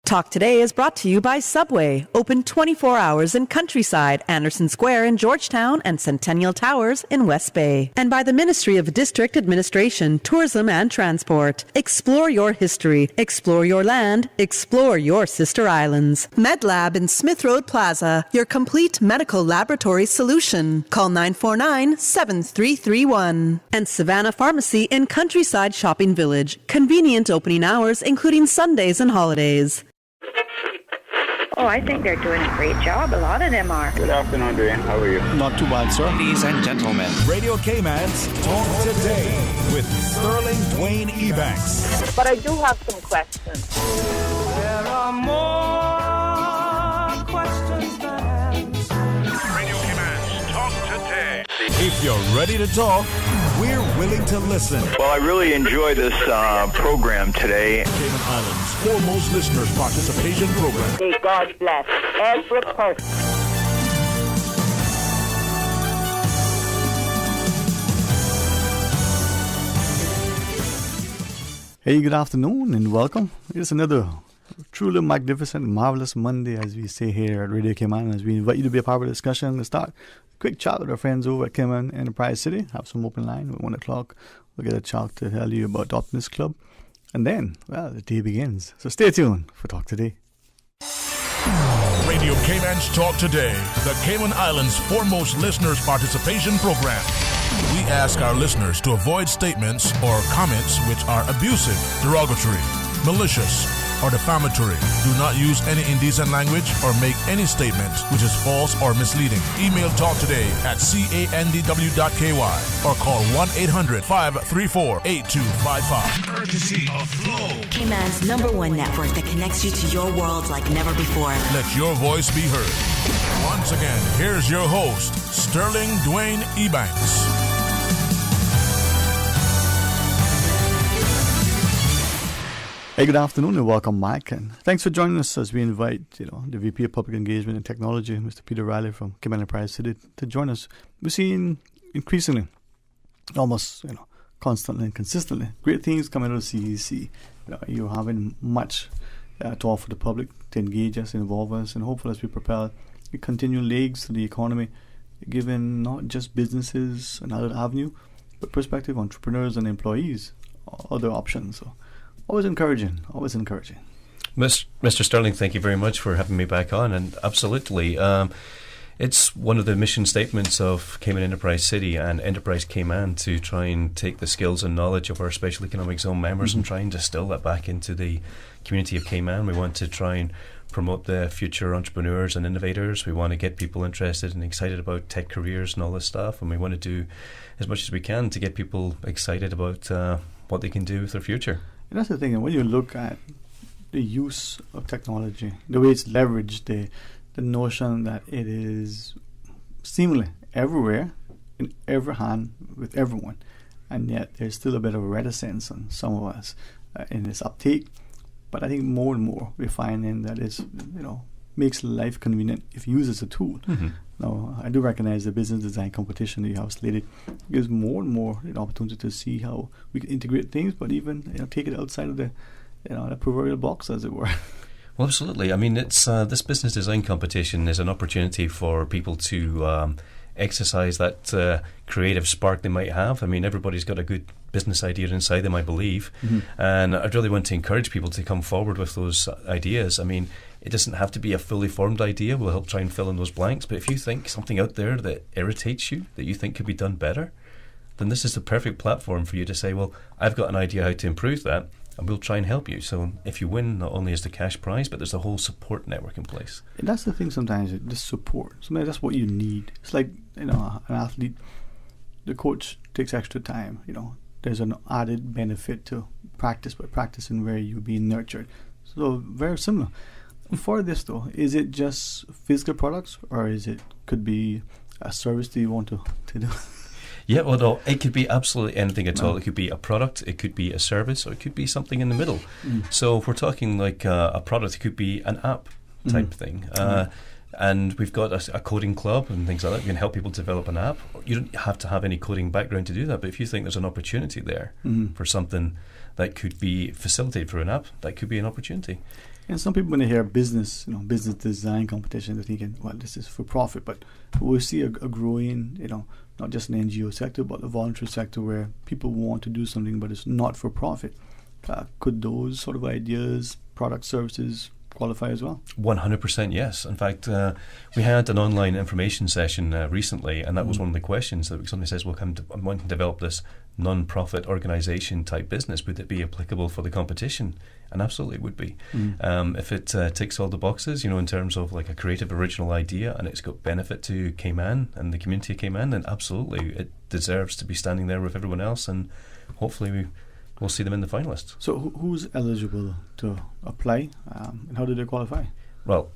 Talk Today is brought to you by Subway, open 24 hours in Countryside, Anderson Square in Georgetown, and Centennial Towers in West Bay. And by the Ministry of District Administration, Tourism and Transport. Explore your history, explore your land, explore your sister islands. MedLab in Smith Road Plaza, your complete medical laboratory solution. Call 949-7331. And Savannah Pharmacy in Countryside Shopping Village, convenient opening hours including Sundays and holidays. Oh, I think they're doing a great job. A lot of them are. Good afternoon, Dwayne. How are you? Not too bad, sir. Ladies and gentlemen, Radio Cayman's Talk Today with Sterling Dwayne Ebanks. But I do have some questions. There are more questions than answers. Radio Cayman's Talk Today. If you're ready to talk, we're willing to listen. Well, I really enjoy this program today. Cayman Islands' foremost listeners participation program. May God bless every person. Hey, good afternoon and welcome. It's another truly magnificent, marvelous Monday, as we say here at Radio Cayman, as we invite you to be a part of the discussion. Let's start a quick chat with our friends over at Cayman Enterprise City. Have some open line at 1 o'clock. We'll get a chat to tell you about the Optimist Club. And then, well, the day begins. So stay tuned for Talk Today. Radio Cayman's Talk Today, the Cayman Islands' foremost listeners participation program. We ask our listeners to avoid statements or comments which are abusive, derogatory, malicious, or defamatory. Do not use any indecent language or make any statement which is false or misleading. Email talktoday@candw.ky or call 1-800-534-8255. Courtesy of Flow, Cayman's #1 network that connects you to your world like never before. Let your voice be heard. Once again, here's your host, Sterling Dwayne Ebanks. Hey, good afternoon and welcome back. And thanks for joining us as we invite, the VP of Public Engagement and Technology, Mr. Peter Riley from Cayman Enterprise City, to join us. We're seeing increasingly, almost, constantly and consistently, great things coming out of CEC. You're having much to offer the public to engage us, involve us, and hopefully as we propel continual legs to the economy, giving not just businesses another avenue, but prospective entrepreneurs and employees other options. So, always encouraging. Mr. Sterling, thank you very much for having me back on. And absolutely, it's one of the mission statements of Cayman Enterprise City and Enterprise Cayman to try and take the skills and knowledge of our special economic zone members and try and distill that back into the community of Cayman. We want to try and promote the future entrepreneurs and innovators. We want to get people interested and excited about tech careers and all this stuff. And we want to do as much as we can to get people excited about what they can do with their future. And that's the thing, when you look at the use of technology, the way it's leveraged, the notion that it is seemingly everywhere, in every hand, with everyone, and yet there's still a bit of a reticence on some of us in its uptake. But I think more and more we're finding that it's, makes life convenient if used as a tool. Mm-hmm. Now, I do recognize the business design competition that you have slated gives more and more opportunity to see how we can integrate things, but even take it outside of the the proverbial box, as it were. Well, absolutely. I mean, it's this business design competition is an opportunity for people to exercise that creative spark they might have. I mean, everybody's got a good business idea inside them, I believe, and I'd really want to encourage people to come forward with those ideas. I mean, it doesn't have to be a fully formed idea. We'll help try and fill in those blanks, but if you think something out there that irritates you, that you think could be done better, then this is the perfect platform for you to say, well, I've got an idea how to improve that, and we'll try and help you. So if you win, not only is the cash prize, but there's a whole support network in place. And that's the thing sometimes, the support. Sometimes that's what you need. It's like, an athlete, the coach takes extra time, There's an added benefit to practice, by practicing where you're being nurtured. So very similar. For this though, is it just physical products, or could be a service that you want to do? Yeah, well, no, it could be absolutely anything at all. It could be a product, it could be a service, or it could be something in the middle. So if we're talking like a product, it could be an app type thing. And we've got a coding club and things like that. We can help people develop an app. You don't have to have any coding background to do that, but if you think there's an opportunity there for something that could be facilitated for an app, that could be an opportunity. And some people, when they hear business, business design competition, they're thinking, well, this is for profit. But we see a growing, not just an NGO sector, but the voluntary sector where people want to do something, but it's not for profit. Could those sort of ideas, products, services qualify as well? 100% yes. In fact, we had an online information session recently, and that was one of the questions that somebody says, well, I'm wanting to develop this non-profit organisation type business. Would it be applicable for the competition? And absolutely it would be. If it ticks all the boxes, in terms of like a creative original idea and it's got benefit to Cayman and the community of Cayman, then absolutely it deserves to be standing there with everyone else, and hopefully we'll see them in the finalists. So who's eligible to apply, and how do they qualify? Well,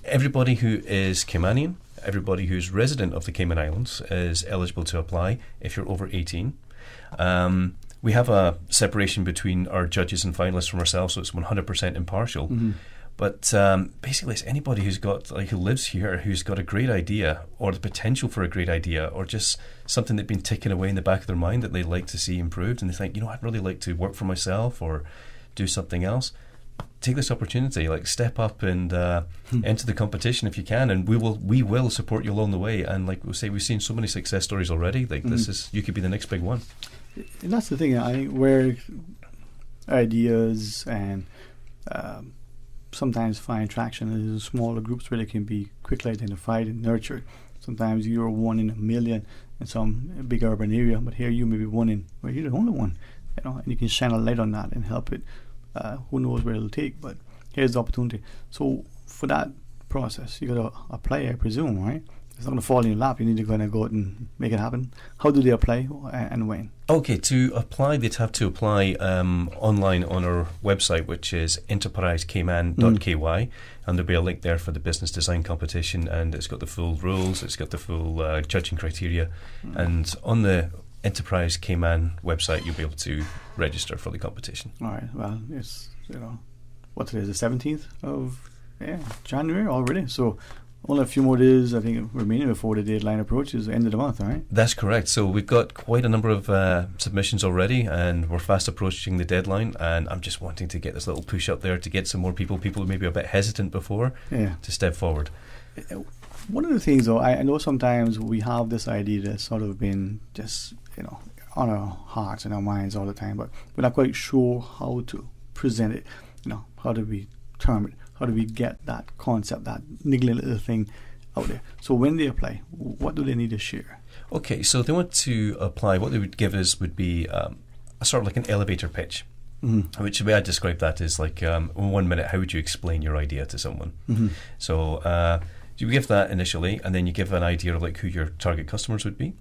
everybody who is Caymanian, everybody who's resident of the Cayman Islands is eligible to apply if you're over 18. We have a separation between our judges and finalists from ourselves, so it's 100% impartial. But basically, it's anybody who lives here, who's got a great idea or the potential for a great idea, or just something that's been ticking away in the back of their mind that they'd like to see improved, and they think, I'd really like to work for myself or do something else. Take this opportunity, step up and enter the competition if you can, and we will support you along the way. And like we say, we've seen so many success stories already. You could be the next big one. And that's the thing, I think, where ideas and sometimes find traction in smaller groups where they can be quickly identified and nurtured. Sometimes you're one in a million in some big urban area, but here you may be you're the only one, and you can shine a light on that and help it. Who knows where it'll take, but here's the opportunity. So for that process, you got to apply, I presume, right? It's not going to fall in your lap. You need to go out and make it happen. How do they apply and when? Okay, to apply, they'd have to apply online on our website, which is enterprisecayman.ky, and there'll be a link there for the business design competition, and it's got the full rules, it's got the full judging criteria, and on the Enterprise Cayman website, you'll be able to register for the competition. All right. Well, it's what today is the 17th of January already. So only a few more days, I think, remaining before the deadline approaches, the end of the month, all right? That's correct. So we've got quite a number of submissions already, and we're fast approaching the deadline, and I'm just wanting to get this little push up there to get some more people who may be a bit hesitant before, to step forward. One of the things, though, I know sometimes we have this idea that's sort of been just, on our hearts and our minds all the time, but we're not quite sure how to present it. How do we term it? How do we get that concept, that niggling little thing out there? So when they apply, what do they need to share? Okay, so if they want to apply, what they would give us would be a sort of like an elevator pitch, which the way I describe that is like, in 1 minute, how would you explain your idea to someone? So you give that initially, and then you give an idea of like who your target customers would be,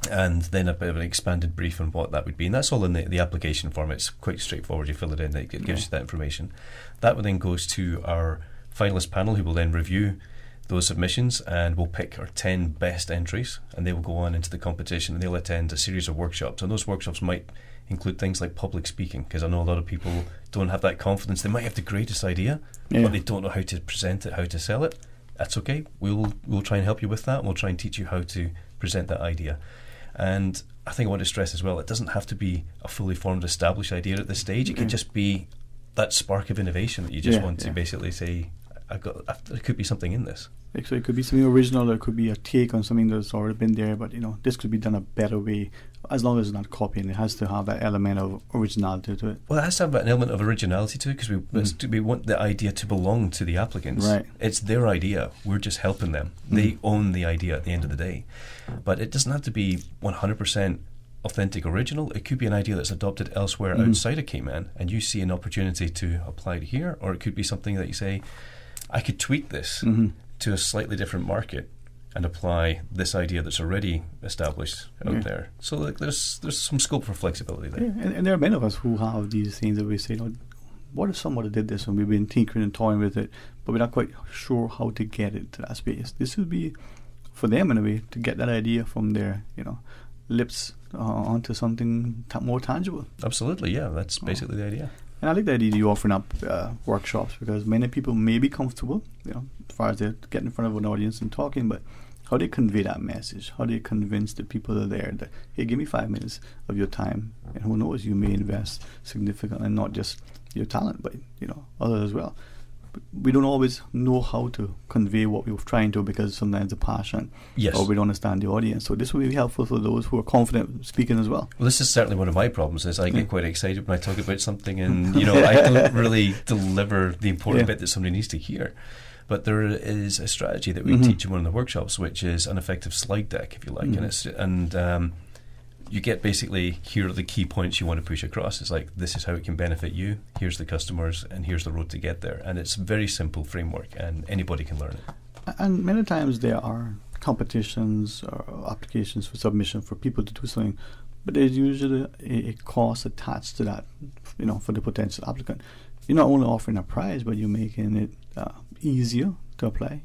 and then a bit of an expanded brief on what that would be. And that's all in the application form. It's quite straightforward. You fill it in, it gives you that information. That then goes to our finalist panel, who will then review those submissions, and we'll pick our 10 best entries, and they will go on into the competition, and they'll attend a series of workshops. And those workshops might include things like public speaking, because I know a lot of people don't have that confidence. They might have the greatest idea, but they don't know how to present it, how to sell it. That's okay. We'll try and help you with that. We'll try and teach you how to present that idea. And I think I want to stress as well, it doesn't have to be a fully formed, established idea at this stage. It can just be that spark of innovation that you just want to basically say, there could be something in this. So it could be something original, or it could be a take on something that's already been there, but this could be done a better way, as long as it's not copying. It has to have that element of originality to it. Well, it has to have an element of originality to it, because we want the idea to belong to the applicants. Right. It's their idea. We're just helping them. They own the idea at the end of the day. But it doesn't have to be 100% authentic original. It could be an idea that's adopted elsewhere outside of Cayman, and you see an opportunity to apply it here, or it could be something that you say, I could tweak this to a slightly different market and apply this idea that's already established out there. So there's some scope for flexibility there. Yeah, and there are many of us who have these things that we say, what if somebody did this and we've been tinkering and toying with it, but we're not quite sure how to get it to that space. This would be for them in a way to get that idea from their lips onto something more tangible. Absolutely, yeah, that's basically the idea. And I like the idea that you're offering up workshops, because many people may be comfortable, as far as they get in front of an audience and talking, but how do you convey that message? How do you convince the people that are there that, hey, give me 5 minutes of your time, and who knows, you may invest significantly, not just your talent, but others as well. we don't always know how to convey what we're trying to, because sometimes the passion, Yes. or we don't understand the audience. So this will be helpful for those who are confident speaking as well. Well, this is certainly one of my problems. Is I get quite excited when I talk about something, and I don't really deliver the important bit that somebody needs to hear. But there is a strategy that we teach in one of the workshops, which is an effective slide deck, if you like, and you get basically, here are the key points you want to push across. It's like, this is how it can benefit you. Here's the customers, and here's the road to get there. And it's a very simple framework, and anybody can learn it. And many times there are competitions or applications for submission for people to do something, but there's usually a cost attached to that, for the potential applicant. You're not only offering a prize, but you're making it easier to apply,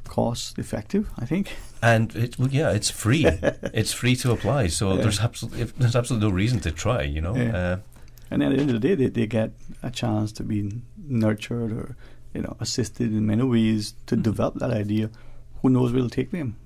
cost effective, I think. And it's free. It's free to apply. So there's absolutely no reason to try. And at the end of the day, they get a chance to be nurtured or assisted in many ways to develop that idea. Who knows where it'll take them?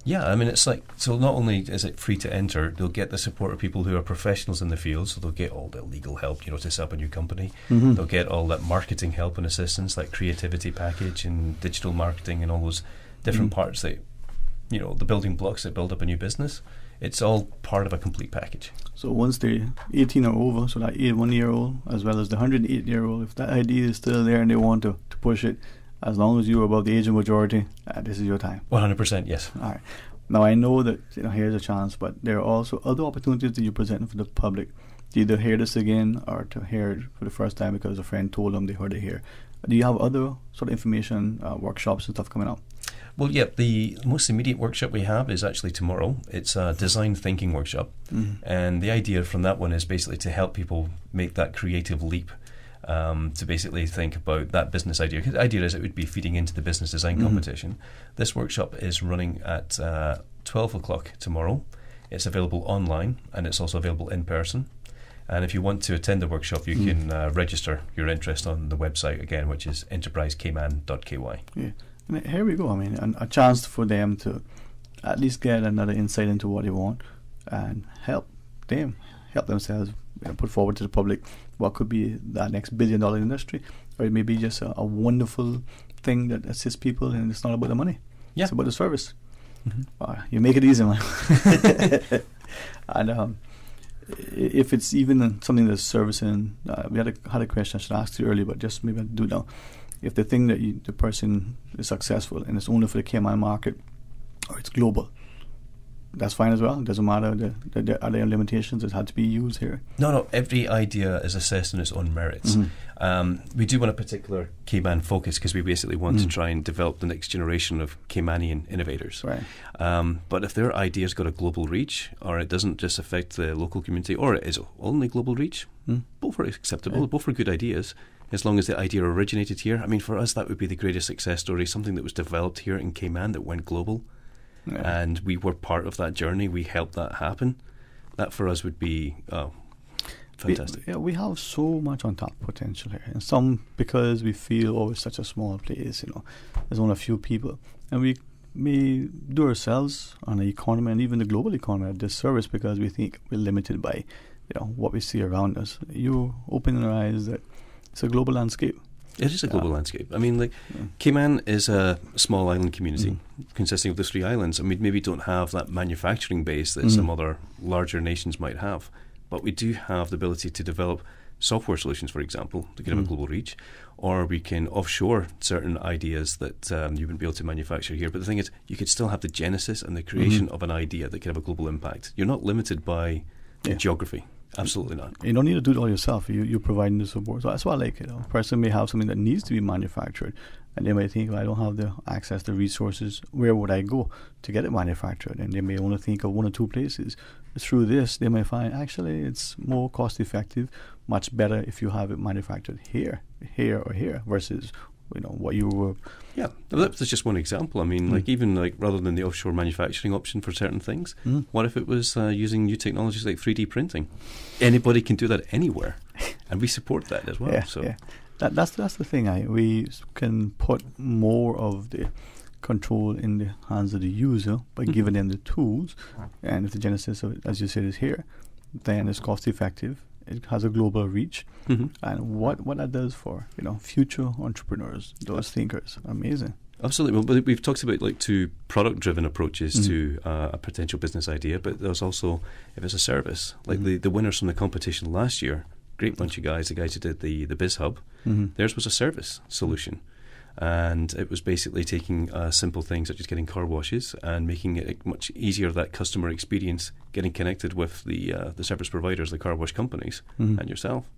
Yeah, I mean, it's like, so not only is it free to enter, they'll get the support of people who are professionals in the field, so they'll get all the legal help, to set up a new company. They'll get all that marketing help and assistance, like creativity package and digital marketing and all those different parts that, the building blocks that build up a new business. It's all part of a complete package. So once they're 18 or over, so that 1-year-old as well as the 108-year-old, if that idea is still there and they want to push it, as long as you're above the age of majority, this is your time. 100%, yes. All right. Now, I know that here's a chance, but there are also other opportunities that you're presenting for the public to either hear this again or to hear it for the first time because a friend told them they heard it here. Do you have other sort of information, workshops and stuff coming up? Well, yeah, the most immediate workshop we have is actually tomorrow. It's a design thinking workshop. And the idea from that one is basically to help people make that creative leap. To basically think about that business idea. Because the idea is it would be feeding into the business design competition. This workshop is running at 12 o'clock tomorrow. It's available online, and it's also available in person. And if you want to attend the workshop, you can register your interest on the website again, which is enterprisecayman.ky. Yeah, and here we go. I mean, a chance for them to at least get another insight into what they want and help themselves put forward to the public what could be that next $1 billion industry, or it may be just a wonderful thing that assists people, and it's not about the money. Yeah. It's about the service. You make it easy, man. And if it's even something that's servicing, we had a question I should ask you earlier, but just maybe I'll do now. If the thing that the person is successful and it's only for the Cayman market, or it's global, that's fine as well. It doesn't matter. Are there limitations that had to be used here? No. Every idea is assessed on its own merits. We do want a particular Cayman focus because we basically want to try and develop the next generation of Caymanian innovators. Right. But if their idea's got a global reach, or it doesn't just affect the local community, or it is only global reach, both are acceptable. Both are good ideas, as long as the idea originated here. I mean, for us, that would be the greatest success story. Something that was developed here in Cayman that went global. Yeah. And we were part of that journey. We helped that happen. That for us would be fantastic. We have so much untapped potential here, and some because we feel it's such a small place. There's only a few people, and we may do ourselves on the economy and even the global economy a disservice because we think we're limited by what we see around us. You open your eyes that it's a global landscape. It is a global landscape. I mean, Cayman is a small island community consisting of the 3 islands, and we maybe don't have that manufacturing base that some other larger nations might have. But we do have the ability to develop software solutions, for example, that can have a global reach, or we can offshore certain ideas that you wouldn't be able to manufacture here. But the thing is, you could still have the genesis and the creation of an idea that can have a global impact. You're not limited by geography. Absolutely not. You don't need to do it all yourself. You're providing the support. So that's why, a person may have something that needs to be manufactured, and they may think, well, I don't have the access to resources. Where would I go to get it manufactured? And they may only think of 1 or 2 places. Through this, they may find actually it's more cost effective, much better if you have it manufactured here, or here, versus what you were. Yeah, that's just one example. I mean, even rather than the offshore manufacturing option for certain things, what if it was using new technologies like 3D printing? Anybody can do that anywhere, and we support that as well. That's the thing. We can put more of the control in the hands of the user by giving them the tools, and if the genesis of it, as you said, is here, then it's cost effective. it has a global reach, and what that does for future entrepreneurs, those thinkers, amazing. Absolutely. Well, but we've talked about like two product-driven approaches to a potential business idea, but there's also, if it's a service, like the winners from the competition last year, great bunch of guys, the guys who did the Biz Hub, theirs was a service solution. And it was basically taking simple things such as getting car washes and making it much easier, that customer experience, getting connected with the service providers, the car wash companies, and yourself.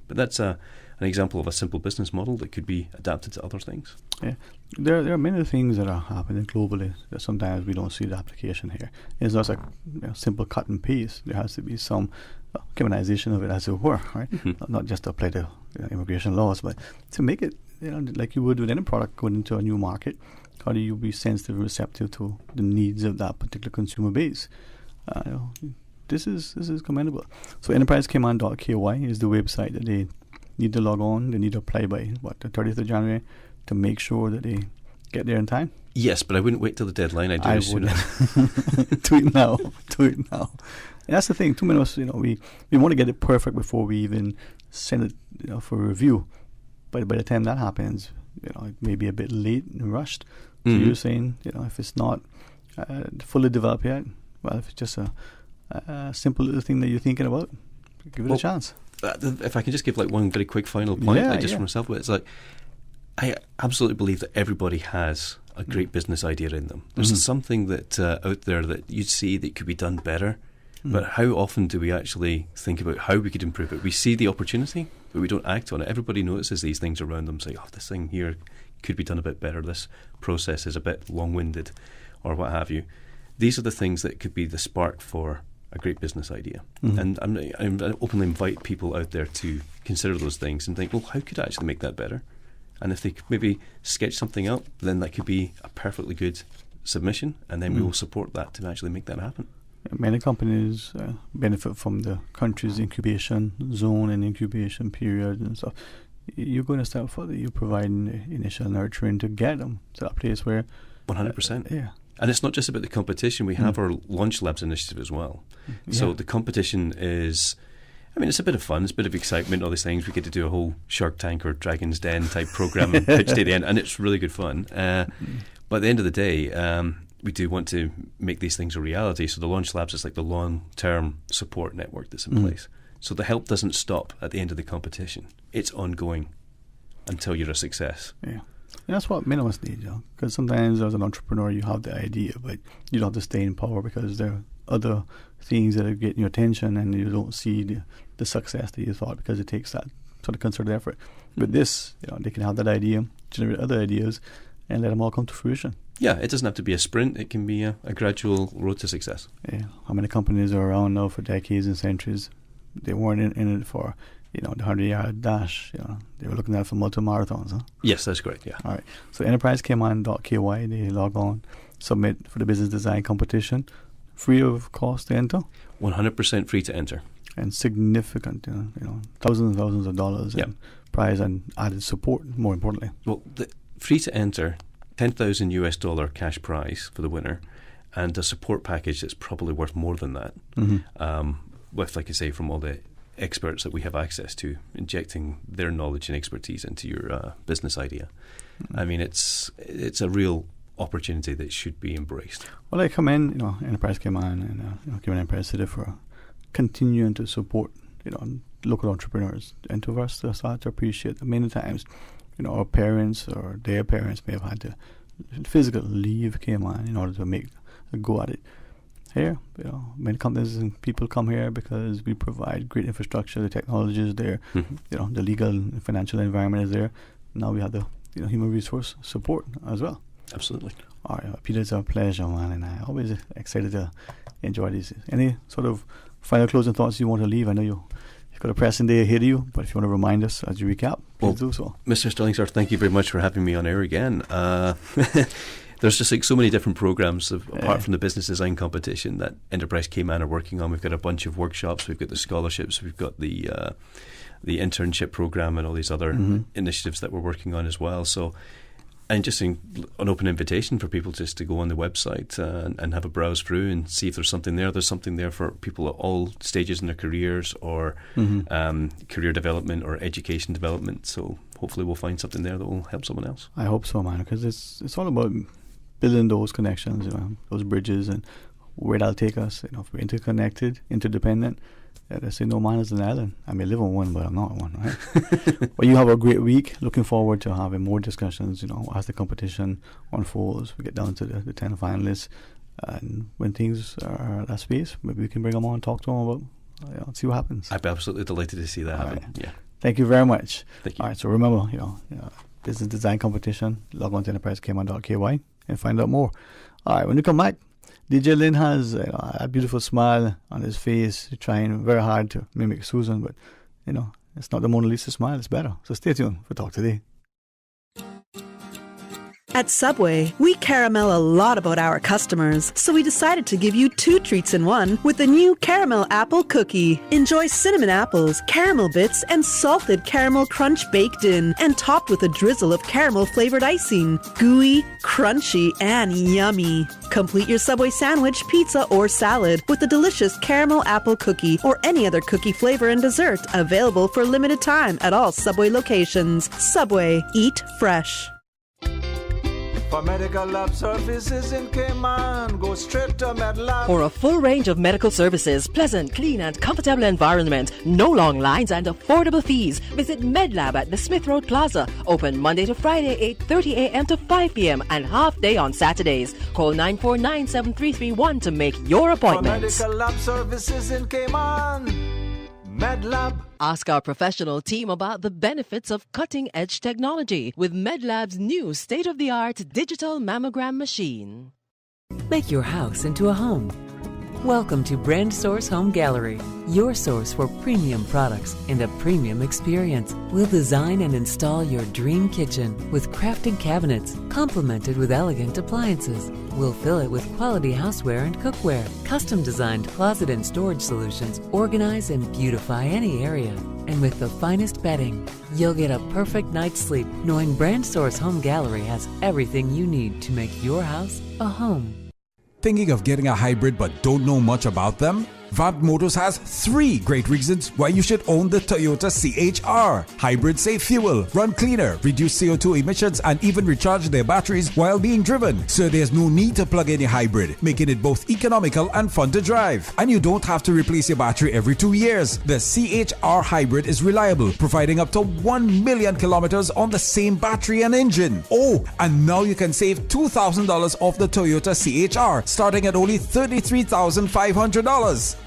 But that's an example of a simple business model that could be adapted to other things. Yeah, there are many things that are happening globally that sometimes we don't see the application here. It's not like simple cut and paste. There has to be some criminalization of it, as it were, right? Not just to apply the immigration laws, but to make it like you would with any product going into a new market. How do you be sensitive and receptive to the needs of that particular consumer base? This is commendable. So enterprisecaman.ky is the website that they need to log on. They need to apply by the 30th of January to make sure that they get there in time. Yes, but I wouldn't wait till the deadline. I'd do it sooner. Tweet now. And that's the thing. Too many of us, we want to get it perfect before we even send it, for review. But by the time that happens, it may be a bit late and rushed. So you're saying, if it's not fully developed yet, well, if it's just a simple little thing that you're thinking about, give it a chance. If I can just give like one very quick final point, for myself, but it's like, I absolutely believe that everybody has a great business idea in them. There's something that out there that you see that could be done better, but how often do we actually think about how we could improve it? We see the opportunity, but we don't act on it. Everybody notices these things around them, say, this thing here could be done a bit better, this process is a bit long-winded, or what have you. These are the things that could be the spark for a great business idea. And I openly invite people out there to consider those things and think, well, how could I actually make that better? And if they could maybe sketch something up, then that could be a perfectly good submission, and then we will support that to actually make that happen. Many companies benefit from the country's incubation zone and incubation period and stuff. You're going to step further. You're providing the initial nurturing to get them to that place where... 100%. And it's not just about the competition. We have our Launch Labs initiative as well. So the competition is... it's a bit of fun, it's a bit of excitement, all these things. We get to do a whole Shark Tank or Dragon's Den type program and pitch to the end, and it's really good fun. But at the end of the day, we do want to make these things a reality. So the Launch Labs is like the long-term support network that's in place. So the help doesn't stop at the end of the competition. It's ongoing until you're a success. Yeah. And that's what many of us need, because sometimes as an entrepreneur you have the idea, but you don't have to stay in power because there are other things that are getting your attention and you don't see the success that you thought, because it takes that sort of concerted effort. But this, they can have that idea, generate other ideas, and let them all come to fruition. Yeah, it doesn't have to be a sprint. It can be a gradual road to success. Yeah. How many companies are around now for decades and centuries? They weren't in it for, the 100-yard dash. They were looking at it for multi-marathons, huh? Yes, that's correct, yeah. All right. So enterprisecaman.ky, they log on, submit for the business design competition, free of cost to enter. 100% free to enter. And significant, thousands and thousands of dollars in prize and added support, more importantly. Well, free to enter, $10,000 US cash prize for the winner, and a support package that's probably worth more than that. With, like I say, from all the experts that we have access to, injecting their knowledge and expertise into your business idea. It's a real opportunity that should be embraced. Well, I commend Enterprise Caman and Caman Enterprise City for continuing to support local entrepreneurs, and to us to start to appreciate that many times our parents or their parents may have had to physically leave Caman in order to make a go at it. Here, many companies and people come here because we provide great infrastructure, the technology is there, the legal and financial environment is there. Now we have the human resource support as well. Absolutely. All right, Peter, it's a pleasure, man, and I'm always excited to enjoy these. Any sort of final closing thoughts you want to leave? I know you've got a pressing day ahead of you, but if you want to remind us as you recap, please do so. Mr. Sterling, sir, thank you very much for having me on air again. There's just like so many different programs apart from the business design competition that Enterprise Cayman are working on. We've got a bunch of workshops, we've got the scholarships, we've got the internship program and all these other initiatives that we're working on as well. So And just an open invitation for people just to go on the website and have a browse through and see if there's something there. There's something there for people at all stages in their careers or career development or education development. So hopefully we'll find something there that will help someone else. I hope so, man, because it's all about building those connections, those bridges, and where that'll take us. If we're interconnected, interdependent, they say no man is an island. I may live on one, but I'm not one, right? Well, you have a great week. Looking forward to having more discussions, as the competition unfolds. We get down to the 10 finalists. And when things are at that space, maybe we can bring them on and talk to them about, see what happens. I'd be absolutely delighted to see that happen. Right. Yeah. Thank you very much. Thank you. All right, so remember, business design competition, log on to enterprisecayman.ky and find out more. All right, when you come back, DJ Lynn has a beautiful smile on his face, trying very hard to mimic Susan, but, it's not the Mona Lisa smile, it's better. So stay tuned for Talk Today. At Subway, we caramel a lot about our customers, so we decided to give you 2 treats in one with the new Caramel Apple Cookie. Enjoy cinnamon apples, caramel bits, and salted caramel crunch baked in, and topped with a drizzle of caramel-flavored icing. Gooey, crunchy, and yummy. Complete your Subway sandwich, pizza, or salad with the delicious Caramel Apple Cookie or any other cookie flavor and dessert, available for limited time at all Subway locations. Subway, eat fresh. For medical lab services in Cayman, go straight to MedLab. For a full range of medical services, pleasant, clean and comfortable environment, no long lines and affordable fees, visit MedLab at the Smith Road Plaza. Open Monday to Friday, 8:30 a.m. to 5 p.m. and half day on Saturdays. Call 949-7331 to make your appointment. For medical lab services in Cayman, MedLab. Ask our professional team about the benefits of cutting-edge technology with MedLab's new state-of-the-art digital mammogram machine. Make your house into a home. Welcome to Brand Source Home Gallery, your source for premium products and a premium experience. We'll design and install your dream kitchen with crafted cabinets, complemented with elegant appliances. We'll fill it with quality houseware and cookware. Custom-designed closet and storage solutions organize and beautify any area. And with the finest bedding, you'll get a perfect night's sleep knowing Brand Source Home Gallery has everything you need to make your house a home. Thinking of getting a hybrid but don't know much about them? Vant Motors has 3 great reasons why you should own the Toyota CHR. Hybrids save fuel, run cleaner, reduce CO2 emissions, and even recharge their batteries while being driven. So there's no need to plug in a hybrid, making it both economical and fun to drive. And you don't have to replace your battery every 2 years. The CHR hybrid is reliable, providing up to 1 million kilometers on the same battery and engine. Oh, and now you can save $2,000 off the Toyota CHR, starting at only $33,500.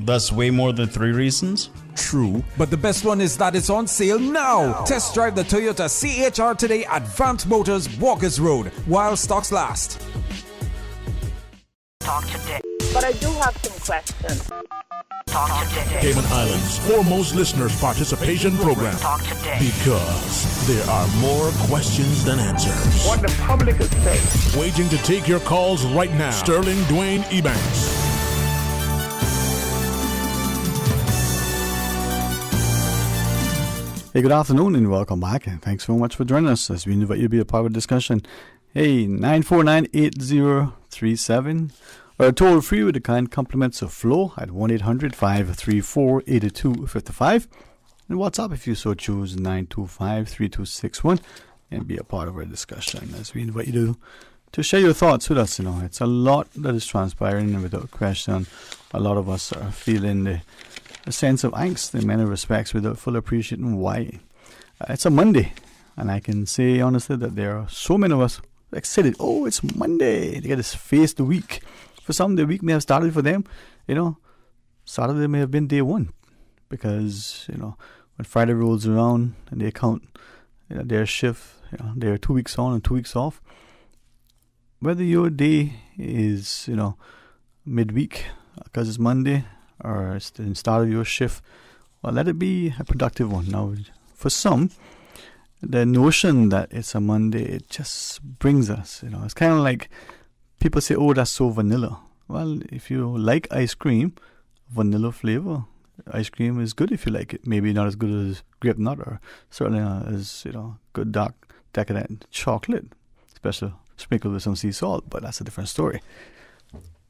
That's way more than 3 reasons. True, but the best one is that it's on sale now. Test drive the Toyota CHR today at Vant Motors, Walkers Road, while stocks last. Talk today. But I do have some questions. Talk today. Cayman Islands' foremost listeners' participation program. Talk today. Because there are more questions than answers. What the public is saying. Waging to take your calls right now. Sterling Dwayne Ebanks. Hey, good afternoon and welcome back. And thanks so much for joining us as we invite you to be a part of the discussion. Hey, 949-8037 or toll free with the kind compliments of Flo at 1-800-534-8255. And WhatsApp if you so choose, 925-3261, and be a part of our discussion as we invite you to share your thoughts with us. It's a lot that is transpiring, and without question, a lot of us are feeling a sense of angst in many respects without full appreciating why. It's a Monday, and I can say honestly that there are so many of us excited. Oh, it's Monday. They get to face the week. For some, the week may have started for them. Saturday may have been day one, because when Friday rolls around and they count their shift, they're 2 weeks on and 2 weeks off. Whether your day is midweek because it's Monday, or it's the start of your shift, well, let it be a productive one. Now, for some, the notion that it's a Monday, it just brings us, it's kind of like people say, oh, that's so vanilla. Well, if you like ice cream, vanilla flavor, ice cream is good if you like it. Maybe not as good as grape nut, or certainly not as, good dark decadent chocolate, special sprinkled with some sea salt, but that's a different story.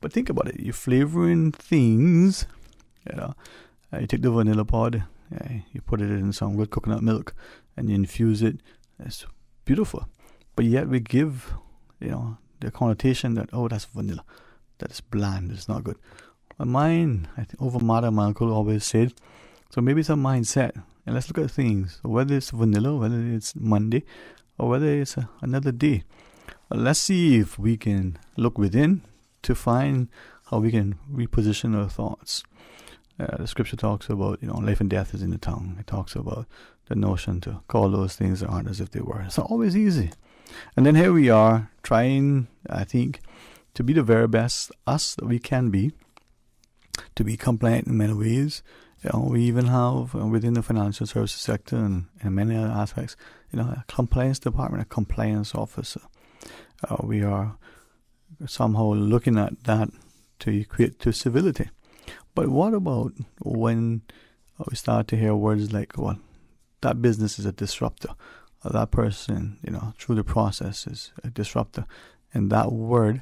But think about it. You're flavoring things, you take the vanilla pod, you put it in some good coconut milk, and you infuse it. It's beautiful. But yet we give, the connotation that, oh, that's vanilla. That is bland. It's not good. My mind, I think, over mother, my uncle always said, so maybe it's a mindset. And let's look at things. Whether it's vanilla, whether it's Monday, or whether it's another day. Let's see if we can look within to find how we can reposition our thoughts. The scripture talks about, life and death is in the tongue. It talks about the notion to call those things that aren't as if they were. It's not always easy. And then here we are trying, I think, to be the very best us that we can be, to be compliant in many ways. We even have within the financial services sector and many other aspects, a compliance department, a compliance officer. We are somehow looking at that to equate to civility. But what about when we start to hear words like, well, that business is a disruptor, or that person, through the process is a disruptor. And that word,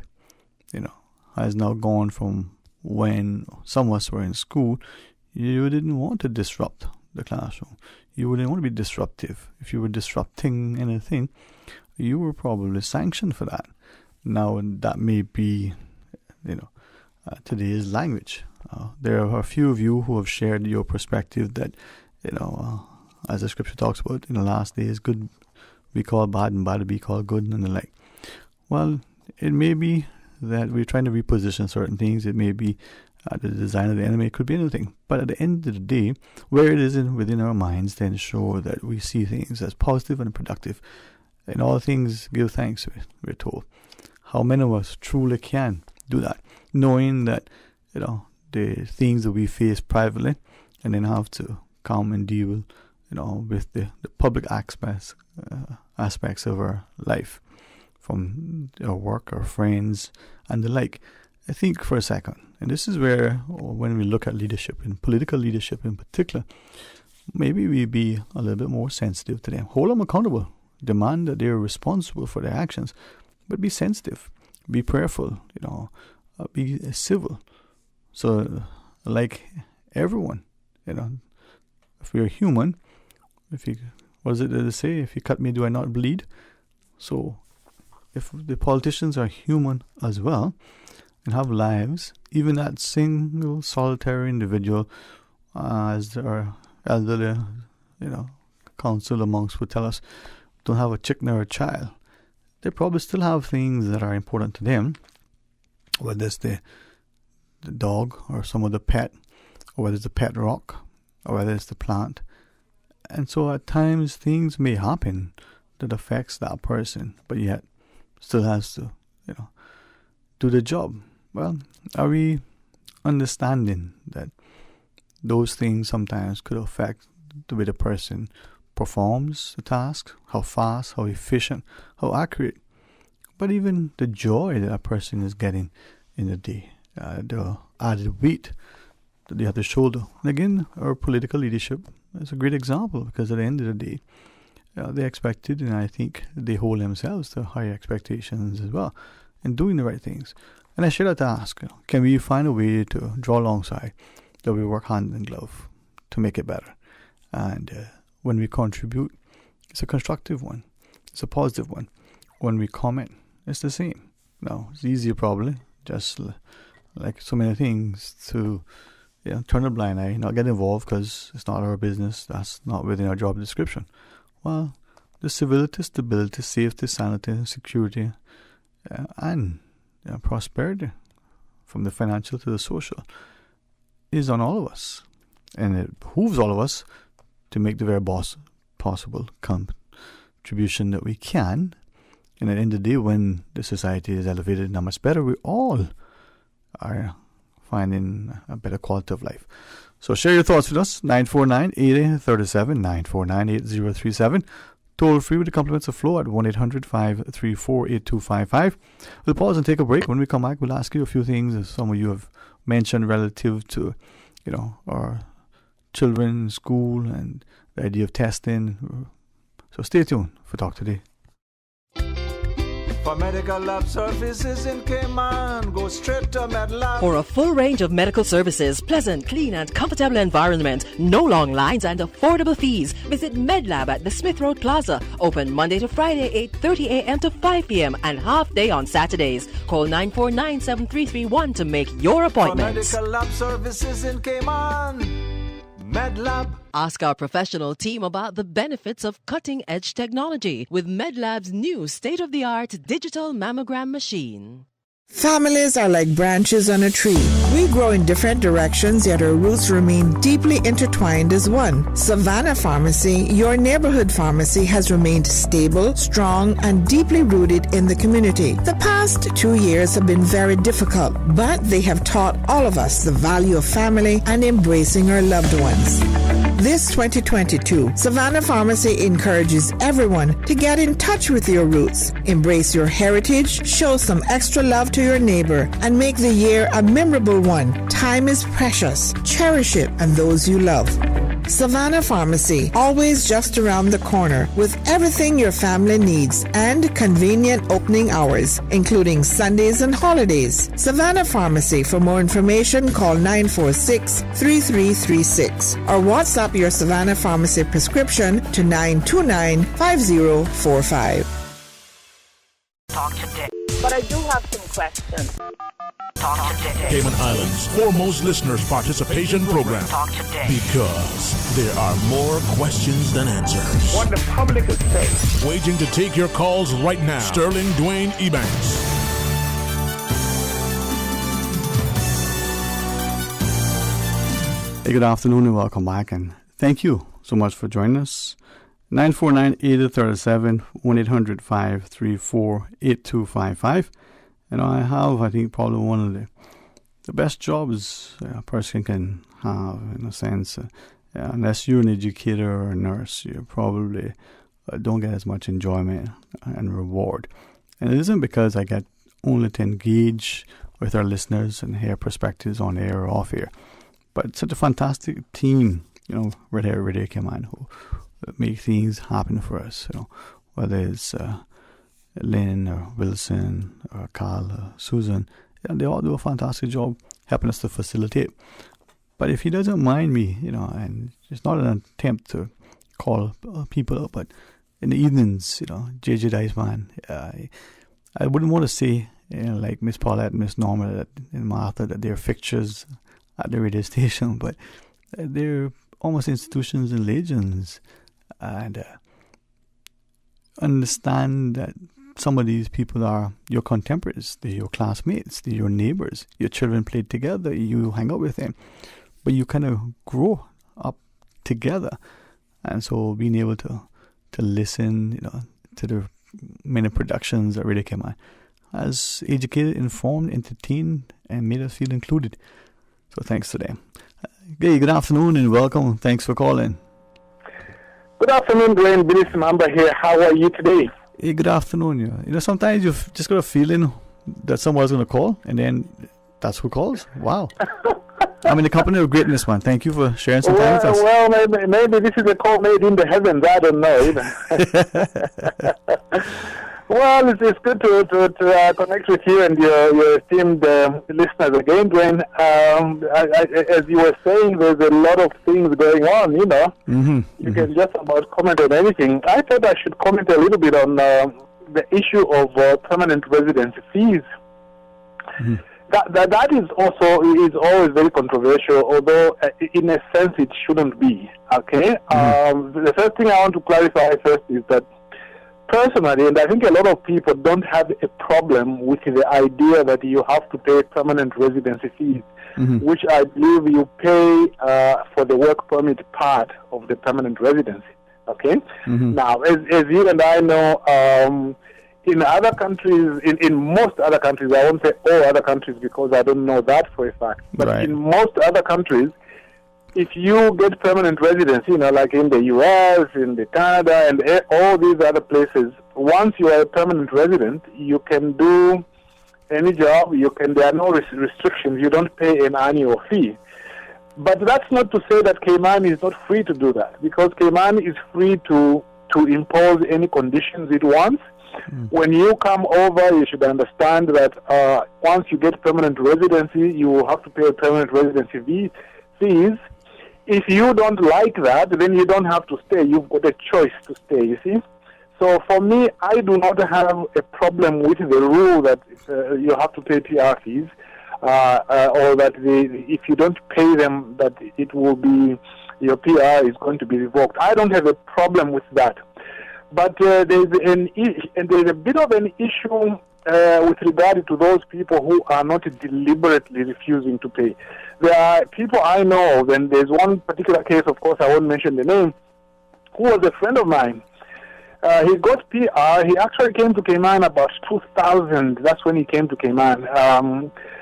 has now gone from when some of us were in school, you didn't want to disrupt the classroom. You wouldn't want to be disruptive. If you were disrupting anything, you were probably sanctioned for that. Now, that may be, today's language. There are a few of you who have shared your perspective that, as the scripture talks about, in the last days, good be called bad and bad to be called good and the like. Well, it may be that we're trying to reposition certain things. It may be the design of the enemy. It could be anything. But at the end of the day, where it is within our minds to ensure that we see things as positive and productive. In all things, give thanks, we're told. How many of us truly can do that, knowing that, the things that we face privately and then have to come and deal, with the public aspects of our life, from our work, our friends, and the like. I think for a second, and this is where, when we look at leadership, and political leadership in particular, maybe we be a little bit more sensitive to them. Hold them accountable. Demand that they're responsible for their actions, but be sensitive, be prayerful, be civil. So, like everyone, if we're human, what is it that they say? If you cut me, do I not bleed? So, if the politicians are human as well and have lives, even that single solitary individual, as our elderly, counsel amongst would tell us, don't have a chicken or a child, they probably still have things that are important to them, whether it's the dog or some of the pet, or whether it's the pet rock, or whether it's the plant. And so at times things may happen that affects that person, but yet still has to, do the job. Well, are we understanding that those things sometimes could affect the way the person performs the task, how fast, how efficient, how accurate, but even the joy that a person is getting in the day, the added weight that they have to shoulder. And again, our political leadership is a great example, because at the end of the day, they expected, and I think they hold themselves to higher expectations as well, in doing the right things. And I should have to ask, can we find a way to draw alongside, that we work hand in glove to make it better? And when we contribute, it's a constructive one. It's a positive one. When we comment, it's the same. Now, it's easier probably, just like so many things, to turn a blind eye, not get involved because it's not our business, that's not within our job description. Well, the civility, stability, safety, sanity, security, and prosperity, from the financial to the social, is on all of us. And it behooves all of us to make the very possible contribution that we can. And at the end of the day, when the society is elevated and much better, we all are finding a better quality of life. So share your thoughts with us, 949-8037, 949-8037. Toll free with the compliments of Flo at 1-800-534-8255. We'll pause and take a break. When we come back, we'll ask you a few things, as some of you have mentioned, relative to, our children in school and the idea of testing. So stay tuned for Talk Today. For medical lab services in Cayman, go straight to MedLab. For a full range of medical services, pleasant, clean and comfortable environment, no long lines and affordable fees, visit MedLab at the Smith Road Plaza. Open Monday to Friday, 8:30 a.m. to 5 p.m. and half day on Saturdays. Call 949-7331 to make your appointment. For medical lab services in Cayman, MedLab. Ask our professional team about the benefits of cutting-edge technology with MedLab's new state-of-the-art digital mammogram machine. Families are like branches on a tree. We grow in different directions, yet our roots remain deeply intertwined as one. Savannah Pharmacy, your neighborhood pharmacy, has remained stable, strong, and deeply rooted in the community. The past 2 years have been very difficult, but they have taught all of us the value of family and embracing our loved ones. This 2022, Savannah Pharmacy encourages everyone to get in touch with your roots, embrace your heritage, show some extra love to your neighbor, and make the year a memorable one. Time is precious. Cherish it and those you love. Savannah Pharmacy, always just around the corner with everything your family needs and convenient opening hours, including Sundays and holidays. Savannah Pharmacy. For more information, call 946-3336 or WhatsApp your Savannah Pharmacy prescription to 929-5045. Talk today. But I do have some questions. Talk today. Cayman Islands' foremost listeners' participation program. Talk today. Because there are more questions than answers. What the public is saying. Waging to take your calls right now. Sterling Dwayne Ebanks. Hey, good afternoon and welcome back, and thank you so much for joining us. 949-8037, 1-800-534-8255. And I have, I think, probably one of the best jobs a person can have, in a sense. Unless you're an educator or a nurse, you probably don't get as much enjoyment and reward. And it isn't because I get only to engage with our listeners and hear perspectives on air or off air, but it's such a fantastic team, right here at Radio Cayman, who make things happen for us, whether it's Lynn or Wilson or Carl or Susan. They all do a fantastic job helping us to facilitate. But if he doesn't mind me, and it's not an attempt to call people up, but in the evenings, JJ Diceman, I wouldn't want to say, like Miss Paulette and Miss Norma and Martha, that they're fixtures at the radio station, but they're almost institutions and legends. And understand that some of these people are your contemporaries, they're your classmates, they're your neighbors. Your children played together, you hang out with them, but you kind of grow up together. And so being able to listen, to the many productions that really came on has educated, informed, entertained, and made us feel included. So thanks to them. Hey, good afternoon and welcome. Thanks for calling. Good afternoon, Dwayne. Billy Simamba here. How are you today? Hey, good afternoon. Sometimes you've just got a feeling that someone's going to call, and then that's who calls. Wow. I'm in the company of greatness, man. Thank you for sharing some time with us. Well, maybe this is a call made in the heavens. I don't know. Well, it's good to connect with you and your esteemed listeners again, Dwayne. As you were saying, there's a lot of things going on, You can just about comment on anything. I thought I should comment a little bit on the issue of permanent residency fees. Mm-hmm. That is always very controversial, although in a sense it shouldn't be, okay? Mm-hmm. The first thing I want to clarify first is that personally, and I think a lot of people don't have a problem with the idea that you have to pay permanent residency fees, which I believe you pay for the work permit part of the permanent residency. Okay? Mm-hmm. Now, as you and I know, in other countries, in most other countries, I won't say all other countries because I don't know that for a fact, but in most other countries, if you get permanent residency, like in the U.S., in the Canada, and all these other places, once you are a permanent resident, you can do any job. There are no restrictions. You don't pay an annual fee. But that's not to say that Cayman is not free to do that, because Cayman is free to to impose any conditions it wants. When you come over, you should understand that once you get permanent residency, you will have to pay permanent residency fees. If you don't like that, then you don't have to stay. You've got a choice to stay, you see. So for me, I do not have a problem with the rule that you have to pay PR fees, or that if you don't pay them, that it will be, your PR is going to be revoked. I don't have a problem with that. But there's a bit of an issue with regard to those people who are not deliberately refusing to pay. There are people I know, and there's one particular case, of course I won't mention the name, who was a friend of mine. He got PR. He actually came to Cayman about 2000. That's when he came to Cayman.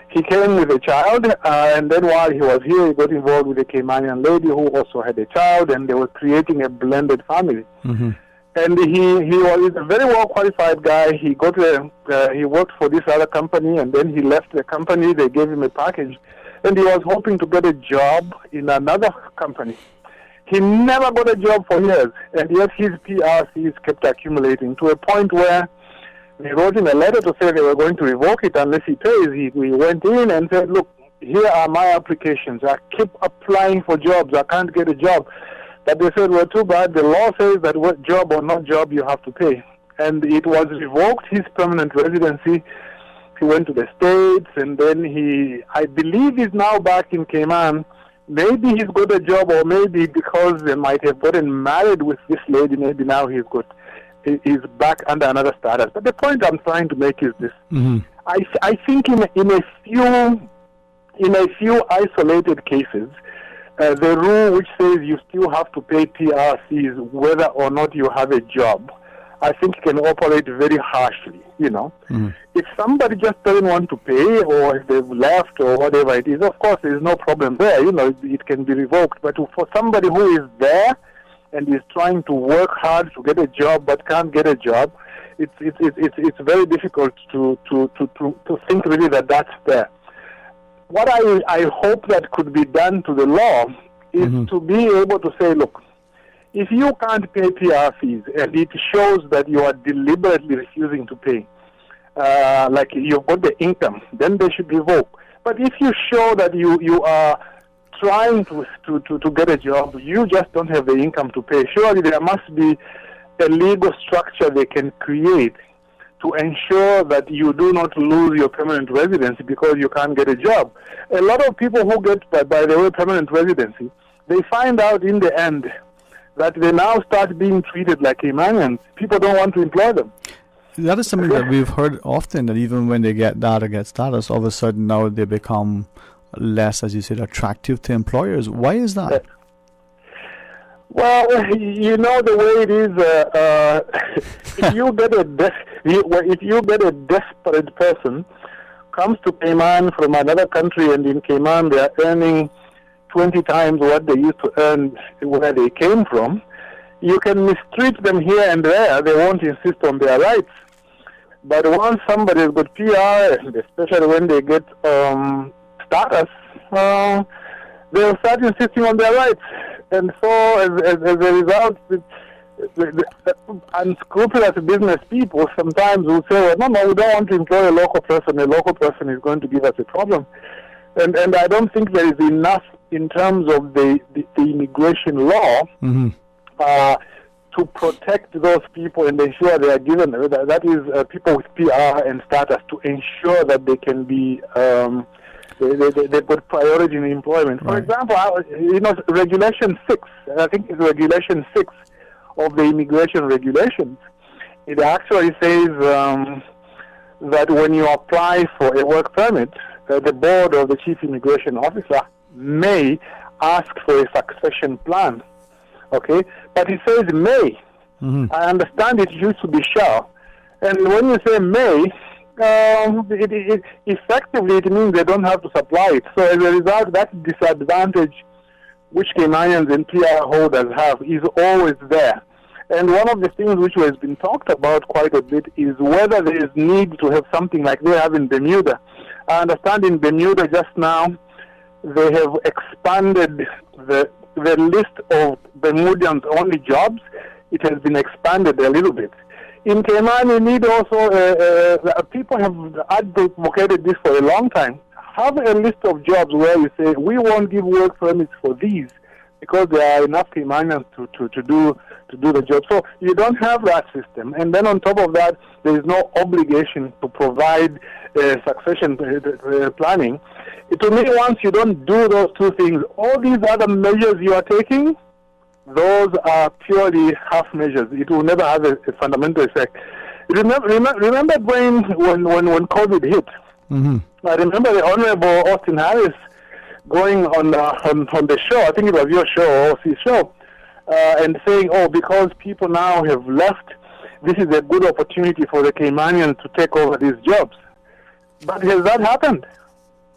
He came with a child, and then while he was here, he got involved with a Caymanian lady who also had a child, and they were creating a blended family. Mm-hmm. And he was a very well qualified guy. He he worked for this other company, and then he left the company. They gave him a package, and he was hoping to get a job in another company. He never got a job for years, and yet his PRCs kept accumulating to a point where they wrote him a letter to say they were going to revoke it unless he pays. He went in and said, look, here are my applications. I keep applying for jobs. I can't get a job. But they said, well, too bad. The law says that what job or not job you have to pay. And it was revoked, his permanent residency. He went to the States, and then I believe he's now back in Cayman. Maybe he's got a job, or maybe because they might have gotten married with this lady, maybe now he's back under another status. But the point I'm trying to make is this. Mm-hmm. I think in a few isolated cases, the rule which says you still have to pay PRCs whether or not you have a job, I think can operate very harshly, you know. Mm-hmm. If somebody just doesn't want to pay, or if they've left or whatever it is, of course there's no problem there, you know, it can be revoked. But for somebody who is there and is trying to work hard to get a job but can't get a job, it's very difficult to think really that that's there. What I hope that could be done to the law is Mm-hmm. to be able to say, look, if you can't pay PR fees and it shows that you are deliberately refusing to pay, like you've got the income, then they should revoke. But if you show that you are trying to get a job, you just don't have the income to pay, surely there must be a legal structure they can create to ensure that you do not lose your permanent residency because you can't get a job. A lot of people who get, by the way, permanent residency, they find out in the end that they now start being treated like Caymanians. People don't want to employ them. That is something that we've heard often, that even when they get that or get status, all of a sudden now they become less, as you said, attractive to employers. Why is that? Well, you know the way it is. If you get a desperate person comes to Cayman from another country, and in Cayman they are earning 20 times what they used to earn where they came from, you can mistreat them here and there. They won't insist on their rights. But once somebody's got PR, and especially when they get status, they'll start insisting on their rights. And so, as a result, the unscrupulous business people sometimes will say, well, no, we don't want to employ a local person. A local person is going to give us a problem. And I don't think there is enough in terms of the immigration law Mm-hmm. To protect those people and ensure they are given, that is people with PR and status, to ensure that they can be, they put priority in employment. For example, Regulation 6, I think it's Regulation 6 of the immigration regulations, it actually says that when you apply for a work permit, the board or the chief immigration officer may ask for a succession plan. Okay, but it says may. Mm-hmm. I understand it used to be shall. And when you say may, effectively it means they don't have to supply it. So as a result, that disadvantage which Caymanians and PR holders have is always there. And one of the things which has been talked about quite a bit is whether there is need to have something like they have in Bermuda. I understand in Bermuda just now they have expanded the list of Bermudians only jobs. it has been expanded a little bit. In Cayman, you need also, people have advocated this for a long time. Have a list of jobs where you say, we won't give work permits for these because there are enough Caymanians to do the job. So you don't have that system. And then on top of that, there is no obligation to provide succession planning. To me, once you don't do those two things, all these other measures you are taking, those are purely half measures. It will never have a fundamental effect. Remember, Brain, when COVID hit, I remember the Honorable Austin Harris going on the show, I think it was your show, OC's show, and saying, because people now have left, this is a good opportunity for the Caymanians to take over these jobs. But has that happened?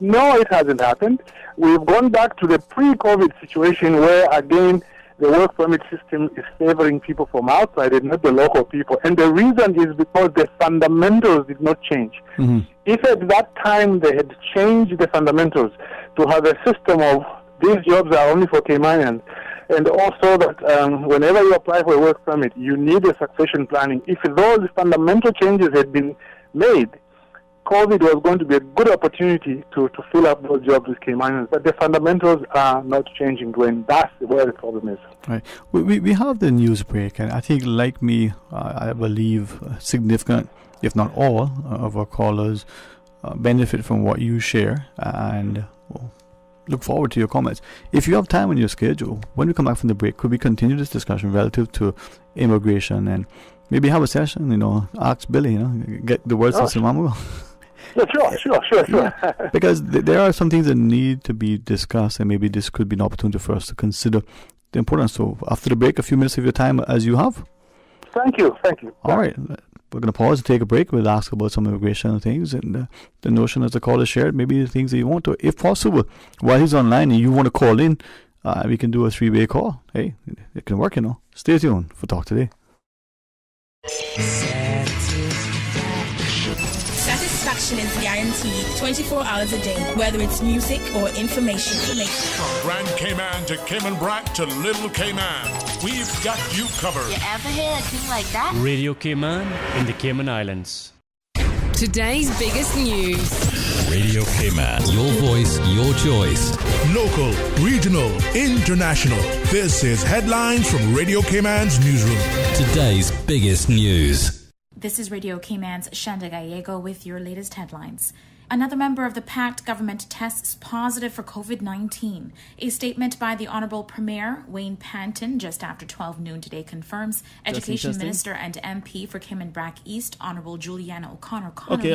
No, it hasn't happened. We've gone back to the pre-COVID situation where, again, the work permit system is favoring people from outside and not the local people. And the reason is because the fundamentals did not change. If at that time they had changed the fundamentals to have a system of these jobs are only for Caymanians, and also that whenever you apply for a work permit, you need a succession planning. If those fundamental changes had been made, COVID was going to be a good opportunity to fill up those jobs with Caymanians, but the fundamentals are not changing, Gwen. That's where the problem is. Right. We have the news break, and I think, like me, I believe significant, if not all, of our callers benefit from what you share, and look forward to your comments. If you have time on your schedule, when we come back from the break, could we continue this discussion relative to immigration and maybe have a session, ask Billy, get the words of Simamo. Sure. Yeah, because there are some things that need to be discussed, and maybe this could be an opportunity for us to consider the importance. So after the break, a few minutes of your time as you have. Thank you. All right. We're going to pause and take a break. We'll ask about some immigration things and the notion, as the caller shared, maybe the things that you want to, if possible, while he's online and you want to call in, we can do a 3-way call. Hey, it can work, Stay tuned for Talk Today. Satisfaction is guaranteed 24 hours a day, whether it's music or information. From Grand Cayman to Cayman Brac to Little Cayman, we've got you covered. You ever hear a thing like that? Radio Cayman in the Cayman Islands. Today's biggest news. Radio Cayman. Your voice, your choice. Local, regional, international. This is Headlines from Radio Cayman's newsroom. Today's biggest news. This is Radio Cayman's Shanda Gallego with your latest headlines. Another member of the packed government tests positive for COVID-19. A statement by the Honourable Premier Wayne Panton just after 12 noon today confirms Education Minister and MP for Cayman Brac East, Honourable Juliana O'Connor, is currently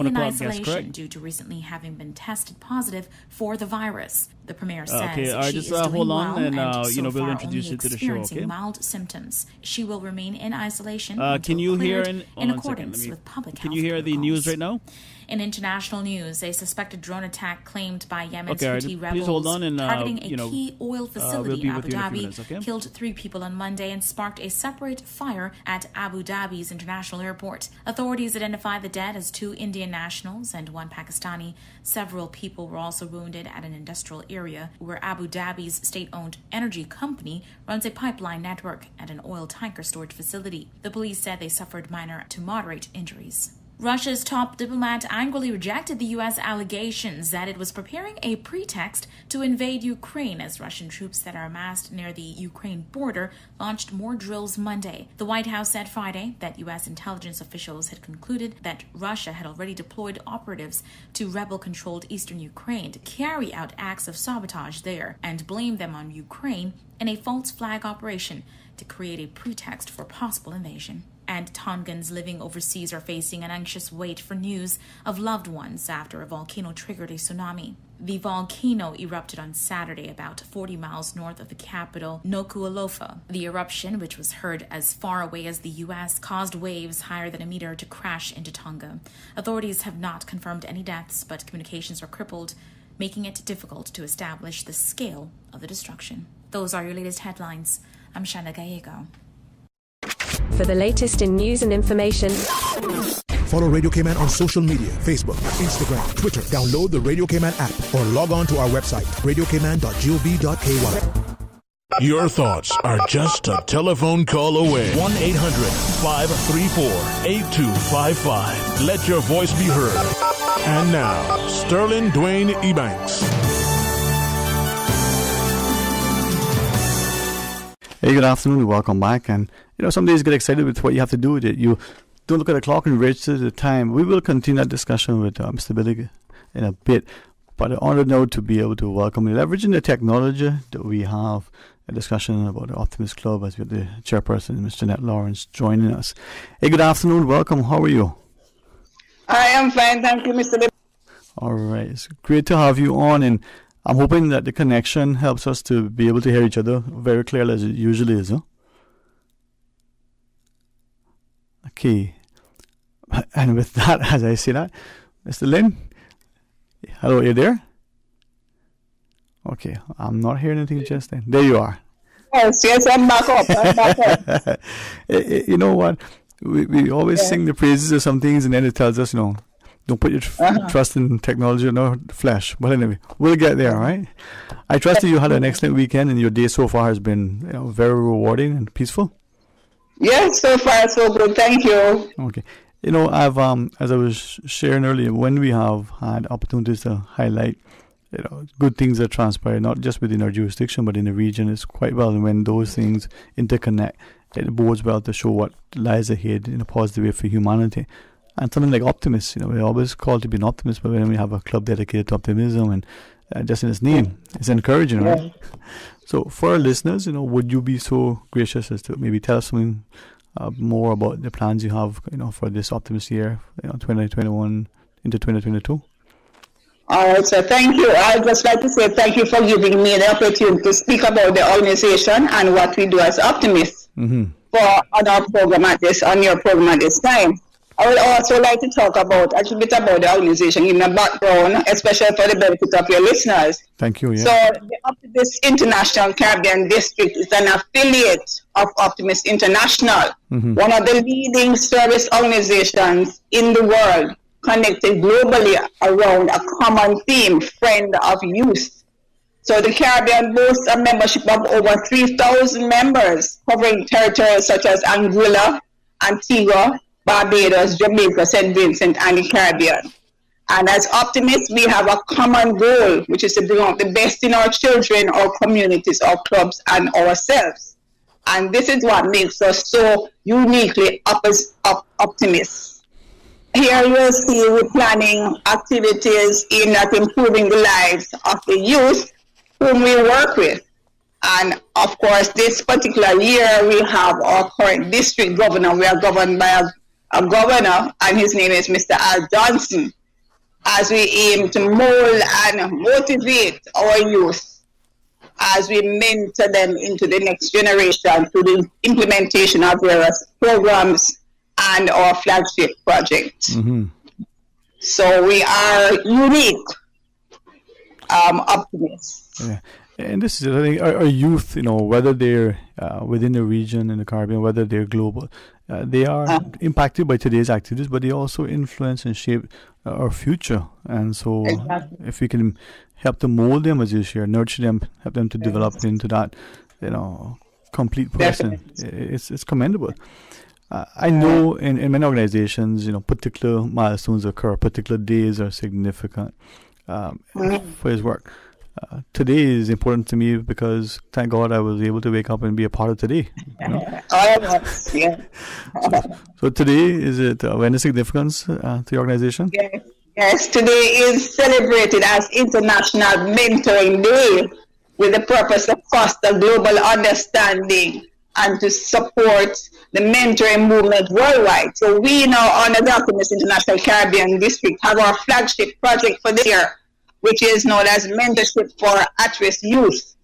in isolation due to recently having been tested positive for the virus. The Premier says she is doing hold well on, and so we'll far introduce only you to the show. experiencing Okay. mild symptoms. She will remain in isolation Can you hear in accordance with public health Can you hear the protocols. news right now? In international news, a suspected drone attack claimed by Yemen's Houthi rebels please hold on and, targeting a key oil facility in Abu Dhabi minutes, killed 3 people on Monday and sparked a separate fire at Abu Dhabi's international airport. Authorities identified the dead as 2 Indian nationals and 1 Pakistani. Several people were also wounded at an industrial area where Abu Dhabi's state-owned energy company runs a pipeline network and an oil tanker storage facility. The police said they suffered minor to moderate injuries. Russia's top diplomat angrily rejected the U.S. allegations that it was preparing a pretext to invade Ukraine as Russian troops that are amassed near the Ukraine border launched more drills Monday. The White House said Friday that U.S. intelligence officials had concluded that Russia had already deployed operatives to rebel-controlled eastern Ukraine to carry out acts of sabotage there and blamed them on Ukraine in a false flag operation to create a pretext for possible invasion. And Tongans living overseas are facing an anxious wait for news of loved ones after a volcano triggered a tsunami. The volcano erupted on Saturday about 40 miles north of the capital, Nuku'alofa. The eruption, which was heard as far away as the U.S., caused waves higher than a meter to crash into Tonga. Authorities have not confirmed any deaths, but communications are crippled, making it difficult to establish the scale of the destruction. Those are your latest headlines. I'm Shanda Gallego. For the latest in news and information, follow Radio Cayman on social media, Facebook, Instagram, Twitter. Download the Radio Cayman app or log on to our website, radiocayman.gov.ky. Your thoughts are just a telephone call away. 1-800-534-8255. Let your voice be heard. And now, Sterling Dwayne Ebanks. Hey, good afternoon. Welcome back. And, some days get excited with what you have to do with it. You don't look at the clock and register the time. We will continue that discussion with Mr. Billig in a bit. But I honor now to be able to welcome you, leveraging the technology that we have a discussion about the Optimist Club as with the chairperson, Ms. Jeanette Lawrence, joining us. Hey, good afternoon. Welcome. How are you? I am fine. Thank you, Mr. Lip. All right. It's great to have you on. And I'm hoping that the connection helps us to be able to hear each other very clearly as it usually is. Huh? Okay. And with that, as I say that, Mr. Lynn, hello, are you there? Okay, I'm not hearing anything just then. There you are. Yes, I'm back up. You know what? We always sing the praises of some things, and then it tells us, don't put your trust in technology nor flesh. But anyway, we'll get there, right? I trust that you had an excellent weekend, and your day so far has been very rewarding and peaceful. Yes, so far so good. Thank you. Okay. I've as I was sharing earlier, when we have had opportunities to highlight, good things that transpire, not just within our jurisdiction, but in the region, it's quite well. And when those things interconnect, it bodes well to show what lies ahead in a positive way for humanity. And something like Optimist, we're always called to be an optimist, but when we have a club dedicated to optimism and just in its name, it's encouraging, right? Yeah. So for our listeners, would you be so gracious as to maybe tell us something more about the plans you have, for this Optimist year, 2021 into 2022? All right, so thank you. I'd just like to say thank you for giving me the opportunity to speak about the organization and what we do as Optimists on your program at this time. I would also like to talk about a little bit about the organization in the background, especially for the benefit of your listeners. Thank you. Yeah. So the Optimist International Caribbean District is an affiliate of Optimist International, one of the leading service organizations in the world, connected globally around a common theme, friend of youth. So the Caribbean boasts a membership of over 3,000 members, covering territories such as Anguilla, Antigua, Barbados, Jamaica, St. Vincent, and the Caribbean. And as Optimists, we have a common goal, which is to bring out the best in our children, our communities, our clubs, and ourselves. And this is what makes us so uniquely Optimists. Here you'll see we're planning activities in improving the lives of the youth whom we work with. And of course, this particular year, we have our current district governor. We are governed by a governor, and his name is Mr. Al Johnson, as we aim to mold and motivate our youth as we mentor them into the next generation through the implementation of various programs and our flagship project. So we are unique Optimists. Yeah. And this is, I think, our youth, whether they're within the region in the Caribbean, whether they're global, they are impacted by today's activities, but they also influence and shape our future. And so if we can help to mold them, as you share, nurture them, help them to develop into that, complete person, it's commendable. I know in many organizations, particular milestones occur, particular days are significant for his work. Today is important to me because, thank God, I was able to wake up and be a part of today. So today, is it when the significance to the organization? Yes, today is celebrated as International Mentoring Day with the purpose of foster global understanding and to support the mentoring movement worldwide. So we now, under the Optimist International Caribbean District, have our flagship project for this year, which is known as Mentorship for At-Risk Youth,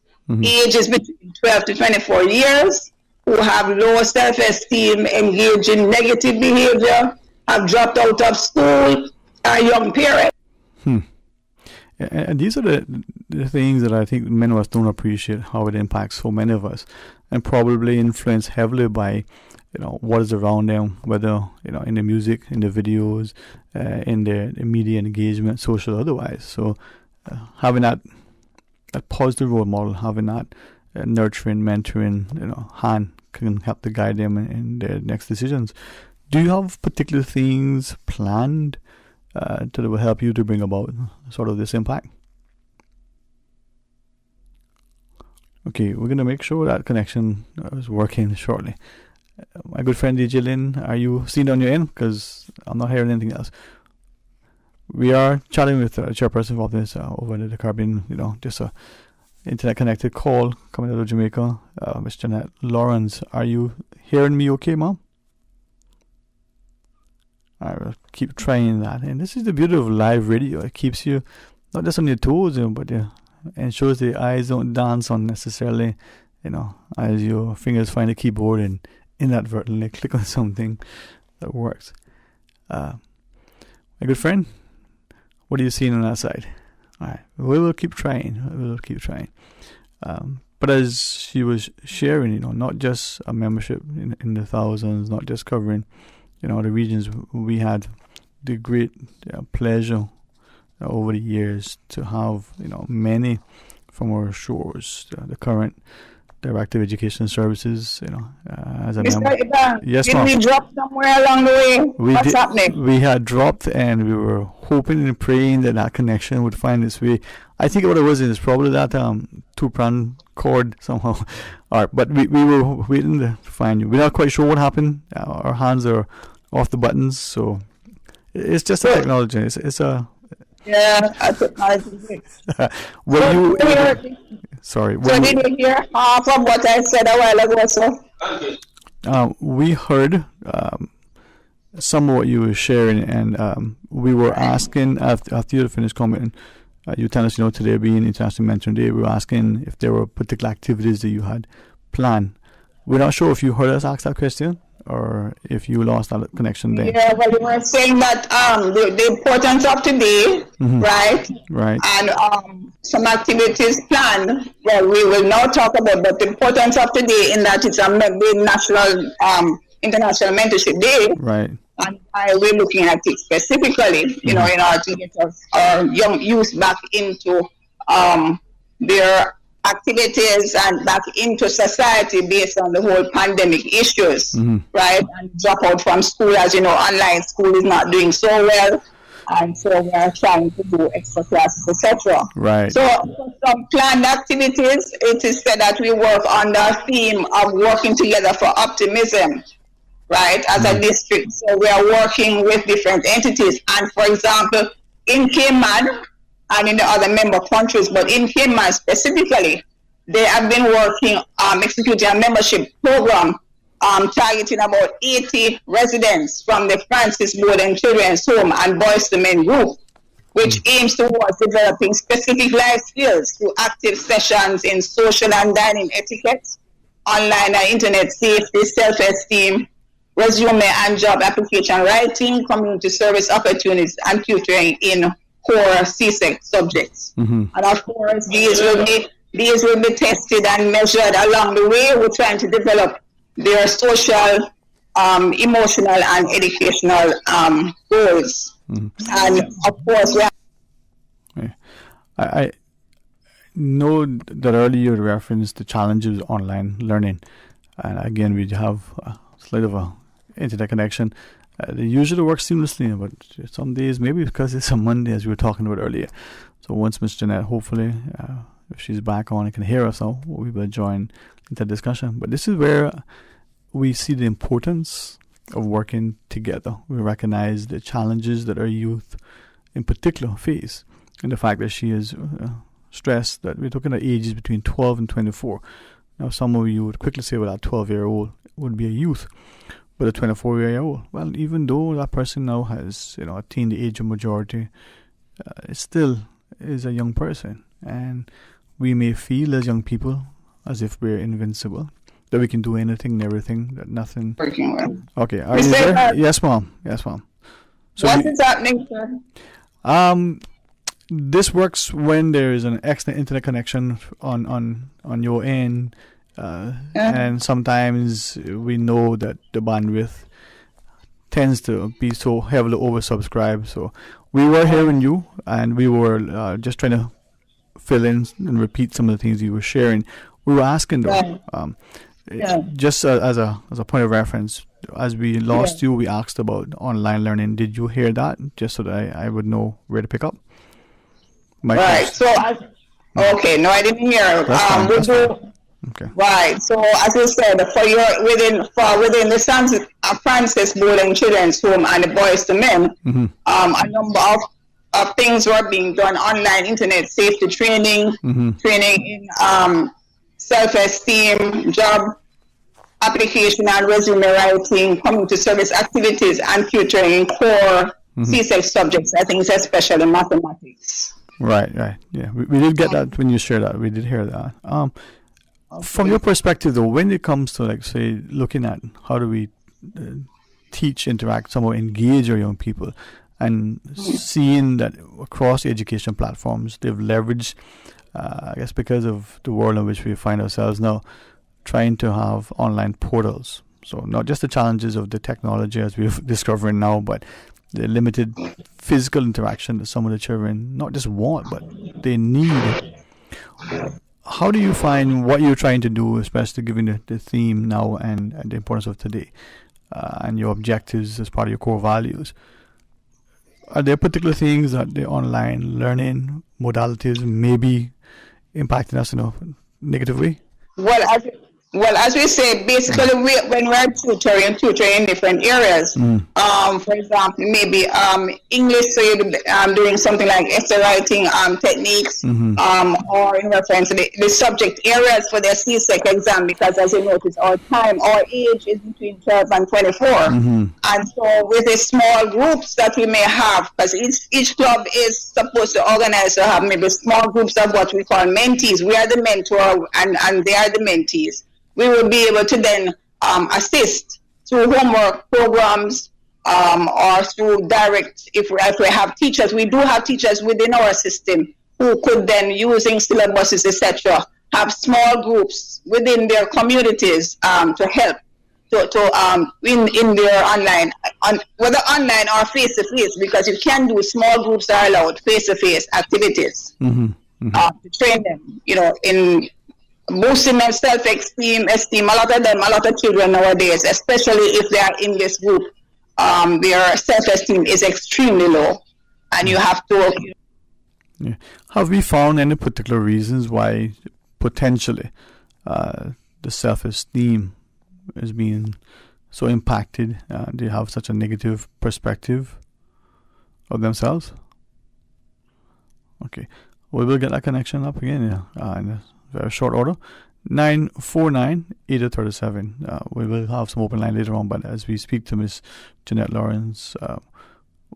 ages between 12 to 24 years, who have low self-esteem, engage in negative behavior, have dropped out of school, are young parents. And these are the things that I think many of us don't appreciate, how it impacts so many of us, and probably influenced heavily by what is around them, whether in the music, in the videos, in the media engagement, social, otherwise. So having that positive role model, having that nurturing, mentoring, hand can help to guide them in their next decisions. Do you have particular things planned that will help you to bring about sort of this impact? Okay, we're going to make sure that connection is working shortly. My good friend DJ Lynn, are you seen on your end? Because I'm not hearing anything else. We are chatting with chairperson of this over in the Caribbean, just a internet connected call coming out of Jamaica. Miss Jeanette Lawrence, are you hearing me okay, Mom? I will keep trying that. And this is the beauty of live radio. It keeps you not just on your toes, but ensures the eyes don't dance unnecessarily, as your fingers find the keyboard and inadvertently click on something that works. My good friend, what are you seeing on that side? All right, we will keep trying. But as she was sharing, not just a membership in the thousands, not just covering, the regions. We had the great pleasure over the years to have, many from our shores, the current Director of Education Services, as a member. Yes, did we drop somewhere along the way? What's happening? We had dropped, and we were hoping and praying that connection would find its way. I think what it was is probably that two-prong cord somehow. All right, but we were waiting to find you. We're not quite sure what happened. Our hands are off the buttons, so it's just a technology. It's a... Yeah, a technology. Sorry. So did you hear half of what I said a while ago, sir? We heard some of what you were sharing, and we were asking, after you finished commenting, you tell us, today being International Mentoring Day, we were asking if there were particular activities that you had planned. We're not sure if you heard us ask that question, or if you lost that connection there. Yeah, well, we were saying that the importance of today, right? Right. And some activities planned. Well, we will now talk about, but the importance of today in that it's a national, international mentorship day. Right. And we're looking at it specifically, in order to get our young youth back into their activities and back into society based on the whole pandemic issues, right? And drop out from school, as online school is not doing so well, and so we are trying to do extra classes, etc. Right. So some planned activities, it is said that we work on the theme of working together for optimism, right, as a district. So we are working with different entities, and for example, in Cayman, and in the other member countries, but in Cayman specifically, they have been working, executing a membership program targeting about 80 residents from the Francis Board and Children's Home and Boys to Men group, which aims towards developing specific life skills through active sessions in social and dining etiquette, online and internet safety, self-esteem, resume and job application writing, community service opportunities, and tutoring in core CSEC subjects. And of course, these will be tested and measured along the way. We're trying to develop their social, emotional, and educational goals. And of course, I know that earlier you referenced the challenges of online learning, and again we have a slight of a internet connection. They usually work seamlessly, but some days, maybe because it's a Monday, as we were talking about earlier. So once Ms. Jeanette, hopefully, if she's back on and can hear us all, we will join into the discussion. But this is where we see the importance of working together. We recognize the challenges that our youth in particular face, and the fact that she is stressed that we're talking about ages between 12 and 24. Now, some of you would quickly say, well, that 12-year-old would be a youth. But a 24-year-old, well, even though that person now has, attained the age of majority, it still is a young person. And we may feel as young people as if we're invincible, that we can do anything and everything, that nothing... Working well. Okay, are you there? Yes, ma'am. So what is happening, sir? This works when there is an excellent internet connection on your end. And sometimes we know that the bandwidth tends to be so heavily oversubscribed. So we were hearing you, and we were just trying to fill in and repeat some of the things you were sharing. We were asking though, just as a point of reference, as we lost you, we asked about online learning. Did you hear that? Just so that I would know where to pick up. Right. So, okay. No, I didn't hear. That's fine. Okay. Right. So, as you said, within the Francis Bowling Children's Home and the Boys to Men, a number of things were being done online, internet safety training, training in self-esteem, job application and resume writing, community service activities, and tutoring in core C-sex subjects. I think it's especially mathematics. Right. Yeah, we did get that when you shared that. We did hear that. From your perspective, though, when it comes to, like, say, looking at how do we teach, interact, somehow engage our young people, and seeing that across the education platforms, they've leveraged, I guess because of the world in which we find ourselves now, trying to have online portals. So not just the challenges of the technology as we're discovering now, but the limited physical interaction that some of the children not just want, but they need. How do you find what you're trying to do, especially given the theme now and the importance of today, and your objectives as part of your core values? Are there particular things that the online learning modalities may be impacting us in a negative way? Well, as we say, basically, when we're tutoring in different areas, for example, maybe English, so you're doing something like essay writing techniques, or in reference to the subject areas for their C-sex exam, because as you notice, our age is between 12 and 24. And so with the small groups that we may have, because each club is supposed to organize to have maybe small groups of what we call mentees. We are the mentor and they are the mentees. We will be able to then assist through homework programs or through direct, if we have teachers. We do have teachers within our system who could then, using syllabuses, etc., have small groups within their communities to help in their online, whether online or face-to-face, because you can do small groups are allowed face-to-face activities to train them, in boosting their self-esteem, a lot of children nowadays, especially if they are in this group, their self-esteem is extremely low, and you have to. Have we found any particular reasons why potentially the self-esteem is being so impacted? They have such a negative perspective of themselves? Okay, we will get that connection up again, in a very short order. 949-8037. We will have some open line later on, but as we speak to Miss Jeanette Lawrence,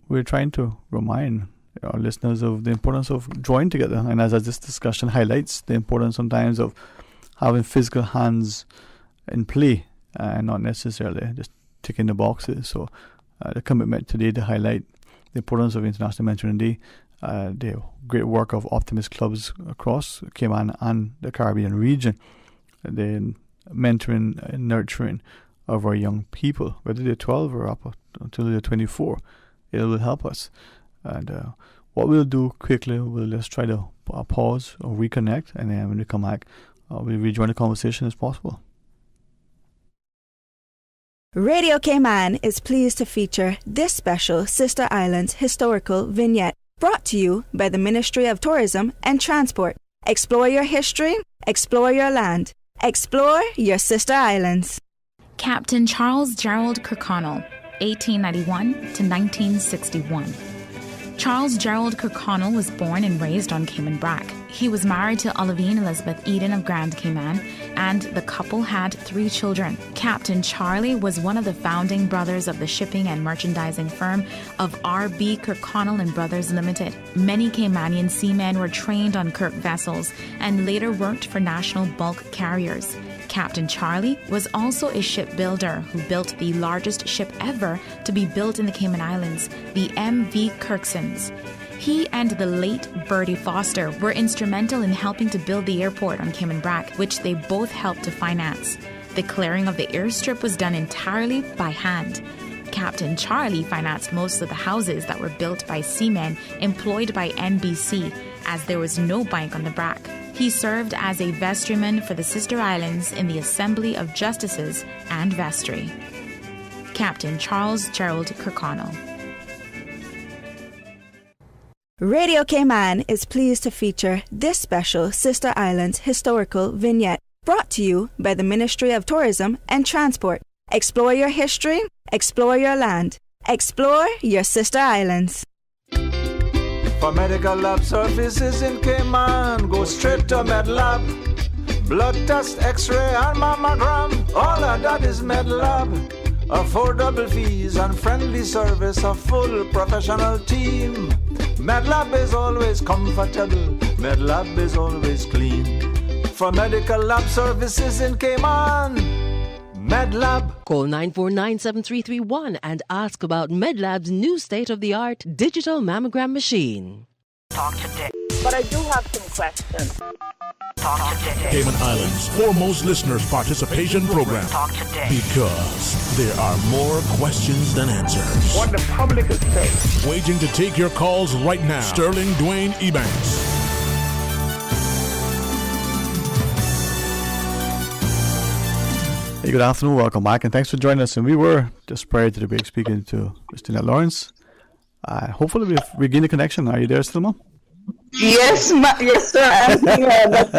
we're trying to remind our listeners of the importance of drawing together, and as this discussion highlights, the importance sometimes of having physical hands in play and not necessarily just ticking the boxes. So the commitment today to highlight the importance of International Mentoring Day, the great work of Optimist clubs across Cayman and the Caribbean region, the mentoring and nurturing of our young people, whether they're 12 or up until they're 24. It will help us. And what we'll do quickly, we'll just try to pause or reconnect, and then when we come back, we'll rejoin the conversation as possible. Radio Cayman is pleased to feature this special Sister Islands historical vignette, brought to you by the Ministry of Tourism and Transport. Explore your history, explore your land, explore your Sister Islands. Captain Charles Gerald Kirkconnell, 1891 to 1961. Charles Gerald Kirkconnell was born and raised on Cayman Brac. He was married to Olivine Elizabeth Eden of Grand Cayman, and the couple had 3 children. Captain Charlie was one of the founding brothers of the shipping and merchandising firm of R.B. Kirkconnell and Brothers Limited. Many Caymanian seamen were trained on Kirk vessels and later worked for national bulk carriers. Captain Charlie was also a shipbuilder who built the largest ship ever to be built in the Cayman Islands, the M.V. Kirksons. He and the late Bertie Foster were instrumental in helping to build the airport on Cayman Brac, which they both helped to finance. The clearing of the airstrip was done entirely by hand. Captain Charlie financed most of the houses that were built by seamen employed by NBC, as there was no bank on the Brac. He served as a vestryman for the Sister Islands in the Assembly of Justices and Vestry. Captain Charles Gerald Kirkconnell. Radio Cayman is pleased to feature this special Sister Islands historical vignette brought to you by the Ministry of Tourism and Transport. Explore your history, explore your land, explore your Sister Islands. For medical lab services in Cayman, go straight to MedLab. Blood test, x-ray and mammogram, all of that is MedLab. Affordable fees and friendly service, a full professional team. MedLab is always comfortable, MedLab is always clean. For medical lab services in Cayman, MedLab. Call 949-7331 and ask about MedLab's new state-of-the-art digital mammogram machine. Talk today. But I do have some questions. Talk today. Cayman Islands' foremost listeners' participation program. Talk today. Because there are more questions than answers. What the public is saying. Waiting to take your calls right now. Sterling Dwayne Ebanks. Hey, good afternoon, welcome back, and thanks for joining us. And we were just prior to the break speaking to Christina Lawrence. Hopefully we've regained the connection. Are you there still, Mom? Yes, yes, sir. I'm here. But,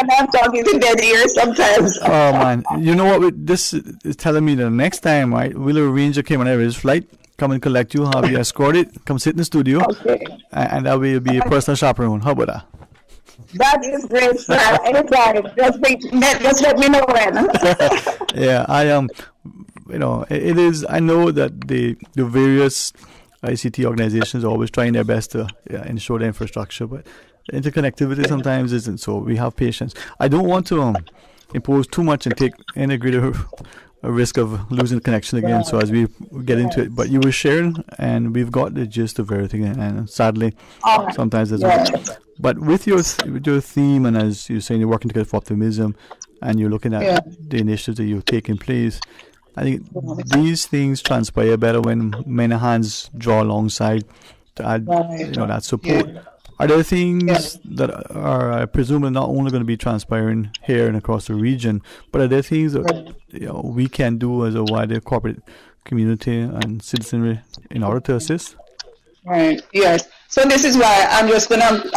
I'm talking to dead ears sometimes. Oh man, you know what? This is telling me the next time, right? We'll arrange a Cayman Airways flight. Come and collect you, have you escorted. Come sit in the studio, okay. And that way you'll be a personal chaperone. How about that? That is great, sir. Anytime. Just let me know when. Yeah, I am. It is. I know that the various ICT organizations are always trying their best to ensure the infrastructure, but interconnectivity sometimes isn't. So we have patience. I don't want to impose too much and take any greater risk of losing connection again. So as we get into it, but you were sharing, and we've got the gist of everything, and sadly, sometimes there's. But with your theme, and as you're saying, you're working together for optimism, and you're looking at the initiatives that you're taking place. I think these things transpire better when many hands draw alongside to add, that support. Are there things that are, I presume, not only going to be transpiring here and across the region, but are there things that we can do as a wider corporate community and citizenry in order to assist? Right. Yes. So this is why I'm just going to,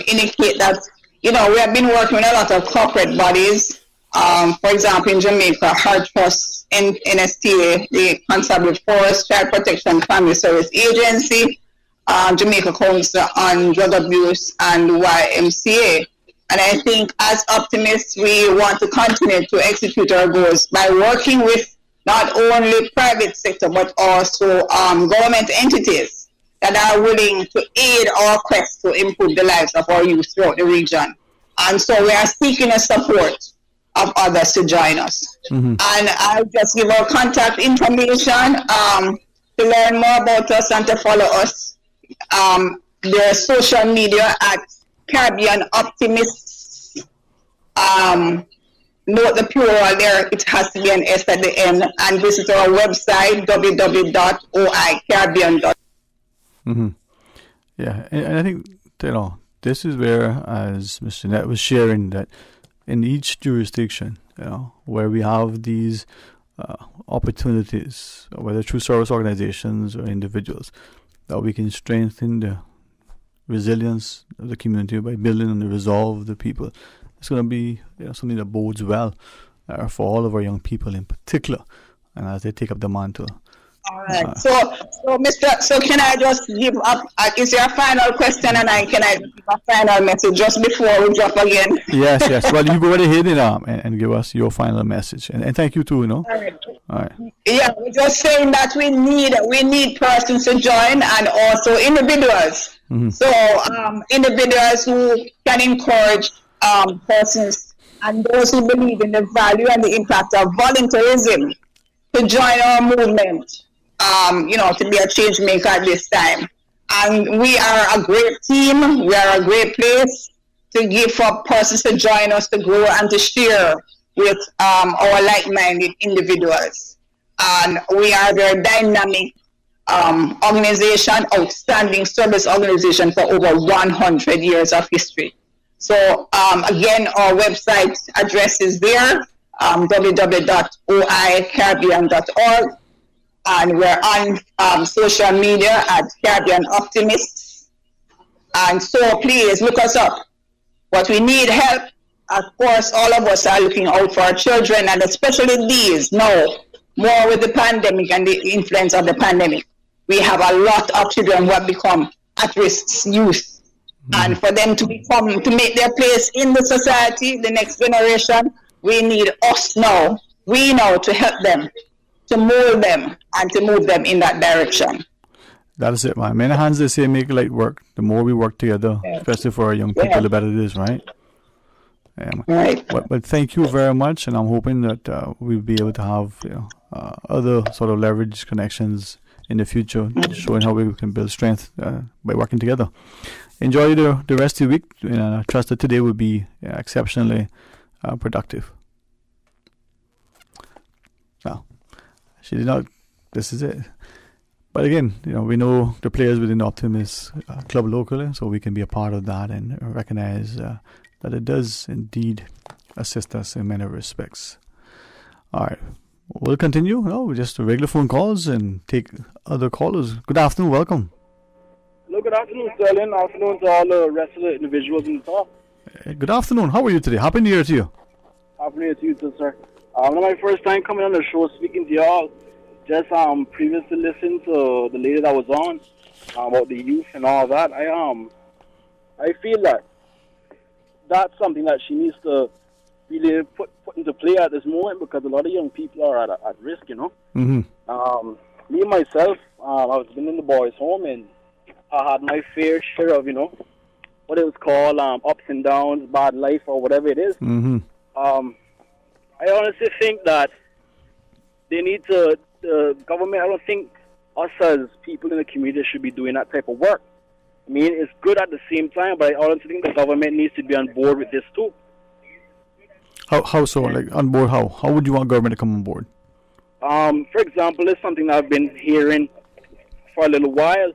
indicate that, we have been working with a lot of corporate bodies. For example, in Jamaica, Hard Trust, NSTA, the Constabulary Force, Child Protection Family Service Agency, Jamaica Council on Drug Abuse, and YMCA. And I think as optimists, we want to continue to execute our goals by working with not only private sector, but also government entities that are willing to aid our quest to improve the lives of our youth throughout the region. And so we are seeking the support of others to join us. Mm-hmm. And I'll just give our contact information to learn more about us and to follow us. Their social media at Caribbean Optimists. Note the plural there, it has to be an S at the end, and visit our website, www.oicaribbean.com. Mm-hmm. Yeah, and I think, this is where, as Mr. Net was sharing, that in each jurisdiction, where we have these opportunities, whether through service organizations or individuals, that we can strengthen the resilience of the community by building on the resolve of the people. It's going to be something that bodes well for all of our young people in particular, and as they take up the mantle. All right. So can I just give up? Is there a final question, and can I give a final message just before we drop again? Yes. Well, you go right ahead and give us your final message, and thank you too. All right. Yeah, we're just saying that we need persons to join, and also individuals. Mm-hmm. So individuals who can encourage persons and those who believe in the value and the impact of volunteerism to join our movement. To be a change maker at this time. And we are a great team. We are a great place to give for persons to join us to grow and to share with our like-minded individuals. And we are very dynamic organization, outstanding service organization for over 100 years of history. So again, our website address is there, www.oicaribbean.org, and we're on social media at Caribbean Optimists. And so please look us up. But we need help. Of course, all of us are looking out for our children, and especially these now, more with the pandemic and the influence of the pandemic. We have a lot of children who have become at-risk youth. And for them to make their place in the society, the next generation, we need us now, we know, to help them, to mold them, and to move them in that direction. That is it, man. Many hands, they say, make light work. The more we work together, especially for our young people, the better it is, right? Right. But thank you very much, and I'm hoping that we'll be able to have other sort of leverage connections in the future, showing how we can build strength by working together. Enjoy the rest of the week, and I trust that today will be exceptionally productive. Now, she did not. This is it. But again, we know the players within the Optimist Club locally, so we can be a part of that and recognize that it does indeed assist us in many respects. All right, we'll continue. With just regular phone calls and take other callers. Good afternoon, welcome. Hello, good afternoon, Sterling. Afternoon to all the rest of the individuals in the talk. Good afternoon. How are you today? Happy New Year to you. Happy New Year to you too, sir. My first time coming on the show, speaking to y'all. Just previously listened to the lady that was on about the youth and all that. I feel that that's something that she needs to really put into play at this moment, because a lot of young people are at risk, Mm-hmm. Me myself, I've been in the boys' home, and I had my fair share of, what it was called, ups and downs, bad life, or whatever it is. Mm-hmm. I honestly think that they need to, the government, I don't think us as people in the community should be doing that type of work. I mean, it's good at the same time, but I honestly think the government needs to be on board with this too. How so? Like, on board how? How would you want government to come on board? For example, it's something that I've been hearing for a little while.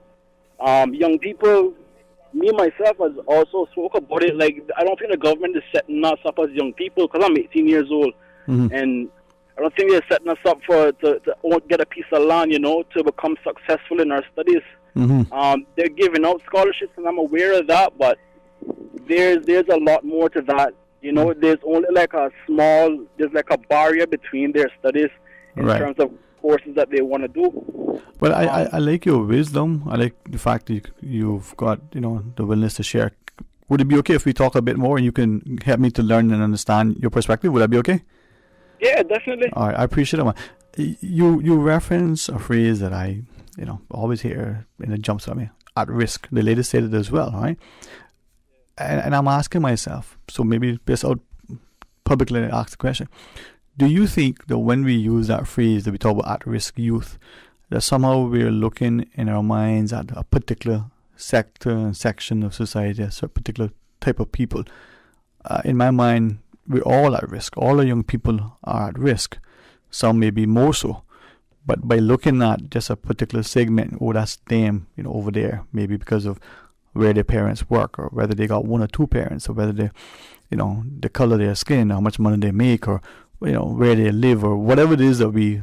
Young people, me myself has also spoke about it. Like, I don't think the government is setting us up as young people, because I'm 18 years old, and I don't think they're setting us up to get a piece of land, to become successful in our studies. They're giving out scholarships, and I'm aware of that, but there's a lot more to that. There's only there's like a barrier between their studies in terms of courses that they want to do. Well, I like your wisdom. I like the fact that you've got, the willingness to share. Would it be okay if we talk a bit more and you can help me to learn and understand your perspective? Would that be okay? Yeah, definitely. All right, I appreciate it. You reference a phrase that I, always hear, and it jumps at me. At risk. The lady said it as well, right? And I'm asking myself, so maybe just out publicly ask the question. Do you think that when we use that phrase that we talk about at-risk youth, that somehow we're looking in our minds at a particular sector and section of society, a particular type of people? In my mind, we're all at risk. All the young people are at risk. Some maybe more so. But by looking at just a particular segment, that's them, over there, maybe because of where their parents work, or whether they got one or two parents, or whether they, the color of their skin, how much money they make, or, where they live, or whatever it is that we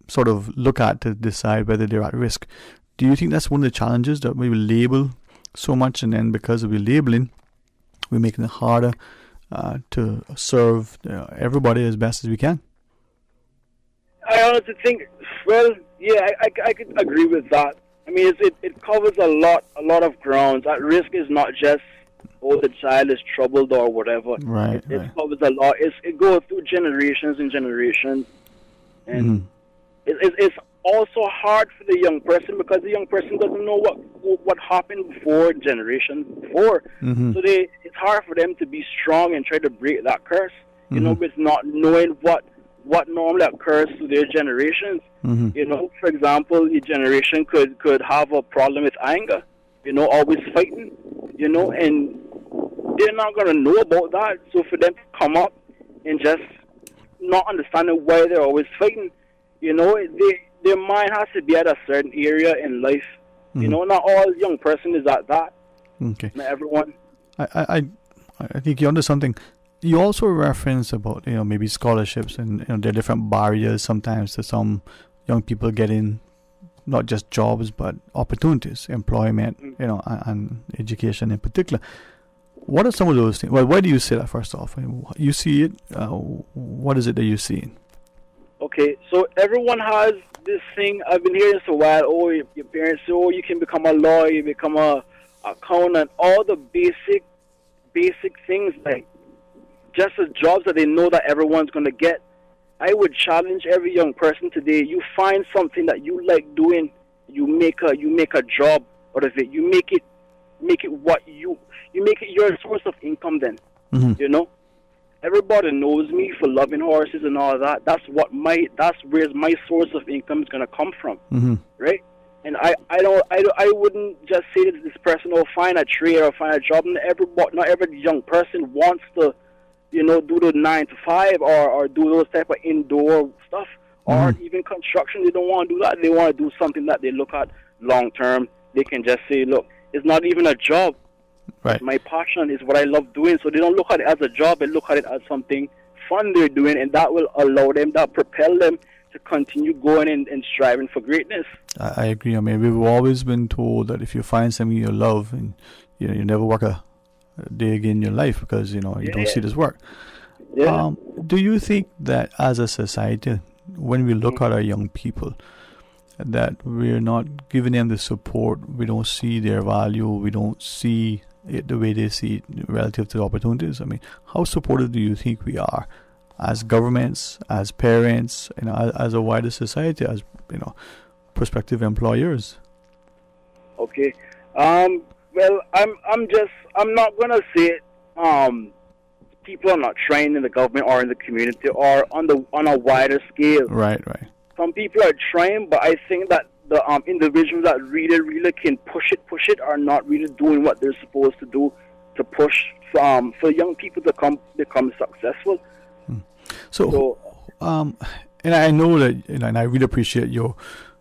sort of look at to decide whether they're at risk. Do you think that's one of the challenges, that we will label so much, and then because of the labeling, we're making it harder to serve everybody as best as we can? I honestly think, well, yeah, I could agree with that. I mean, it covers a lot of grounds. At risk is not just, the child is troubled or whatever. Right. It covers a lot. It goes through generations and generations, and it's also hard for the young person, because the young person doesn't know what happened before, generation before. So it's hard for them to be strong and try to break that curse. With not knowing what normally occurs to their generations. For example, your generation could have a problem with anger, always fighting, and they're not going to know about that. So for them to come up and just not understanding why they're always fighting, their mind has to be at a certain area in life. You know, not all young person is at that. Okay. Not everyone. I think you're onto something. You also reference about, you know, maybe scholarships and, you know, there are different barriers sometimes to some young people getting not just jobs but opportunities, employment, you know, and education in particular. What are some of those things? Well, why do you say that first off? You see it. What is it that you see? Okay, so everyone has this thing. I've been hearing this for a while. Oh, your parents say, oh, you can become a lawyer, you become a accountant. All the basic things, like just the jobs that they know that everyone's going to get. I would challenge every young person today. You find something that you like doing. You make a job out of it. You make it your source of income. Then, you know, everybody knows me for loving horses and all that. That's where my source of income is gonna come from, right? And I wouldn't just say to this person, "Oh, find a trade or find a job." Not every young person wants to, you know, do the 9 to 5 or do those type of indoor stuff or even construction. They don't want to do that. They want to do something that they look at long term. They can just say, "Look, it's not even a job. Right. My passion is what I love doing." So they don't look at it as a job. They look at it as something fun they're doing, and that will allow them, that propel them to continue going and striving for greatness. I agree. I mean, we've always been told that if you find something you love, and you know, you never work a day again in your life because, you know, you don't see this work. Yeah. Do you think that as a society, when we look at our young people, that we're not giving them the support, we don't see their value, we don't see it the way they see it relative to the opportunities? I mean, how supportive do you think we are as governments, as parents, you know, as a wider society, as, you know, prospective employers? Okay. Well, I'm not gonna say people are not trying in the government or in the community or on a wider scale. Right. Some people are trying, but I think that the individuals that really can push it are not really doing what they're supposed to do to push for young people to become successful. So, and I know that, you know, and I really appreciate your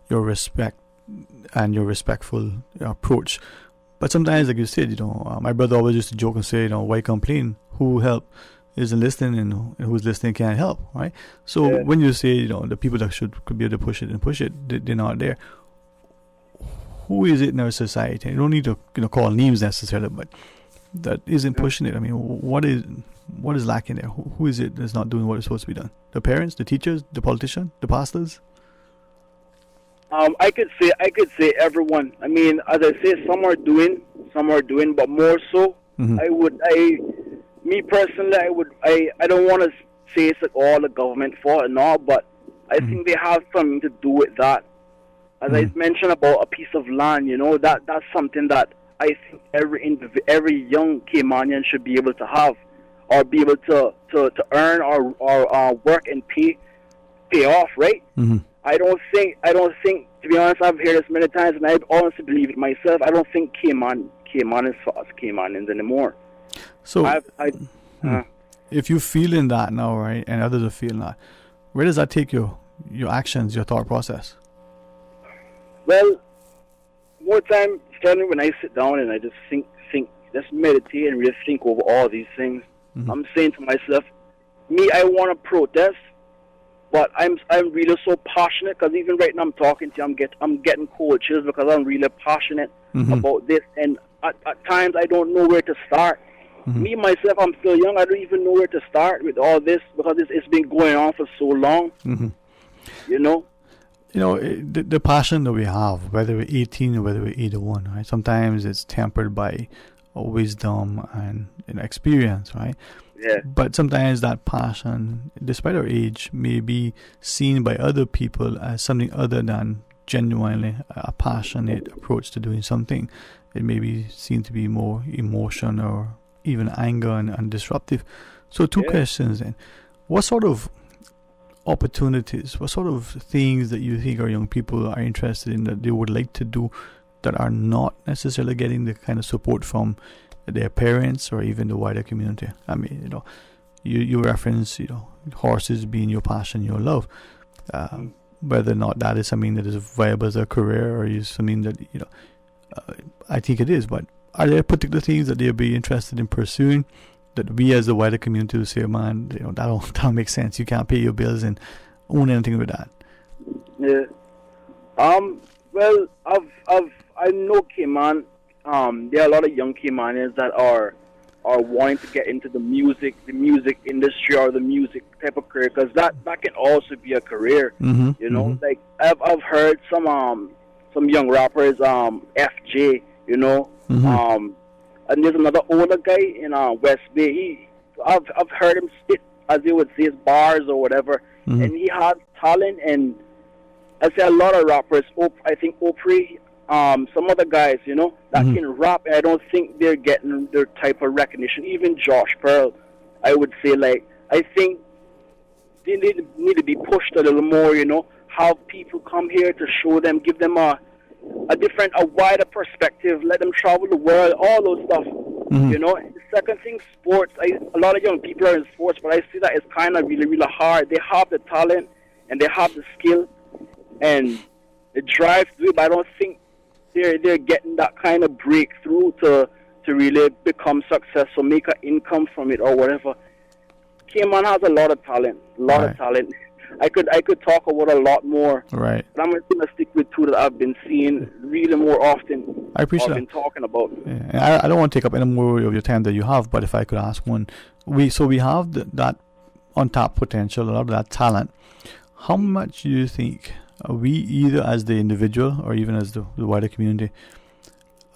respect and your respectful approach. But sometimes, like you said, you know, my brother always used to joke and say, you know, why complain? Who help isn't listening, and who's listening can't help, right? So when you say, you know, the people that could be able to push it, they're not there. Who is it in our society? You don't need to, you know, call names necessarily, but that isn't pushing it. I mean, what is lacking there? Who is it that's not doing what is supposed to be done? The parents, the teachers, the politicians, the pastors? I could say everyone. I mean, as I say, some are doing, but more so, me personally, I don't want to say it's like all the government fault and all, but I think they have something to do with that. As I mentioned about a piece of land, you know, that's something that I think every young Caymanian should be able to have, or be able to earn or work and pay off, right? I don't think, to be honest, I've heard this many times, and I honestly believe it myself. I don't think Cayman is for us Caymanians anymore. So, if you're feeling that now, right, and others are feeling that, where does that take your actions, your thought process? Well, more time, starting when I sit down and I just think, just meditate and really think over all these things. I'm saying to myself, I want to protest, but I'm really so passionate, because even right now I'm talking to you, I'm getting cold chills because I'm really passionate about this, and at times I don't know where to start. Me myself, I'm still young. I don't even know where to start with all this, because it's been going on for so long. You know. You know, the passion that we have, whether we're 18 or whether we're 81, right? Sometimes it's tempered by wisdom and, you know, experience, right? Yeah. But sometimes that passion, despite our age, may be seen by other people as something other than genuinely a passionate approach to doing something. It may be seen to be more emotion or even anger and disruptive. So two questions then. What sort of opportunities, what sort of things that you think our young people are interested in, that they would like to do, that are not necessarily getting the kind of support from their parents or even the wider community? I mean, you know, you reference, you know, horses being your passion, your love. whether or not that is something that is viable as a career or is something that, I think it is. But are there particular things that they'll be interested in pursuing that we as the wider community will say, man, that don't make sense. You can't pay your bills and own anything with that. Yeah. Well, I know Cayman. There are a lot of young Caymanians that are wanting to get into the music industry or the music type of career, because that can also be a career. Like I've heard some young rappers, FJ, and there's another older guy in West Bay. I've heard him spit, as they would say, his bars or whatever, and he has talent. And I say a lot of rappers, I think Opry, some other guys, that can rap, and I don't think they're getting their type of recognition. Even Josh Pearl, I would say, I think they need to be pushed a little more, have people come here to show them, give them a wider perspective, let them travel the world, all those stuff. The second thing, sports. A lot of young people are in sports, but I see that it's kind of really, really hard. They have the talent and they have the skill and the drive to do it, but I don't think they're getting that kind of breakthrough to really become successful, make an income from it or whatever. Cayman has a lot of talent, of talent. I could talk about a lot more. Right. But I'm going to stick with two that I've been seeing really more often. I appreciate I've been talking about. Yeah. I don't want to take up any more of your time that you have, but if I could ask one, we have that untapped potential, a lot of that talent. How much do you think we, either as the individual or even as the wider community,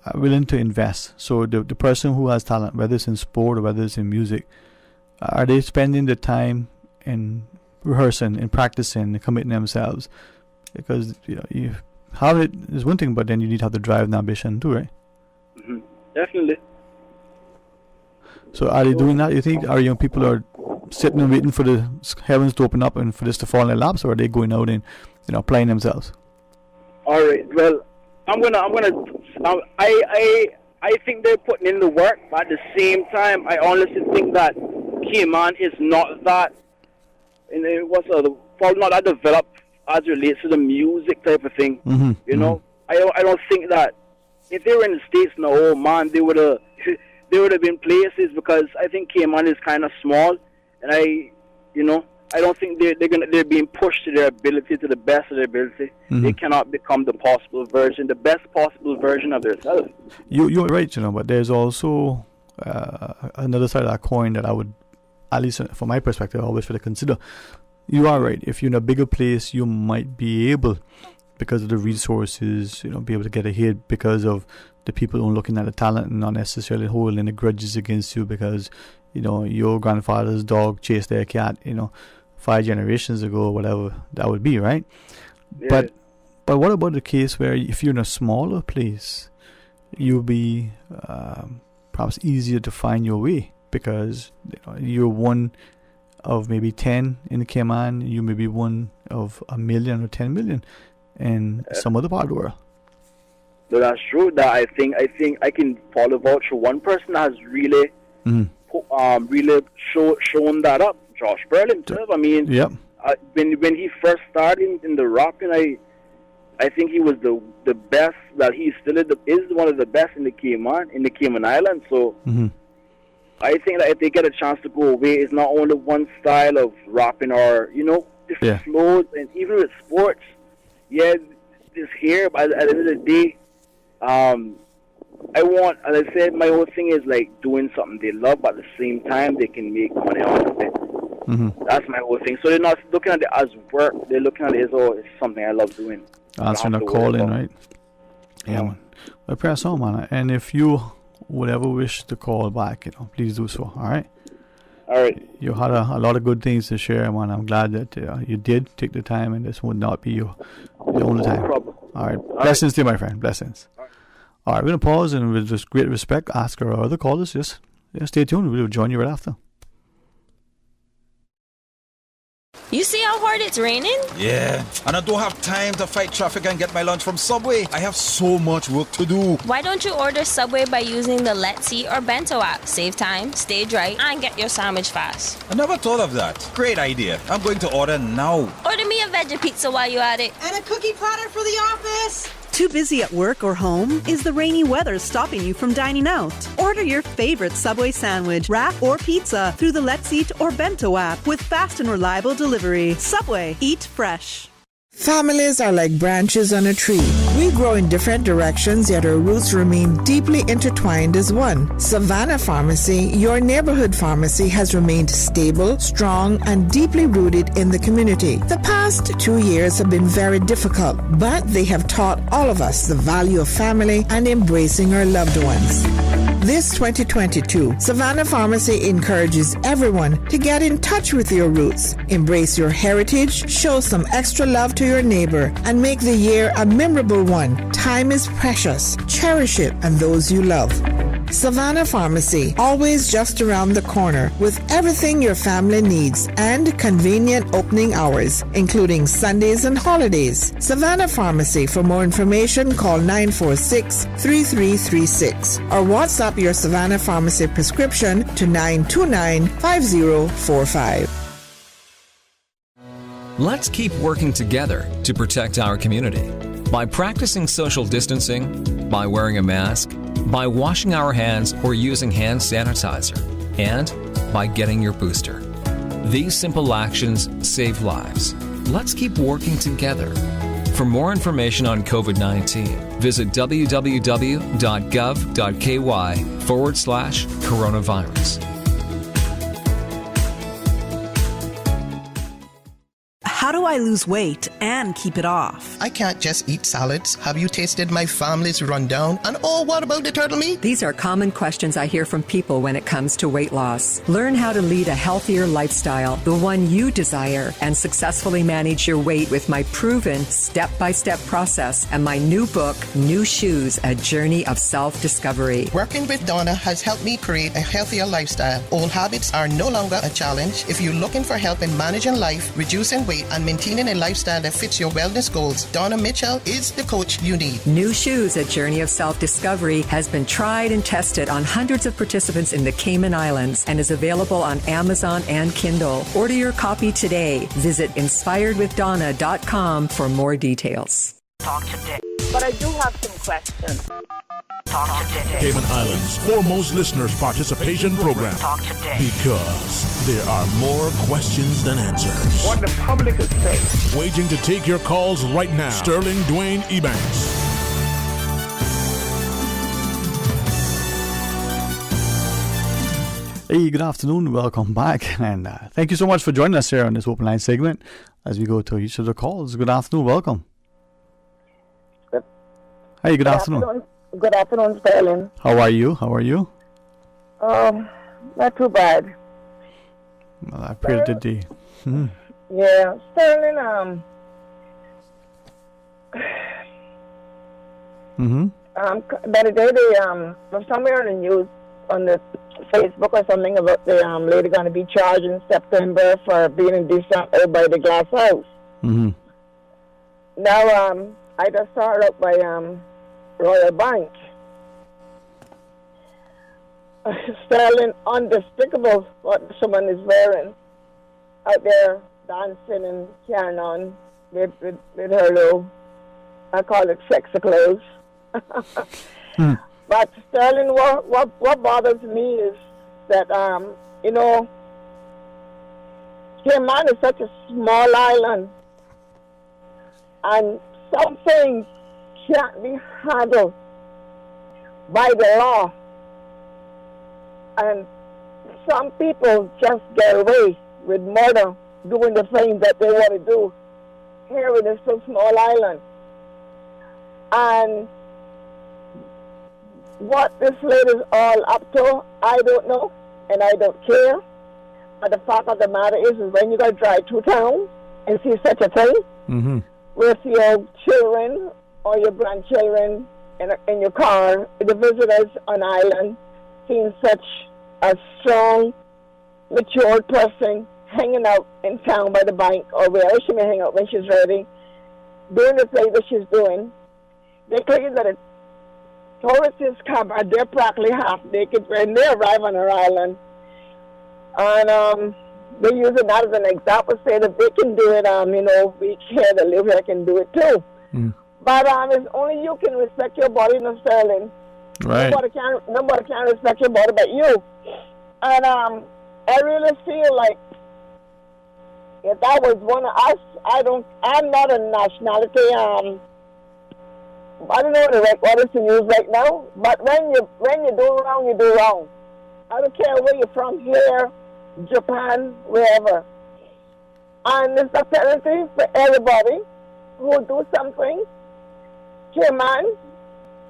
are willing to invest? So the person who has talent, whether it's in sport or whether it's in music, are they spending the time in rehearsing and practicing and committing themselves? Because you have it is one thing, but then you need to have the drive and ambition too, right? Definitely. So are they doing that? You think our young people are sitting and waiting for the heavens to open up and for this to fall in their laps, or are they going out and applying themselves? All right. Well, I think they're putting in the work, but at the same time, I honestly think that Cayman is not that, and it was probably not that developed as relates to the music type of thing. I don't think that if they were in the States now, oh man, they would have been places, because I think Cayman is kind of small, and I don't think they're being pushed to their ability, to the best of their ability. They cannot become the best possible version of themselves. You're right, but there's also another side of that coin that I would, at least from my perspective, always try to consider. You are right. If you're in a bigger place, you might be able, because of the resources, be able to get ahead because of the people who are looking at the talent and not necessarily holding any grudges against you because, your grandfather's dog chased their cat, 5 generations ago or whatever that would be, right? Yeah. But what about the case where if you're in a smaller place, you'll be perhaps easier to find your way because you're one of maybe 10 in the Cayman, you may be one of 1 million or 10 million in some other part of the world. So that's true. That I think I can follow vouch for one person that has really really shown that up. Josh Pearl himself. I mean, when he first started in the rapping, I think he was the best. That he still is one of the best in the Cayman Islands. So I think that if they get a chance to go away, it's not only one style of rapping or different flows, and even with sports, it's here. But at the end of the day, I want, as I said, my whole thing is like doing something they love, but at the same time they can make money out of it. That's my whole thing. So they're not looking at it as work. They're looking at it as, it's something I love doing. Answering a call in, right? Yeah, man. Well, press on, man. And if you would ever wish to call back, please do so. All right. All right. You had a lot of good things to share, man. I'm glad that you did take the time, and this would not be your only time. No problem. All right. Blessings to you, my friend. Blessings. All right, we're going to pause and with just great respect ask our other callers. Just stay tuned. We'll join you right after. You see how hard it's raining? Yeah, and I don't have time to fight traffic and get my lunch from Subway. I have so much work to do. Why don't you order Subway by using the Let's Eat or Bento app? Save time, stay dry, and get your sandwich fast. I never thought of that. Great idea. I'm going to order now. Order me a veggie pizza while you're at it. And a cookie platter for the office. Too busy at work or home? Is the rainy weather stopping you from dining out? Order your favorite Subway sandwich, wrap, or pizza through the Let's Eat or Bento app with fast and reliable delivery. Subway, eat fresh. Families are like branches on a tree. We grow in different directions, yet our roots remain deeply intertwined as one. Savannah Pharmacy, your neighborhood pharmacy, has remained stable, strong, and deeply rooted in the community. The past 2 years have been very difficult, but they have taught all of us the value of family and embracing our loved ones. This 2022, Savannah Pharmacy encourages everyone to get in touch with your roots, embrace your heritage, show some extra love to your neighbor, and make the year a memorable one. Time is precious. Cherish it and those you love. Savannah Pharmacy, always just around the corner with everything your family needs and convenient opening hours, including Sundays and holidays. Savannah Pharmacy. For more information, call 946-3336 or WhatsApp your Savannah Pharmacy prescription to 929-5045. Let's keep working together to protect our community by practicing social distancing, by wearing a mask, by washing our hands or using hand sanitizer, and by getting your booster. These simple actions save lives. Let's keep working together. For more information on COVID-19, visit www.gov.ky/coronavirus. How do I lose weight and keep it off? I can't just eat salads. Have you tasted my family's rundown? And oh, what about the turtle meat? These are common questions I hear from people when it comes to weight loss. Learn how to lead a healthier lifestyle, the one you desire, and successfully manage your weight with my proven step-by-step process and my new book, New Shoes, A Journey of Self-Discovery. Working with Donna has helped me create a healthier lifestyle. Old habits are no longer a challenge. If you're looking for help in managing life, reducing weight, and maintaining a lifestyle that fits your wellness goals, Donna Mitchell is the coach you need. New Shoes, A Journey of Self-Discovery has been tried and tested on hundreds of participants in the Cayman Islands and is available on Amazon and Kindle. Order your copy today. Visit inspiredwithdonna.com for more details. Talk today. But I do have some questions. Talk today. Cayman Islands' foremost listeners participation program. Talk today. Because there are more questions than answers. What the public is saying. Waging to take your calls right now. Sterling Dwayne Ebanks. Hey, good afternoon. Welcome back. And thank you so much for joining us here on this open line segment as we go to each of the calls. Good afternoon. Welcome. Hey, good afternoon. Good afternoon, Sterling. How are you? Not too bad. Well, I pray that day. Yeah, Sterling, the other day was somewhere on the news, on the Facebook or something, about the lady going to be charged in September for being indecent out by the glass house. Now, I just saw her up by Royal Bank. Sterling, undespicable what someone is wearing out there, dancing and carrying on with her little, I call it sexy clothes. But Sterling, what bothers me is that, Cayman is such a small island, and some things can't be handled by the law. And some people just get away with murder, doing the things that they want to do here in this so small island. And what this lady's all up to, I don't know, and I don't care. But the fact of the matter is when you got to drive through town and see such a thing, with your children or your grandchildren in your car, the visitors on island, seeing such a strong, mature person hanging out in town by the bank or wherever she may hang out when she's ready, doing the thing that she's doing. They claim that tourists come and they're practically half naked when they arrive on her island. And they're using that as an example, saying that they can do it, we here that live here can do it too. But it's only you can respect your body, no Sterling. Right. Nobody can respect your body but you. And I really feel like if that was one of us, I'm not a nationality, I don't know what the right word is to use right now, but when you do wrong, you do wrong. I don't care where you're from, here, Japan, wherever. And it's a penalty for everybody who do something. Man,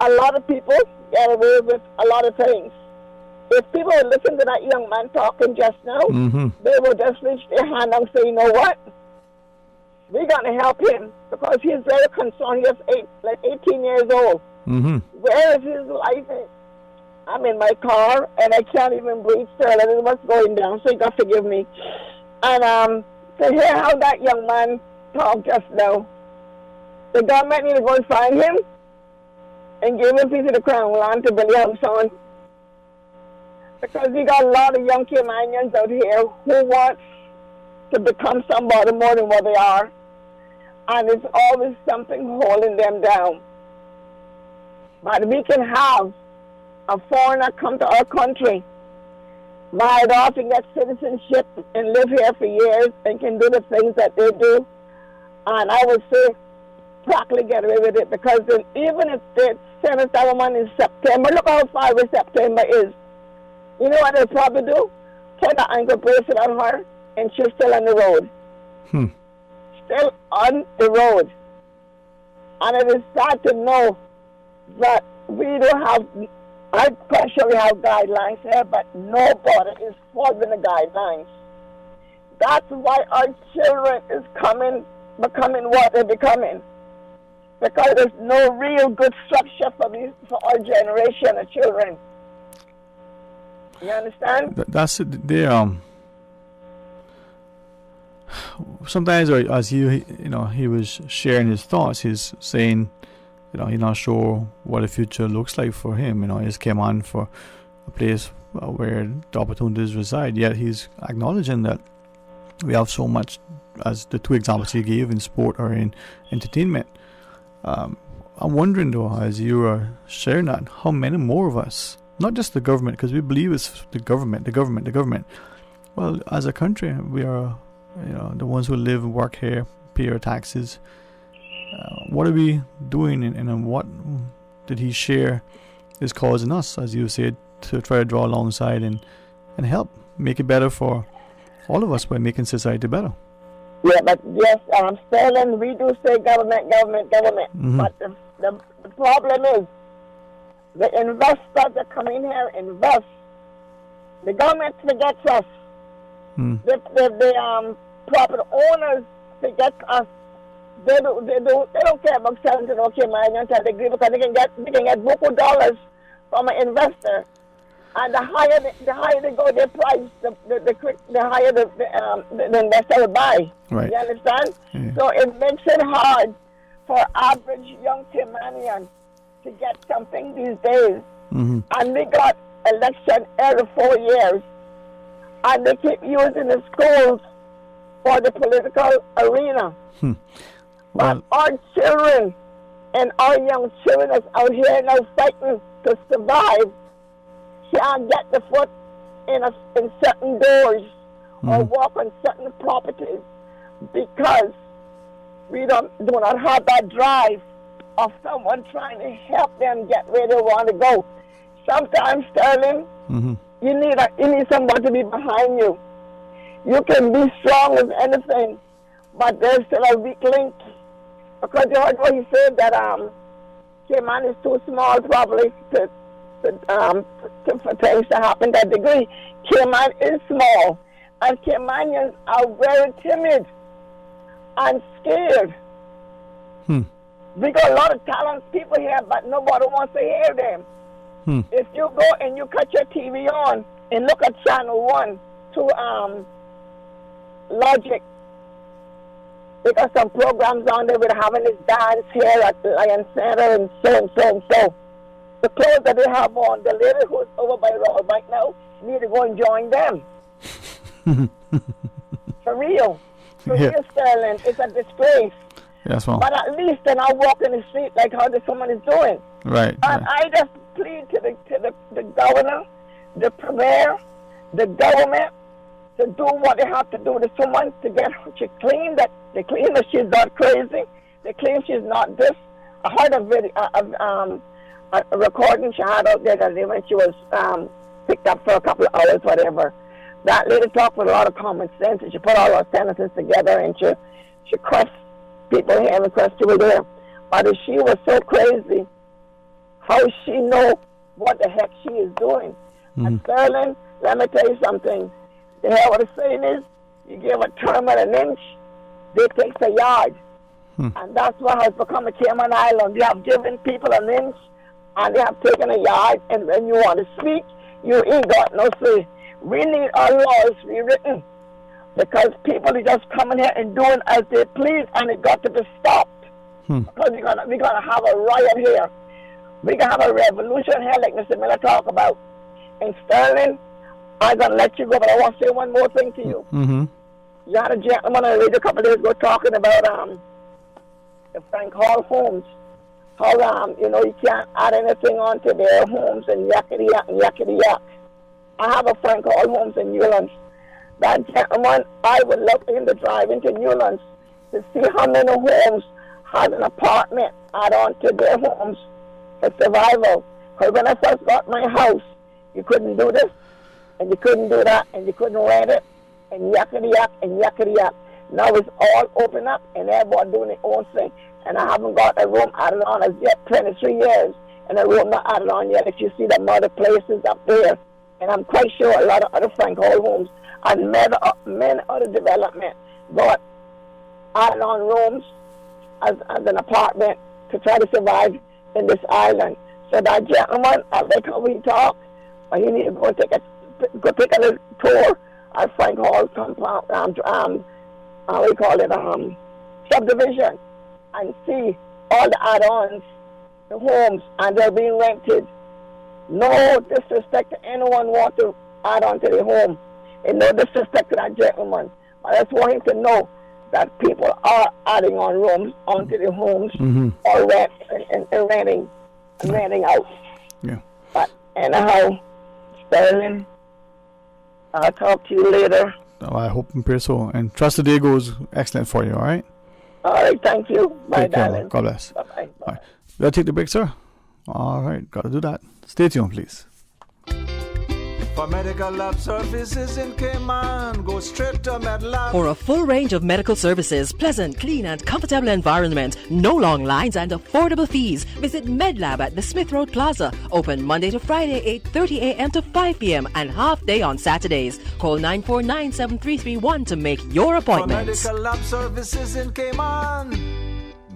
a lot of people get away with a lot of things. If people would listen to that young man talking just now, they would just reach their hand and say, you know what? We're going to help him because he's very concerned. He's 18 years old. Where is his life? I'm in my car and I can't even breathe still. I don't know what's going down, so you got to forgive me. And to hear how that young man talked just now, the government need to go and find him and give him a piece of the crown land to build a house on. Because we got a lot of young Caymanians out here who want to become somebody more than what they are. And it's always something holding them down. But we can have a foreigner come to our country, ride off and get citizenship and live here for years and can do the things that they do. And I would say practically get away with it because even if they send us that woman in September, look how far away September is. You know what they'll probably do? Put an ankle bracelet on her and she's still on the road. Still on the road. And it is sad to know that we don't have, I'm quite sure we have guidelines here, but nobody is following the guidelines. That's why our children is becoming what they're becoming. Because there's no real good structure for our generation of children. You understand? That's it. They sometimes, as he was sharing his thoughts, he's saying, he's not sure what the future looks like for him. He just came on for a place where the opportunities reside. Yet he's acknowledging that we have so much, as the two examples he gave in sport or in entertainment. I'm wondering though, as you are sharing that, how many more of us, not just the government, because we believe it's the government. Well, as a country, we are, the ones who live and work here, pay our taxes. What are we doing, and what did he share is causing us, as you said, to try to draw alongside and help make it better for all of us by making society better? Yeah, but yes, Sterling, we do say government. But the problem is, the investors that come in here invest. The government forgets us. The property owners forget us. They don't care about selling to the Caymanians to a degree because they can get beaucoup dollars from an investor. And the higher they go their price, the higher the investor will buy. Right. You understand? Yeah. So it makes it hard for average young Caymanian to get something these days. And we got election every 4 years. And they keep using the schools for the political arena. But our children and our young children that's out here now fighting to survive can't get the foot in certain doors or walk on certain properties because we do not have that drive of someone trying to help them get where they want to go. Sometimes, Sterling, you need someone to be behind you. You can be strong as anything, but there's still a weak link. Because you heard what he said that Cayman is too small probably for things to happen to that degree. Cayman is small, and Caymanians are very timid and scared. We got a lot of talented people here, but nobody wants to hear them. If you go and you cut your TV on and look at Channel 1 to logic. They got some programs on there with having this dance here at Lion Center and so. The clothes that they have on, the lady who's over by Roll right now, need to go and join them. For real. For real, Sterling. It's a disgrace. Yes, well. But at least they're not walking the street like how someone is doing. Right. And I just plead to the governor, the premier, the government to do what they have to do to someone to get her clean. That they claim that she's not crazy. They claim she's not this. I heard a video, a recording she had out there that when she was picked up for a couple of hours, whatever. That lady talked with a lot of common sense, and she put all her sentences together, and she crushed people here and crushed people there. But if she was so crazy, how she know what the heck she is doing? And Sterling, let me tell you something. The hell what the saying is, you give a term at an inch, they take a yard. And that's what has become a Cayman Island. You have given people an inch, and they have taken a yard, and when you want to speak, you ain't got no say. We need our laws rewritten, because people are just coming here and doing as they please, and it got to be stopped. Because we're gonna have a riot here. We're going to have a revolution here, like Mr. Miller talked about. In Sterling, I'm going to let you go, but I want to say one more thing to you. You had a gentleman on the radio a couple of days ago talking about the Frank Hall homes. How, you can't add anything onto their homes and yakety-yak and yakety-yak. I have a Frank Hall homes in Newlands. That gentleman, I would love him to drive into Newlands to see how many homes has an apartment add on to their homes for survival. Because when I first got my house, you couldn't do this, and you couldn't do that, and you couldn't rent it, and yakety-yak and yakety-yak. Now it's all open up, and everybody doing their own thing. And I haven't got a room added on as yet, 23 years, and a room not added on yet. If you see the mother places up there, and I'm quite sure a lot of other Frank Hall homes and many other development got added on rooms as an apartment to try to survive in this island. So that gentleman, I like how we talk, but he needs to go take a little tour at Frank Hall compound, subdivision, and see all the add-ons, the homes, and they're being rented. No disrespect to anyone want to add on to their home, and no disrespect to that gentleman. I just want him to know that people are adding on rooms onto their homes or renting out. Yeah. But anyhow, Sterling, I'll talk to you later. Oh, I hope and pray so. And trust the day goes excellent for you, all right? All right, thank you. Bye, darling. God bless. Bye-bye. All right. You gotta take the break, sir? All right, gotta do that. Stay tuned, please. For medical lab services in Cayman, go straight to MedLab. For a full range of medical services, pleasant, clean and comfortable environment, no long lines and affordable fees, visit MedLab at the Smith Road Plaza. Open Monday to Friday, 8:30 a.m. to 5 p.m. and half day on Saturdays. Call 949-7331 to make your appointment. For medical lab services in Cayman,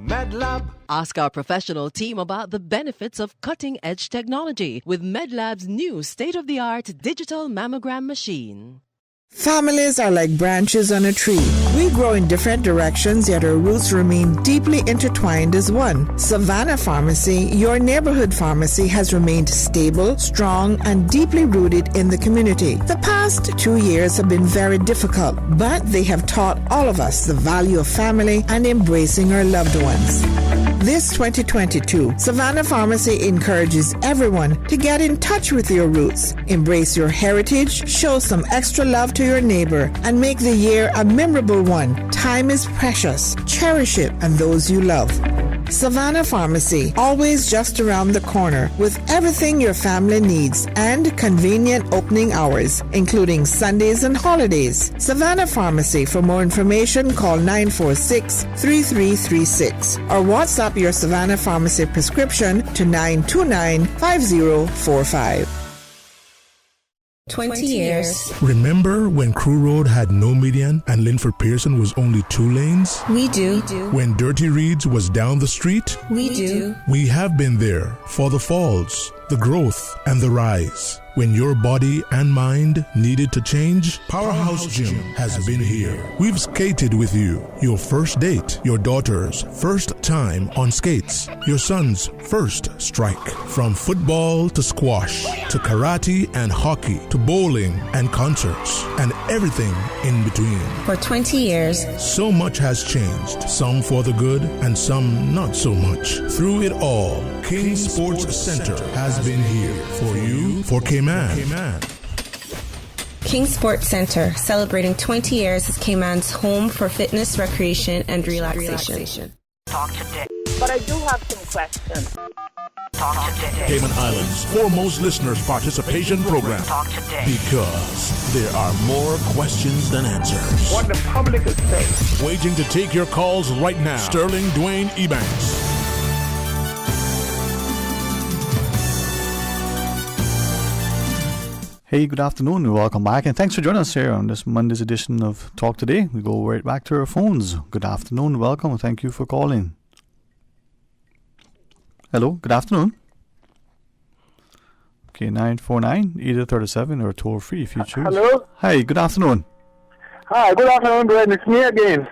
MedLab. Ask our professional team about the benefits of cutting-edge technology with MedLab's new state-of-the-art digital mammogram machine. Families are like branches on a tree. We grow in different directions, yet our roots remain deeply intertwined as one. Savannah Pharmacy, your neighborhood pharmacy, has remained stable, strong, and deeply rooted in the community. The past 2 years have been very difficult, but they have taught all of us the value of family and embracing our loved ones. This 2022, Savannah Pharmacy encourages everyone to get in touch with your roots, embrace your heritage, show some extra love to your neighbor, and make the year a memorable one. Time is precious. Cherish it and those you love. Savannah Pharmacy, always just around the corner with everything your family needs and convenient opening hours, including Sundays and holidays. Savannah Pharmacy. For more information, call 946-3336 or WhatsApp your Savannah Pharmacy prescription to 929-5045. 20 years. Remember when Crew Road had no median and Linford Pearson was only 2 lanes? We do. When Dirty Reeds was down the street? We do. We have been there for the falls, the growth, and the rise. When your body and mind needed to change, Powerhouse Gym has been here. We've skated with you. Your first date, your daughter's first time on skates, your son's first strike. From football to squash, to karate and hockey, to bowling and concerts, and everything in between. For 20 years, so much has changed, some for the good and some not so much. Through it all, King Sports Center has been here for you, for Cayman. King Sports Center, celebrating 20 years as Cayman's home for fitness, recreation, and relaxation. Talk today. But I do have some questions. Talk today. Cayman Islands' foremost listeners' participation program. Talk today. Because there are more questions than answers. What the public is saying. Waiting to take your calls right now. Sterling Dwayne Ebanks. Hey, good afternoon and welcome back, and thanks for joining us here on this Monday's edition of Talk Today. We go right back to our phones. Good afternoon, welcome, and thank you for calling. Hello, good afternoon. Okay, 949 either 37 or toll free if you choose. Hello. Hi, good afternoon. Hi, good afternoon, Glenn. It's me again.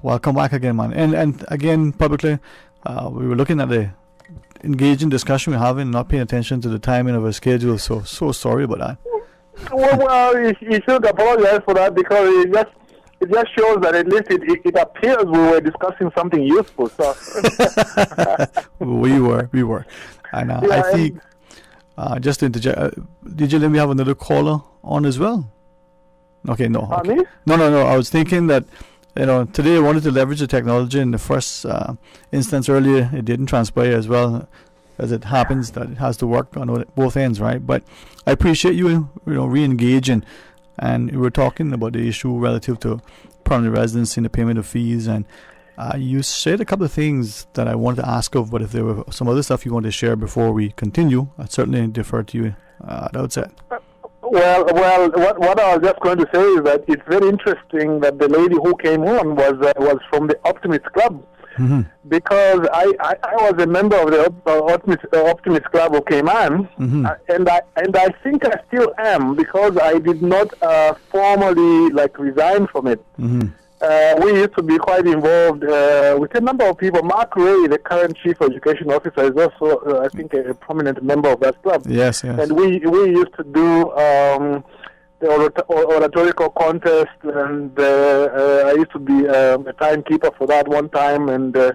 Welcome back again, man. And again, publicly, we were looking at the engaging discussion we're having, not paying attention to the timing of our schedule. So sorry about that. Well, you should apologize for that, because it just shows that at least it appears we were discussing something useful. So we were, and I think just to interject, did you let me have another caller on as well? Okay, no. Okay. No. I was thinking that, today I wanted to leverage the technology. In the first instance earlier, it didn't transpire as well as it happens that it has to work on both ends, right? But I appreciate you re-engaging, and we were talking about the issue relative to permanent residency and the payment of fees, and you said a couple of things that I wanted to ask of, but if there were some other stuff you wanted to share before we continue, I'd certainly defer to you at the outset. Well, what I was just going to say is that it's very interesting that the lady who came on was from the Optimist Club, because I was a member of the Optimist Club of Cayman, and I think I still am, because I did not formally resign from it. We used to be quite involved with a number of people. Mark Ray, the current chief education officer, is also, I think, a prominent member of that club. Yes. And we used to do the oratorical contest, and I used to be a timekeeper for that one time, and I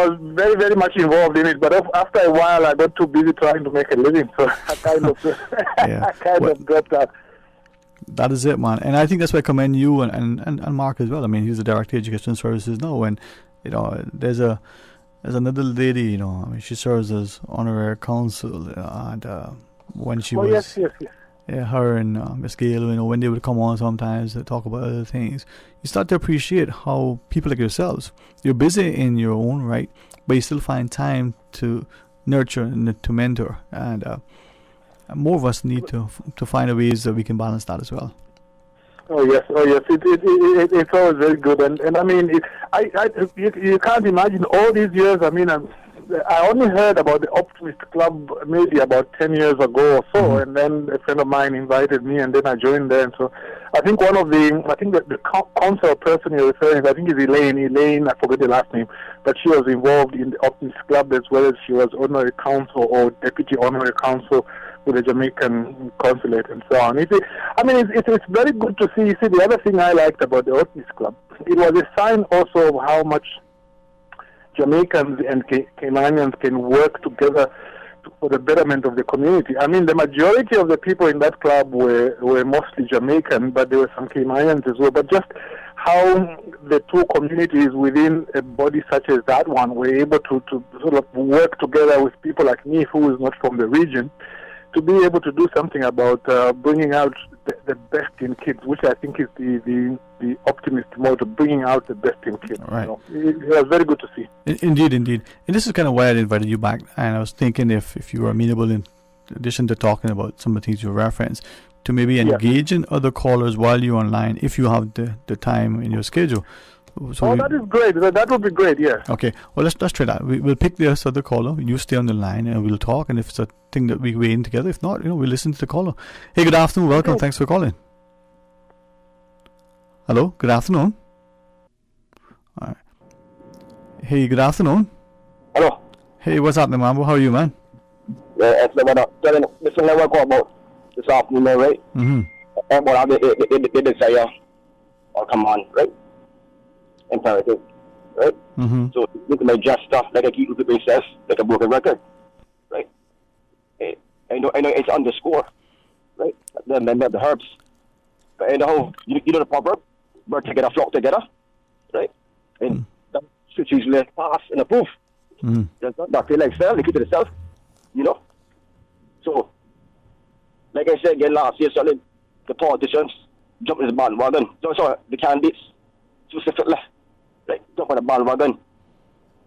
was very, very much involved in it. But after a while, I got too busy trying to make a living, so I kind of dropped that. That is it, man. And I think that's why I commend you and Mark as well. I mean, he's the Director of Education Services now, and there's another lady, she serves as honorary counsel, and when she was yes. Yeah, her and Miss Gail, when they would come on sometimes to talk about other things, you start to appreciate how people like yourselves, you're busy in your own right, but you still find time to nurture and to mentor, and more of us need to find a ways that we can balance that as well. Oh yes, it's always very good, and I mean, you can't imagine all these years. I mean, I only heard about the Optimist Club maybe about 10 years ago or so, and then a friend of mine invited me, and then I joined there. And so I think the council person you're referring to, I think is Elaine, I forget the last name, but she was involved in the Optimist Club, as well as she was honorary counsel or deputy honorary counsel with the Jamaican consulate and so on. It's very good to see. You see, the other thing I liked about the Optimist Club, it was a sign also of how much Jamaicans and Caymanians can work together for the betterment of the community. I mean, the majority of the people in that club were mostly Jamaican, but there were some Caymanians as well. But just how the two communities within a body such as that one were able to sort of work together with people like me, who is not from the region, to be able to do something about bringing out the best in kids, which I think is the optimist mode, bringing out the best in kids. Right. It was very good to see. Indeed. And this is kind of why I invited you back. And I was thinking if you were amenable addition to talking about some of the things you referenced, to maybe engage in other callers while you're online if you have the time in your schedule. So that is great. That would be great, yeah. Okay, well, let's try that. We'll pick this other caller. You stay on the line and we'll talk. And if it's a thing that we weigh in together, if not, we'll listen to the caller. Hey, good afternoon. Welcome. Thanks for calling. Hello, good afternoon. All right. Hey, good afternoon. Hello. Hey, what's happening, man? How are you, man? Yeah, it's this will never go about this afternoon, right? Mm-hmm. And what are the desire or command, right? Imperative, right? Mm-hmm. So you can adjust stuff like a key to the princess, like a broken record, right? I know it's underscore, right? Then the herbs. But you know the proverb, bird together, flock together, right? And that should usually pass and approve. Mm-hmm. Does not feel like self, they keep it itself, you know? So, like I said again last year, solid, the politicians jump in the bandwagon. Sorry, the candidates specifically, right? Jump on the bandwagon,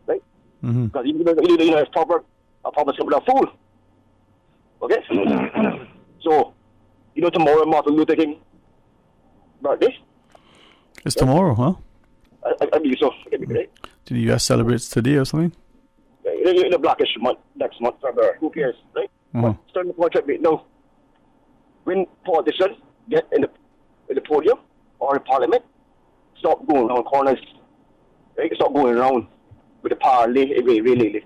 right? Because you know, it's proper simple a fool. Okay? So, you know, tomorrow Martin Luther King birthday. It's tomorrow, huh? I believe so. It'd be great. Did the US celebrates today or something? In the Blackish month, next month, February. Who cares, right? But starting the contract right now, when politicians get in the podium or in parliament, stop going around corners. Right? Stop going around with the parley, really.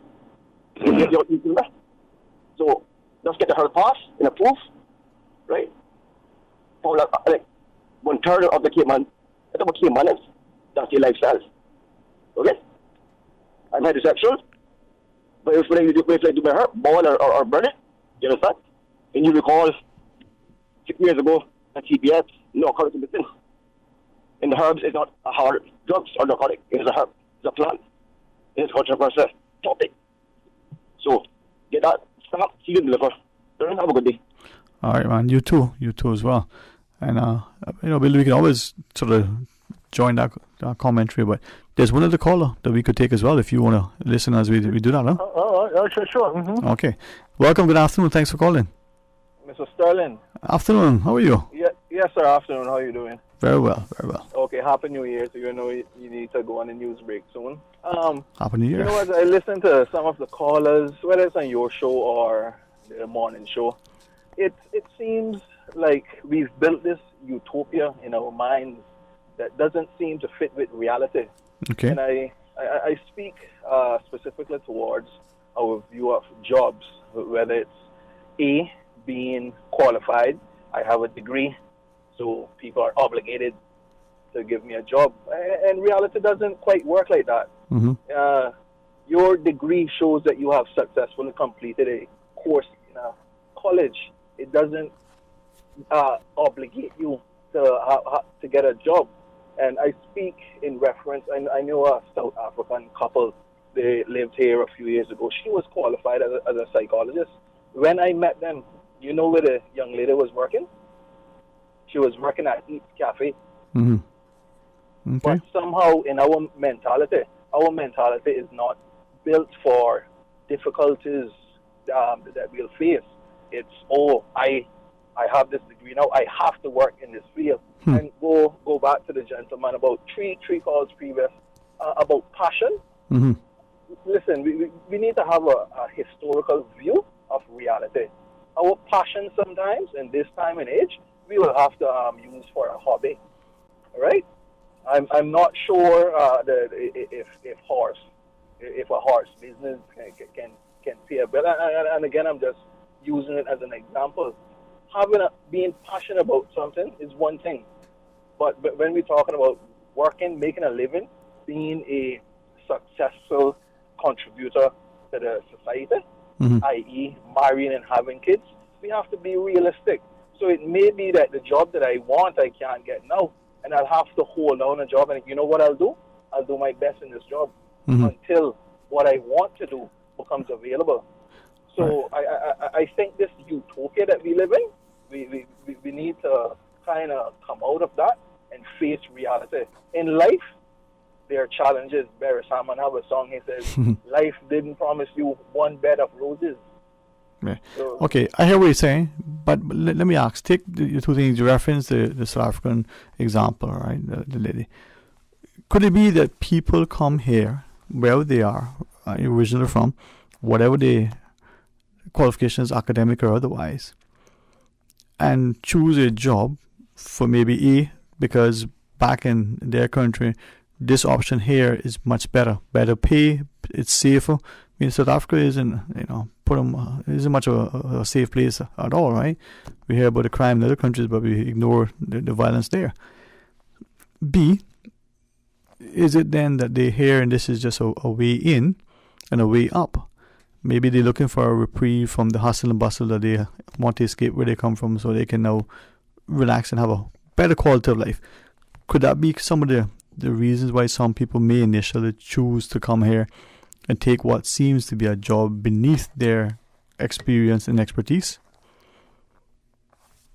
So, let's get the hard pass and approve, right? For like 1/3 of the Cayman, that's what Cayman is. That's your lifestyle. Okay? I'm heterosexual. But if I do my heart, ball or brother, you understand? And you recall 6 years ago at TBS, no current medicine. And the herbs is not a hard drugs or narcotic. It is a herb. It's a plant. It's a controversial topic. So get that. Stop. See you deliver. Have a good day. All right, man. You too as well. And Bill, we can always sort of join that commentary, but there's one other caller that we could take as well if you want to listen as we do that, huh? Sure. Mm-hmm. Okay. Welcome. Good afternoon. Thanks for calling. Mr. Sterling. Afternoon. How are you? Yes, sir. Afternoon. How are you doing? Very well. Okay. Happy New Year. So you know you need to go on the news break soon. Happy New Year. You know, as I listen to some of the callers, whether it's on your show or the morning show, it seems like we've built this utopia in our minds that doesn't seem to fit with reality. Okay. And I speak specifically towards our view of jobs, whether it's being qualified. I have a degree, so people are obligated to give me a job. And reality doesn't quite work like that. Mm-hmm. Your degree shows that you have successfully completed a course in a college. It doesn't obligate you to get a job. And I speak in reference, I know a South African couple, they lived here a few years ago. She was qualified as a psychologist. When I met them, you know where the young lady was working? She was working at Eats Cafe. Mm-hmm. Okay. But somehow in our mentality is not built for difficulties that we'll face. It's, I have this degree now, I have to work in this field. And go back to the gentleman about three calls previous about passion. Mm-hmm. Listen, we need to have a historical view of reality. Our passion sometimes, in this time and age, we will have to use for a hobby. All right? I'm not sure if a horse business can pay a bill. And again, I'm just using it as an example. Being passionate about something is one thing, but when we're talking about working, making a living, being a successful contributor to the society, i.e. marrying and having kids, we have to be realistic. So it may be that the job that I want, I can't get now, and I'll have to hold on a job. And you know what I'll do? I'll do my best in this job until what I want to do becomes available. So I think this utopia that we live in, we need to kind of come out of that and face reality. In life, there are challenges. Barry Salmon have a song, he says, life didn't promise you one bed of roses. Yeah. Okay, I hear what you're saying, but let me ask. Take the two things you referenced, the South African example, right? The lady. Could it be that people come here, wherever they are, originally from, whatever their qualifications, academic or otherwise, and choose a job for maybe A, because back in their country, this option here is much better pay, it's safer. I mean, South Africa isn't, isn't much of a safe place at all, right? We hear about the crime in other countries, but we ignore the violence there. B, is it then that they hear and this is just a way in and a way up? Maybe they're looking for a reprieve from the hustle and bustle that they want to escape where they come from, so they can now relax and have a better quality of life. Could that be some of the reasons why some people may initially choose to come here and take what seems to be a job beneath their experience and expertise?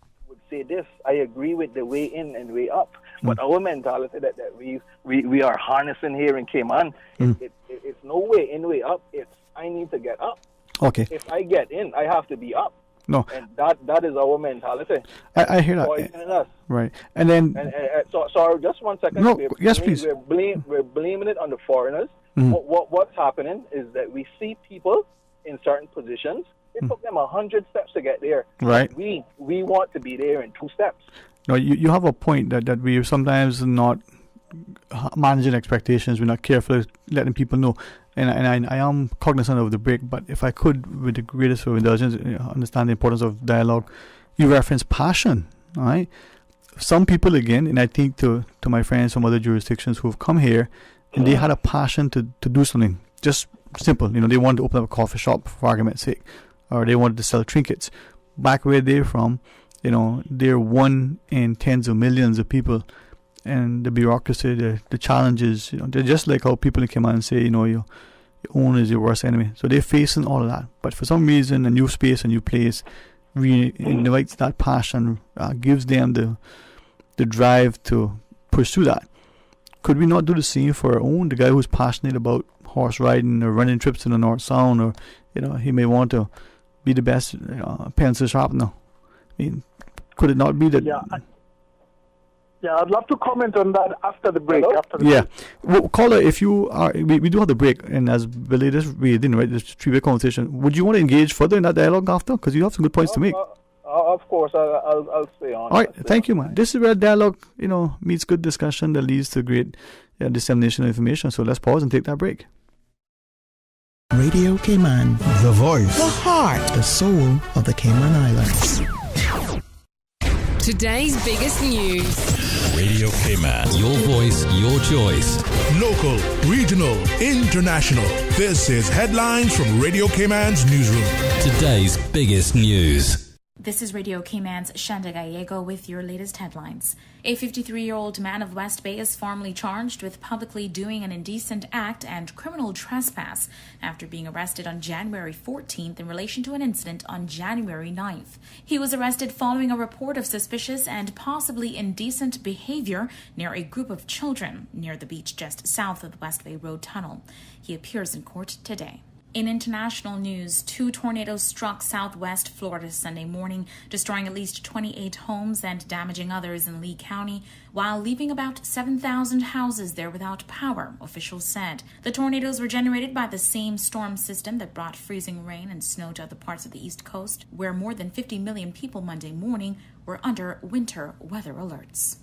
I would say this: I agree with the way in and way up, but our mentality that we are harnessing here in Cayman, it's no way in, way up. It's I need to get up. Okay. If I get in, I have to be up. No. And that is our mentality. I hear that. Us. Right. And then... So, sorry, just 1 second. No, yes, please. We're blaming it on the foreigners. Mm-hmm. What's happening is that we see people in certain positions. It took them 100 steps to get there. Right. We want to be there in 2 steps. No, you have a point that we sometimes not managing expectations. We're not careful letting people know. And I am cognizant of the break, but if I could, with the greatest of indulgence, understand the importance of dialogue. You reference passion, all right? Some people, again, and I think to my friends from other jurisdictions who have come here, and they had a passion to do something just simple. They wanted to open up a coffee shop, for argument's sake, or they wanted to sell trinkets. Back where they're from, they're one in tens of millions of people. And the bureaucracy, the challenges, they're just like how people come out and say, your own is your worst enemy. So they're facing all of that. But for some reason, a new space, a new place, invites that passion, gives them the drive to pursue that. Could we not do the same for our own? The guy who's passionate about horse riding or running trips in the North Sound, or he may want to be the best pencil sharpener. I mean, could it not be that? Yeah, I'd love to comment on that after the break. Well, caller, if you are, we do have the break, and as Billy just reading, right, this 3-way conversation, would you want to engage further in that dialogue after? Because you have some good points to make. Of course, I'll stay on. All right, thank you, man. This is where dialogue, meets good discussion that leads to great dissemination of information. So let's pause and take that break. Radio Cayman, the voice, the heart, the soul of the Cayman Islands. Today's biggest news. Radio Cayman. Your voice, your choice. Local, regional, international. This is Headlines from Radio Cayman's newsroom. Today's biggest news. This is Radio Cayman's Shanda Gallego with your latest headlines. A 53-year-old man of West Bay is formally charged with publicly doing an indecent act and criminal trespass after being arrested on January 14th in relation to an incident on January 9th. He was arrested following a report of suspicious and possibly indecent behavior near a group of children near the beach just south of the West Bay Road Tunnel. He appears in court today. In international news, 2 tornadoes struck southwest Florida Sunday morning, destroying at least 28 homes and damaging others in Lee County, while leaving about 7,000 houses there without power, officials said. The tornadoes were generated by the same storm system that brought freezing rain and snow to other parts of the East Coast, where more than 50 million people Monday morning were under winter weather alerts.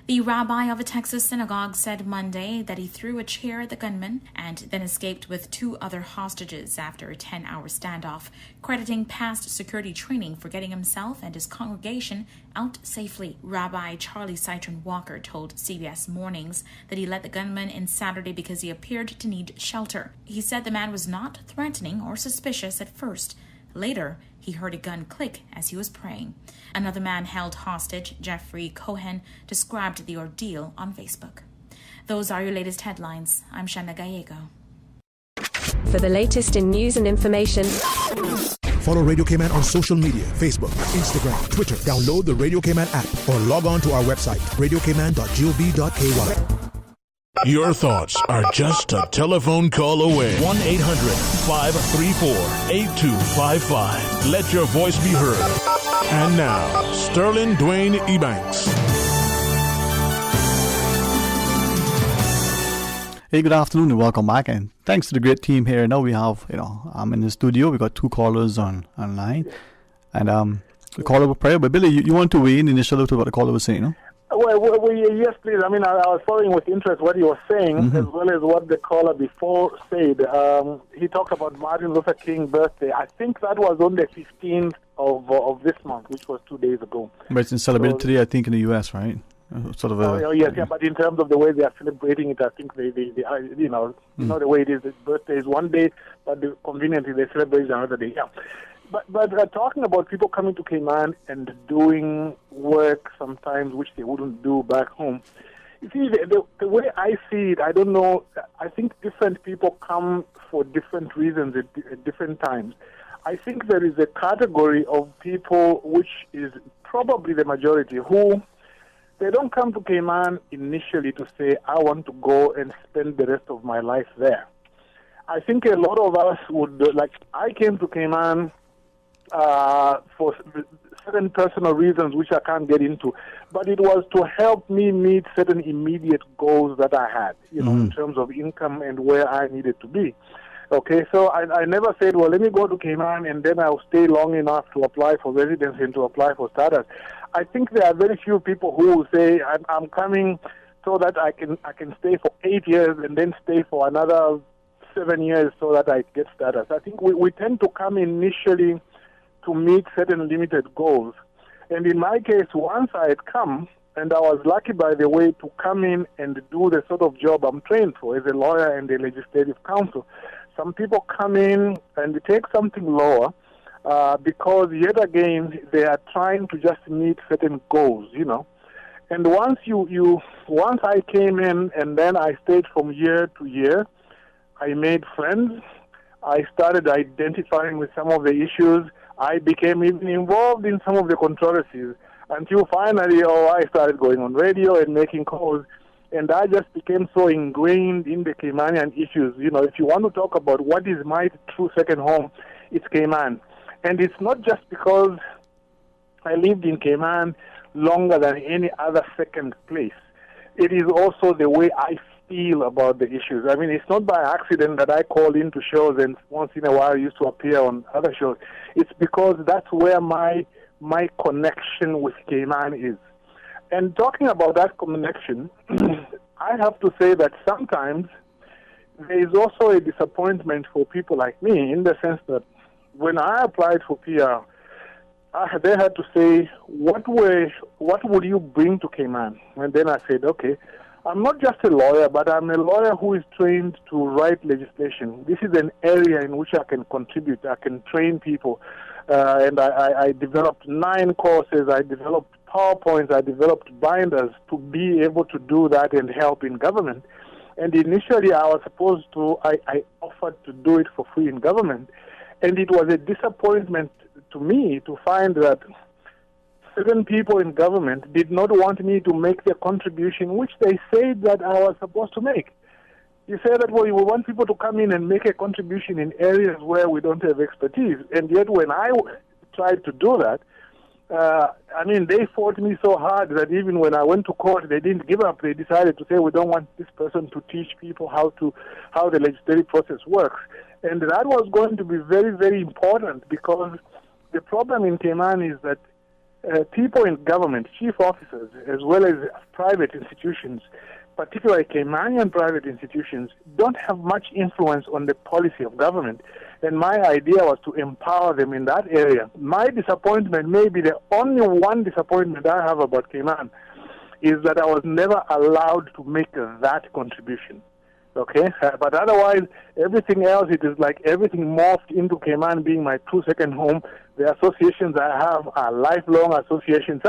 The rabbi of a Texas synagogue said Monday that he threw a chair at the gunman and then escaped with 2 other hostages after a 10-hour standoff, crediting past security training for getting himself and his congregation out safely. Rabbi Charlie Citron Walker told CBS Mornings that he let the gunman in Saturday because he appeared to need shelter. He said the man was not threatening or suspicious at first. Later, he heard a gun click as he was praying. Another man held hostage, Jeffrey Cohen, described the ordeal on Facebook. Those are your latest headlines. I'm Shanda Gallego. For the latest in news and information, follow Radio Cayman on social media, Facebook, Instagram, Twitter. Download the Radio Cayman app or log on to our website, radiocayman.gov.ky. Your thoughts are just a telephone call away. 1-800-534-8255. Let your voice be heard. And now, Sterling Dwayne Ebanks. Hey, good afternoon and welcome back. And thanks to the great team here. Now we have, I'm in the studio. We got two callers online. And the caller was prayer. But Billy, you want to weigh in initially to what the caller was saying, no? Well, yes, please. I mean, I was following with interest what he was saying, as well as what the caller before said. He talked about Martin Luther King's birthday. I think that was on the 15th of this month, which was 2 days ago. But it's celebrated today, I think, in the U.S., right? Sort of yes, but in terms of the way they are celebrating it, I think they the way it is, the birthday is one day, but conveniently they celebrate another day. Yeah. But talking about people coming to Cayman and doing work sometimes which they wouldn't do back home, you see, the way I see it, I don't know, I think different people come for different reasons at different times. I think there is a category of people, which is probably the majority, who they don't come to Cayman initially to say, I want to go and spend the rest of my life there. I think a lot of us would, I came to Cayman for certain personal reasons which I can't get into, but it was to help me meet certain immediate goals that I had, in terms of income and where I needed to be. Okay, so I never said, well, let me go to Cayman and then I'll stay long enough to apply for residency and to apply for status. I think there are very few people who will say, I'm coming so that I can stay for 8 years and then stay for another 7 years so that I get status. I think we tend to come initially to meet certain limited goals. And in my case, once I had come, and I was lucky, by the way, to come in and do the sort of job I'm trained for as a lawyer and a legislative counsel. Some people come in and they take something lower because, yet again, they are trying to just meet certain goals, And once once I came in and then I stayed from year to year, I made friends. I started identifying with some of the issues. I became even involved in some of the controversies until finally, I started going on radio and making calls. And I just became so ingrained in the Caymanian issues. If you want to talk about what is my true second home, it's Cayman. And it's not just because I lived in Cayman longer than any other second place. It is also the way I feel about the issues. I mean, it's not by accident that I call into shows and once in a while I used to appear on other shows. It's because that's where my connection with Cayman is. And talking about that connection, I have to say that sometimes there is also a disappointment for people like me in the sense that when I applied for PR, they had to say, what would you bring to Cayman? And then I said, okay, I'm not just a lawyer, but I'm a lawyer who is trained to write legislation. This is an area in which I can contribute. I can train people. And I developed 9 courses. I developed PowerPoints. I developed binders to be able to do that and help in government. And initially I was supposed to, I offered to do it for free in government. And it was a disappointment to me to find that certain people in government did not want me to make the contribution which they said that I was supposed to make. You say that, well, you want people to come in and make a contribution in areas where we don't have expertise. And yet when I tried to do that, they fought me so hard that even when I went to court, they didn't give up. They decided to say, we don't want this person to teach people how the legislative process works. And that was going to be very, very important because the problem in Cayman is that people in government, chief officers, as well as private institutions, particularly Caymanian private institutions, don't have much influence on the policy of government. And my idea was to empower them in that area. My disappointment, maybe the only one disappointment I have about Cayman, is that I was never allowed to make that contribution. Okay? But otherwise, everything else, it is like everything morphed into Cayman being my true second home. The associations I have are lifelong associations.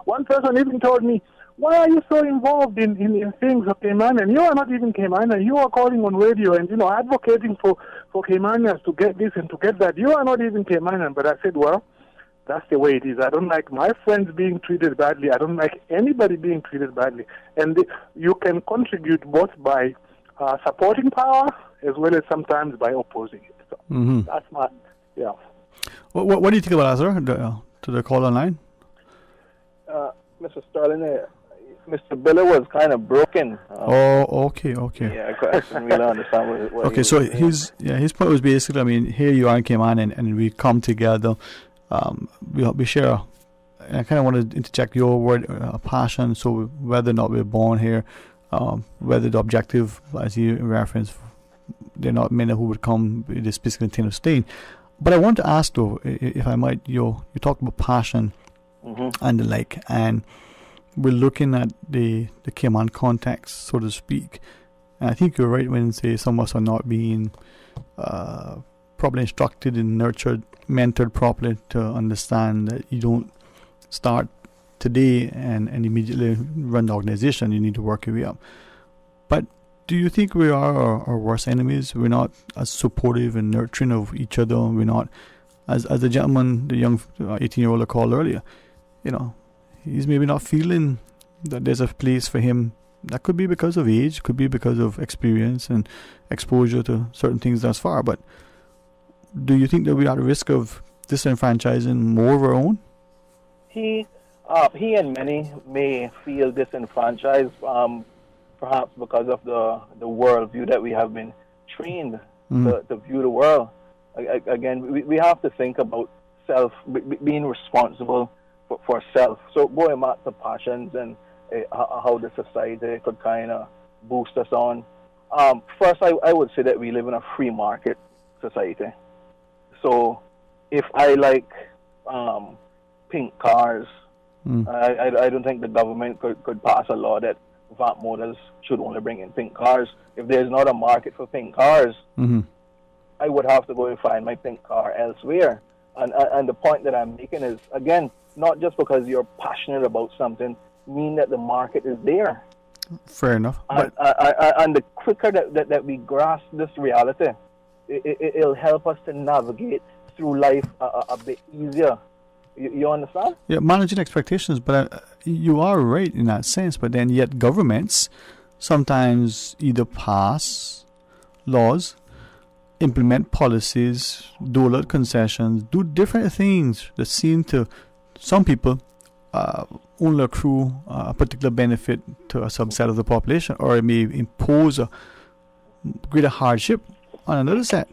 One person even told me, why are you so involved in things of Cayman? And you are not even Cayman, and you are calling on radio and, advocating for Caymanians to get this and to get that. You are not even Caymanian. But I said, well, That's the way it is. I don't like my friends being treated badly. I don't like anybody being treated badly. And you can contribute both by supporting power as well as sometimes by opposing it. So that's my, yeah. What do you think about that, sir? To the call online? Mr. Sterling, Mr. Biller was kind of broken. Okay. Yeah, I couldn't really understand what okay, so his point was basically, I mean, here you are in Cayman, and we come together. We share. And I kind of want to interject your word, passion. So whether or not we're born here, whether the objective, as you referenced, there are not many who would come with this physical intent of staying. But I want to ask though, if I might, you talked about passion and the like, and we're looking at the Cayman context, so to speak. And I think you're right when you say some of us are not being properly instructed and nurtured, mentored properly to understand that you don't start today and immediately run the organization. You need to work your way up. But do you think we are our worst enemies? We're not as supportive and nurturing of each other. We're not, as the gentleman, the young 18-year-old I called earlier, he's maybe not feeling that there's a place for him. That could be because of age, could be because of experience and exposure to certain things thus far. But do you think that we are at risk of disenfranchising more of our own? He and many may feel disenfranchised, perhaps because of the worldview that we have been trained to view the world. Again, we have to think about being responsible for self. So going back to passions and how the society could kind of boost us on. First, I would say that we live in a free market society. So if I like pink cars, I don't think the government could pass a law that VAT Motors should only bring in pink cars. If there's not a market for pink cars, I would have to go and find my pink car elsewhere. And the point that I'm making is, again, not just because you're passionate about something mean that the market is there. Fair enough. And the quicker that we grasp this reality, it'll help us to navigate through life a bit easier. You understand? Yeah, managing expectations, but you are right in that sense. But then yet governments sometimes either pass laws, implement policies, dole out concessions, do different things that seem to some people only accrue a particular benefit to a subset of the population, or it may impose a greater hardship on another set.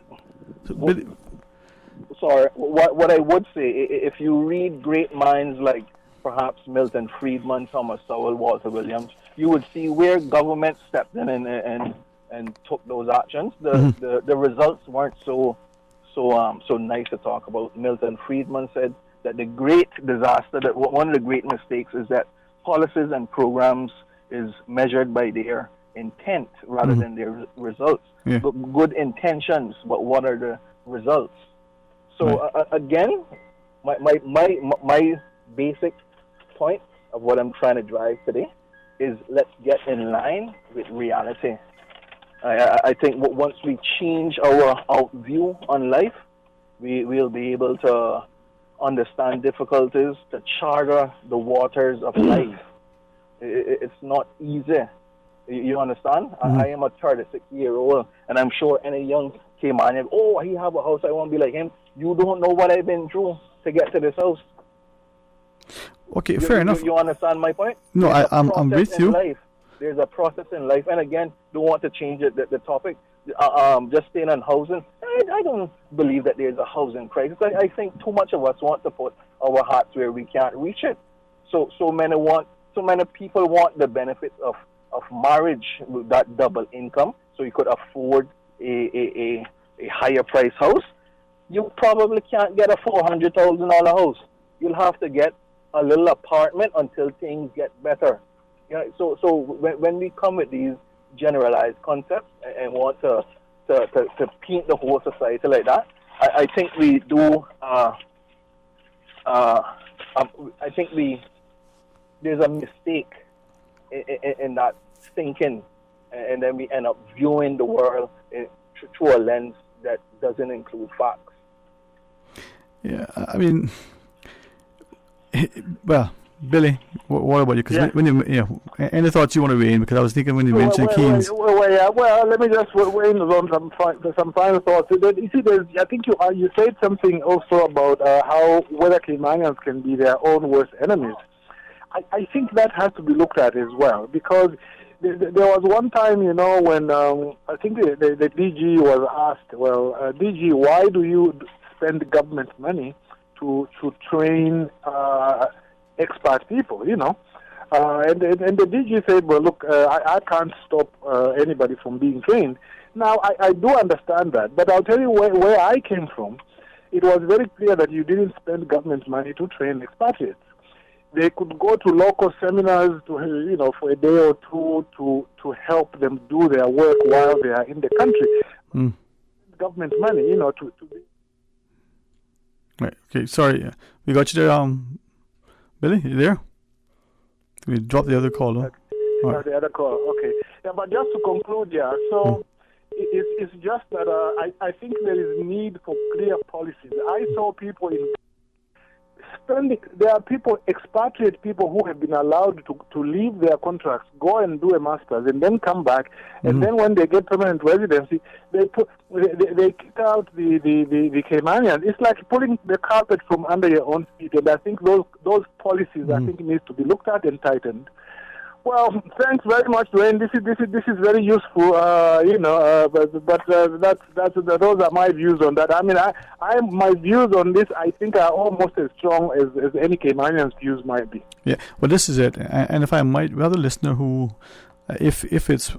Sorry, what I would say, if you read great minds like perhaps Milton Friedman, Thomas Sowell, Walter Williams, you would see where government stepped in and took those actions. The results weren't so nice to talk about. Milton Friedman said that the great disaster, that one of the great mistakes is that policies and programs is measured by their intent rather than their results. Yeah. Good intentions, but what are the results? So again, my basic point of what I'm trying to drive today is let's get in line with reality. I think once we change our view on life, we'll be able to understand difficulties, to charter the waters of life. It's not easy. You understand? I am a 36-year-old, and I'm sure any young Caymanian, he have a house, I won't be like him. You don't know what I've been through to get to this house. Okay, fair enough. You understand my point? No, I'm with you. Life. There's a process in life, and again, don't want to change the topic. Just staying on housing. I don't believe that there's a housing crisis. I think too much of us want to put our hearts where we can't reach it. So many people want the benefits of marriage with that double income, so you could afford a higher price house. You probably can't get a $400,000 house. You'll have to get a little apartment until things get better. So when we come with these generalized concepts and want to paint the whole society like that, I think we do. I think there's a mistake in that thinking, and then we end up viewing the world through a lens that doesn't include facts. Yeah, I mean, Well, Billy, what about you? Because when you any thoughts you want to weigh in? Because I was thinking when you mentioned Keynes. Well, let me just weigh in on some final thoughts. You see, I think you said something also about how whether Caymanians can be their own worst enemies. I think that has to be looked at as well, because there was one time, when I think the DG was asked, well, DG, why do you spend government money to train expert people, and the DG said, well, look, I can't stop anybody from being trained. Now, I do understand that, but I'll tell you where I came from. It was very clear that you didn't spend government money to train expatriates. They could go to local seminars to, for a day or two to help them do their work while they are in the country. Government money, to be. Right. Okay. Sorry, we got you there, Billy. You there? We dropped the other call. Huh? Right. The other call. Okay. Yeah, but just to conclude, so it's just that I think there is need for clear policies. I saw people there are expatriate people who have been allowed to leave their contracts, go and do a master's, and then come back, and then when they get permanent residency, they kick out the Caymanians. It's like pulling the carpet from under your own feet, and I think those policies I think needs to be looked at and tightened. Well, thanks very much, Dwayne. This is very useful, but those are my views on that. I mean, my views on this, I think, are almost as strong as any Caymanian's views might be. Yeah, well, this is it. And if I might, we have a listener who, if it's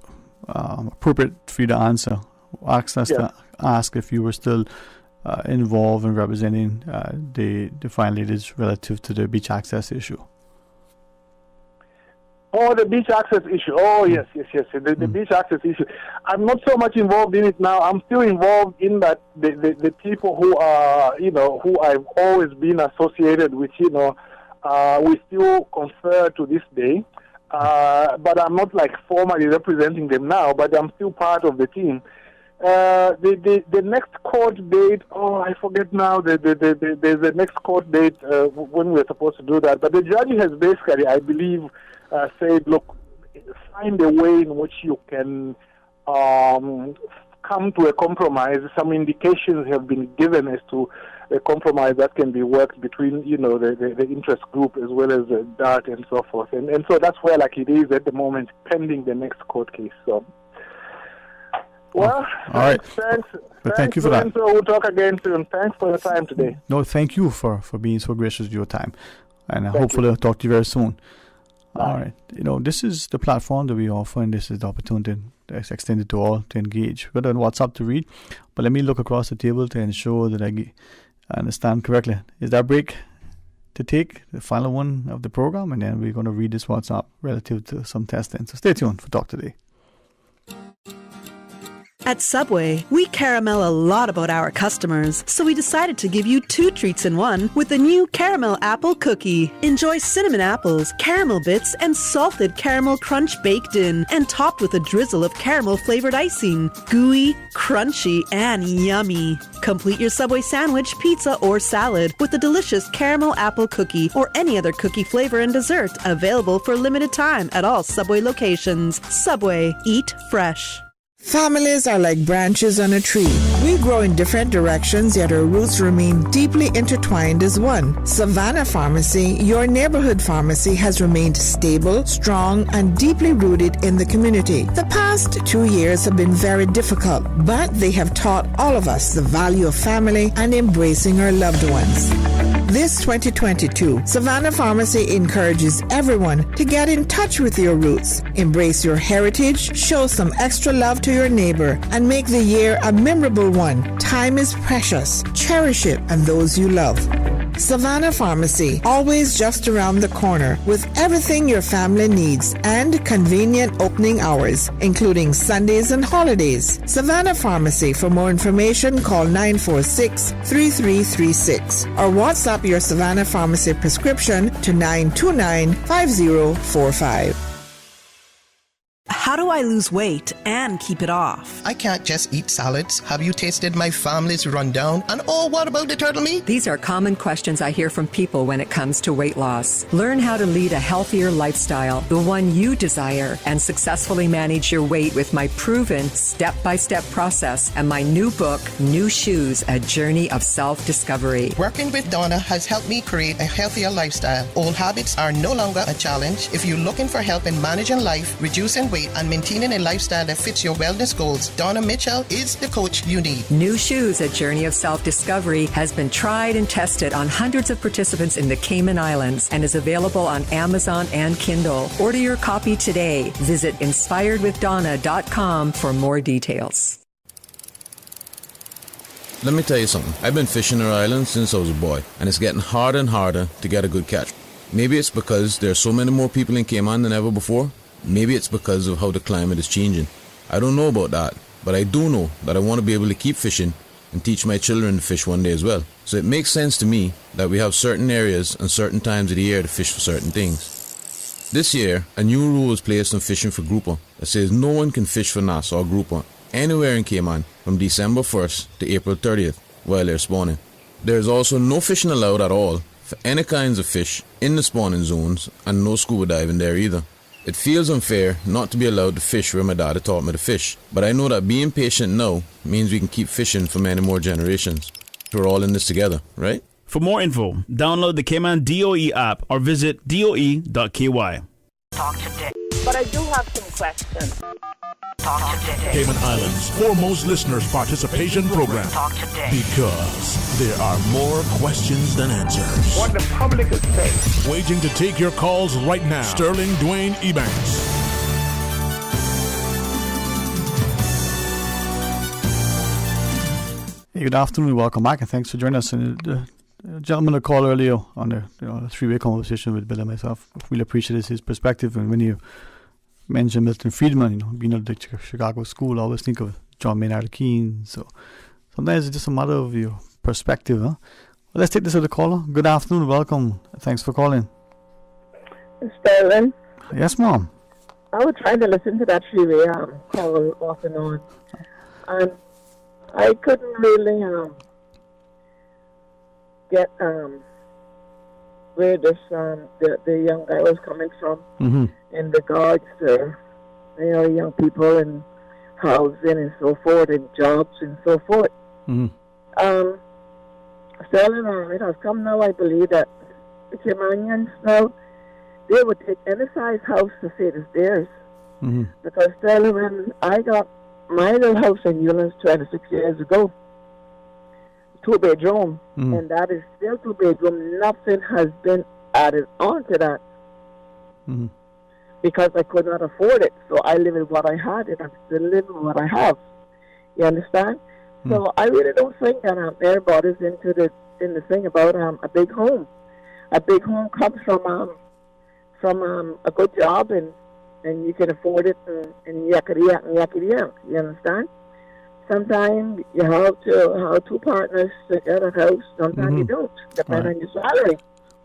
appropriate for you to answer, ask us to ask if you were still involved in representing the fine ladies relative to the beach access issue. Oh, the beach access issue. Oh, yes. The beach access issue. I'm not so much involved in it now. I'm still involved in that the people who are, who I've always been associated with, we still confer to this day. But I'm not like formally representing them now, but I'm still part of the team. The next court date, I forget now, there's the next court date when we're supposed to do that. But the judge has basically, I believe, said, look, find a way in which you can come to a compromise. Some indications have been given as to a compromise that can be worked between, the interest group as well as DART and so forth. And so that's where it is at the moment, pending the next court case. So, well, all right. Thanks. Thank you for that. So we'll talk again soon. Thanks for your time today. No, thank you for being so gracious with your time. And hopefully I'll talk to you very soon. All right. This is the platform that we offer, and this is the opportunity that's extended to all to engage. We've got on WhatsApp to read, but let me look across the table to ensure that I understand correctly. Is that break to take, the final one of the program, and then we're going to read this WhatsApp relative to some testing. So stay tuned for Talk Today. At Subway, we caramel a lot about our customers, so we decided to give you 2 treats in one with the new Caramel Apple Cookie. Enjoy cinnamon apples, caramel bits, and salted caramel crunch baked in, and topped with a drizzle of caramel-flavored icing. Gooey, crunchy, and yummy. Complete your Subway sandwich, pizza, or salad with the delicious Caramel Apple Cookie or any other cookie flavor and dessert, available for limited time at all Subway locations. Subway, eat fresh. Families are like branches on a tree. We grow in different directions, yet our roots remain deeply intertwined as one. Savannah Pharmacy, your neighborhood pharmacy, has remained stable, strong, and deeply rooted in the community. The past 2 years have been very difficult, but they have taught all of us the value of family and embracing our loved ones. This 2022, Savannah Pharmacy encourages everyone to get in touch with your roots, embrace your heritage, show some extra love to your neighbor, and make the year a memorable one. Time is precious. Cherish it and those you love. Savannah Pharmacy, always just around the corner with everything your family needs and convenient opening hours, including Sundays and holidays. Savannah Pharmacy. For more information, call 946-3336 or WhatsApp your Savannah Pharmacy prescription to 929-5045. How do I lose weight and keep it off? I can't just eat salads. Have you tasted my family's rundown? And oh, what about the turtle meat? These are common questions I hear from people when it comes to weight loss. Learn how to lead a healthier lifestyle, the one you desire, and successfully manage your weight with my proven step-by-step process and my new book, New Shoes, A Journey of Self-Discovery. Working with Donna has helped me create a healthier lifestyle. Old habits are no longer a challenge. If you're looking for help in managing life, reducing weight, and maintaining a lifestyle that fits your wellness goals, Donna Mitchell is the coach you need. New Shoes, A Journey of Self-Discovery has been tried and tested on hundreds of participants in the Cayman Islands and is available on Amazon and Kindle. Order your copy today. Visit inspiredwithdonna.com for more details. Let me tell you something. I've been fishing our island since I was a boy, and it's getting harder and harder to get a good catch. Maybe it's because there are so many more people in Cayman than ever before. Maybe it's because of how the climate is changing. I don't know about that, but I do know that I want to be able to keep fishing and teach my children to fish one day as well. So it makes sense to me that we have certain areas and certain times of the year to fish for certain things. This year, a new rule was placed on fishing for grouper that says no one can fish for nass or grouper anywhere in Cayman from December 1st to April 30th while they're spawning. There is also no fishing allowed at all for any kinds of fish in the spawning zones, and no scuba diving there either. It feels unfair not to be allowed to fish where my dad taught me to fish, but I know that being patient now means we can keep fishing for many more generations. We're all in this together, right? For more info, download the Cayman DOE app or visit doe.ky. Talk today. But I do have some questions. Talk today. Cayman Islands' foremost listeners participation program. Talk today. Because there are more questions than answers. What the public is saying. Waiting to take your calls right now. Sterling Dwayne Ebanks. Hey, good afternoon. Welcome back, and thanks for joining us. And the gentleman that called earlier on the three-way conversation with Bill and myself, really appreciated his perspective. And when you mentioned Milton Friedman, being at the Chicago school, I always think of John Maynard Keynes. So sometimes it's just a matter of your perspective. Huh? Well, let's take this to the caller. Good afternoon. Welcome. Thanks for calling. Sterling? Yes, Mom. I was trying to listen to that three-way call off and on. And I couldn't really get where this the young guy was coming from in regards to young people and housing and so forth and jobs and so forth. Sterling, it has come now, I believe, that the Caymanians now, they would take any size house to say it's theirs. Because Sterling, when I got my little house in Newlands 26 years ago, 2-bedroom, and that is still 2-bedroom. Nothing has been added on to that because I could not afford it. So I live in what I had, and I'm still living what I have. You understand? So I really don't think that everybody's into the thing about a big home. A big home comes from a good job, and you can afford it, and yakety-yak. You understand? Sometimes you have two partners to get a house. Sometimes you don't, depending on your salary.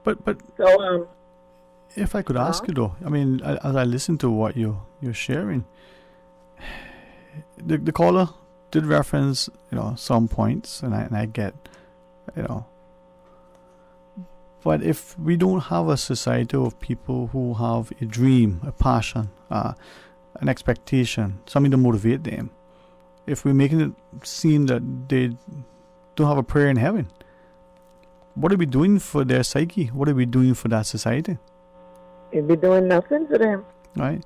But so if I could ask you though, I mean, as I listen to what you're sharing, the caller did reference some points, and I get but if we don't have a society of people who have a dream, a passion, an expectation, something to motivate them, if we're making it seem that they don't have a prayer in heaven, what are we doing for their psyche? What are we doing for that society? We're doing nothing for them. Right.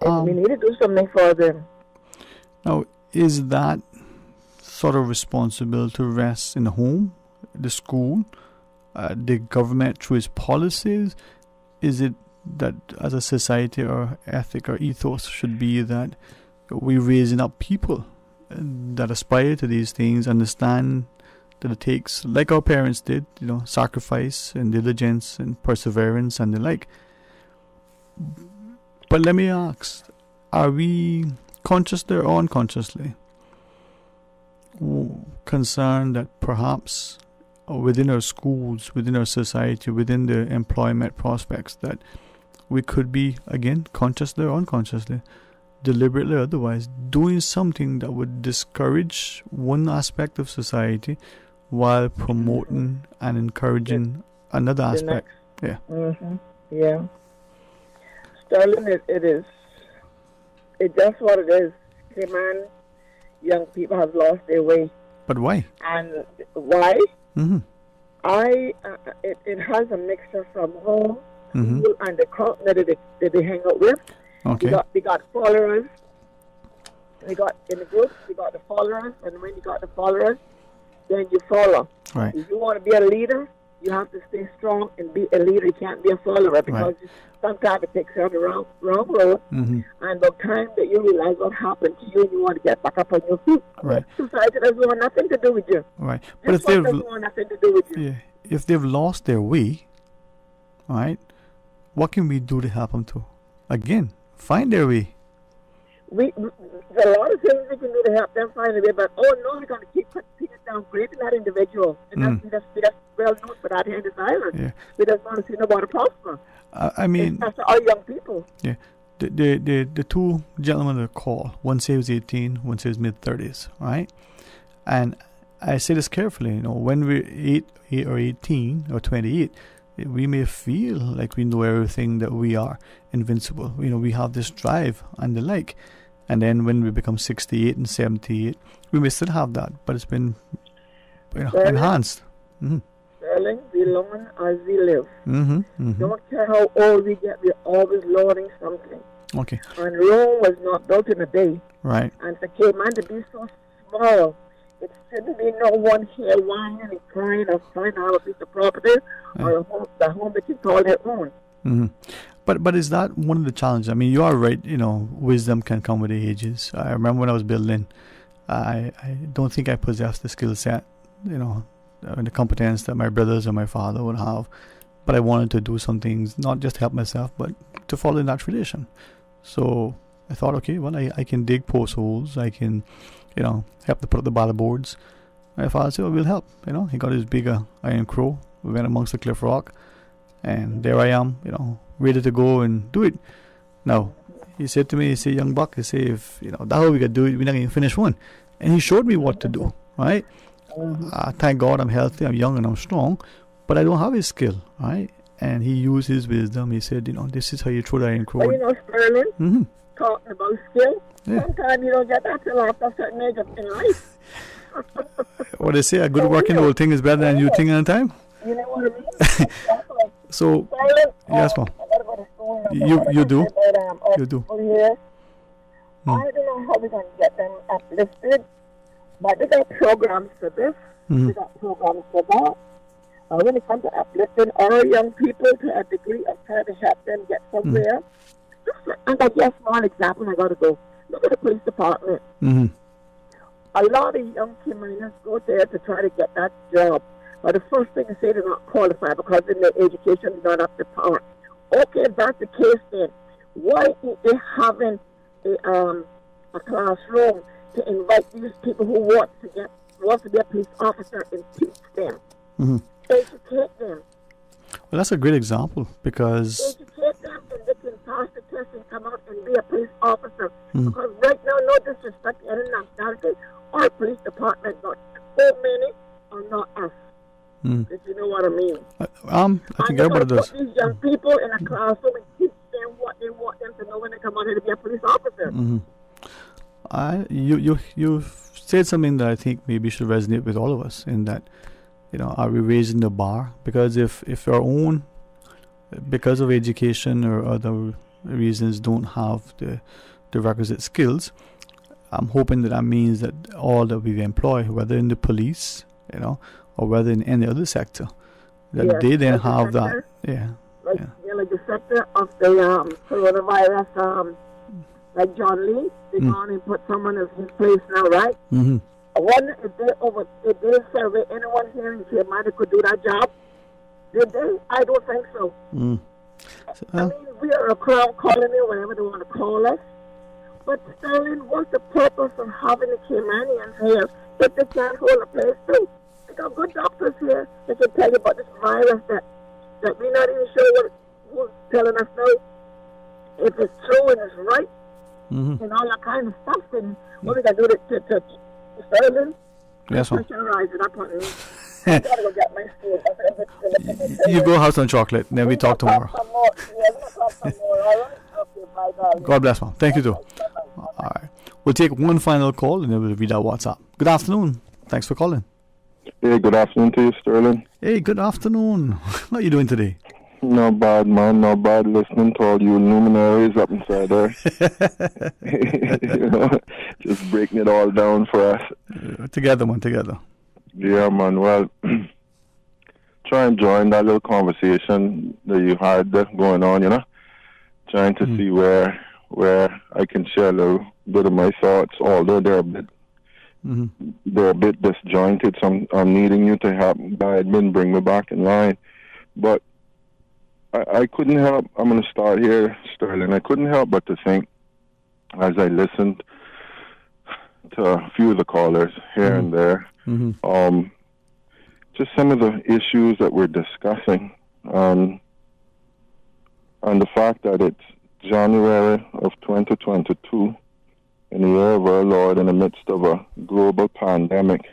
We need to do something for them. Now, is that sort of responsible to rest in the home, the school, the government through its policies? Is it that as a society our ethic or ethos should be that we're raising up people that aspire to these things, understand that it takes, like our parents did, sacrifice and diligence and perseverance and the like. But let me ask, are we consciously or unconsciously concerned that perhaps within our schools, within our society, within the employment prospects, that we could be, again, consciously or unconsciously, deliberately or otherwise, doing something that would discourage one aspect of society while promoting and encouraging another aspect. Yeah. Yeah. Sterling, it is. It's just what it is. Cayman young people have lost their way. But why? And why? Mm-hmm. It has a mixture from home, Mm-hmm. school, and the crowd that they hang out with. Okay. We got followers. We got in the group. We got the followers, and when you got the followers, then you follow. Right. If you want to be a leader, you have to stay strong and be a leader. You can't be a follower because sometimes it takes you on the wrong road. Mm-hmm. And by the time that you realize what happened to you and you want to get back up on your feet, Right. society doesn't want nothing to do with you. Right. But if they've doesn't want nothing to do with you. if they've lost their way, right, what can we do to help them to again find their way? There's a lot of things we can do to help them find a way, but we're going to keep downgrading that individual, and that's well known for that here in this island. Yeah. We just want to see nobody prosper. I mean, that's our young people. Yeah. The two gentlemen that call, one says 18, one says mid-30s, right? And I say this carefully, when we're 8 or 18 or 28, we may feel like we know everything, that we are invincible. We have this drive and the like. And then when we become 68 and 78, we may still have that, but it's been enhanced. Mm-hmm. Sterling, we learn as we live. Mm-hmm. Mm-hmm. Don't care how old we get, we're always learning something. Okay. And Rome was not built in a day. Right. And for Cayman to be so small, it shouldn't be no one here whining and crying or trying to have a piece of property or the home that you call their own. Mm-hmm. But is that one of the challenges? I mean, you are right, wisdom can come with the ages. I remember when I was building, I don't think I possessed the skill set, and the competence that my brothers or my father would have. But I wanted to do some things, not just help myself, but to follow in that tradition. So I thought, okay, well, I can dig post holes. I can, help to put up the ballast boards. My father said, we'll help. He got his bigger iron crow. We went amongst the cliff rock. And there I am, ready to go and do it. Now, he said to me, young buck, if that's how we got to do it, we're not going to finish one. And he showed me what to do, right? Thank God I'm healthy, I'm young and I'm strong, but I don't have his skill, right? And he used his wisdom. He said, this is how you throw the iron crow. Well, Sterling, Mm-hmm. talking about skill, Yeah. sometimes you don't get that till after a certain age in life. What they say, a good working old thing is better than you thing at a time. You know what I mean? So, Sterling, yes, ma'am. I gotta go to school now. You do. You do. Here. I don't know how we're going to get them uplifted, but they got programs for this. They got programs for that. When it comes to uplifting our young people to a degree of trying to help them get somewhere, and I guess small example, I got to go. Look at the police department. Mm-hmm. A lot of young Caymanians go there to try to get that job. But the first thing they say, they're not qualified because in their education is not up to par. Okay, if that's the case, then why ain't they having a classroom to invite these people who want to be a police officer and teach them, educate them? Well, that's a great example because Educate them and they can pass the test and come out and be a police officer. Because right now, no disrespect to any nationality, our police department got so many are not us. If you know what I mean. I think everybody does. Put these young people in a classroom and teach them what they want them to know when they come out here to be a police officer. You said something that I think maybe should resonate with all of us in that, are we raising the bar? Because if our own, because of education or other reasons, don't have the requisite skills, I'm hoping that means that all that we employ, whether in the police, or whether in any other sector, that they then have that. Like the sector of the coronavirus, like John Lee, they gone and put someone in his place now, right? One, if they survey anyone here in Cayman that could do that job, did they? I don't think so. I mean, we are a crown colony, whatever they want to call us. But Sterling, what's the purpose of having the Caymanians here if they can't hold a place too? They got good doctors here that can tell you about this virus that we're not even sure who's telling us now if it's true and it's right. and all that kind of stuff. And what we got to do to Sterling? Yes, ma'am. Pressurize it up on me. I gotta go get my food. You go have some chocolate, then we talk tomorrow. Some more. Yeah, we're gonna talk some more. All right. Okay, bye, darling. God bless, ma'am. Thank you, too. All right. We'll take one final call, and then we'll read our WhatsApp. Good afternoon. Thanks for calling. Hey, good afternoon to you, Sterling. Hey, good afternoon. How are you doing today? Not bad, man. Not bad listening to all you luminaries up inside there. You know, just breaking it all down for us. Together, man, together. Yeah, man. Well, try and join that little conversation that you had going on, you know. Trying to see where I can share a little bit of my thoughts, although they're a bit disjointed. So I'm needing you to help guide me and bring me back in line. But I couldn't help. I'm going to start here, Sterling. I couldn't help but to think, as I listened to a few of the callers here and there, just some of the issues that we're discussing, and the fact that it's January of 2022, in the year of our Lord, in the midst of a global pandemic,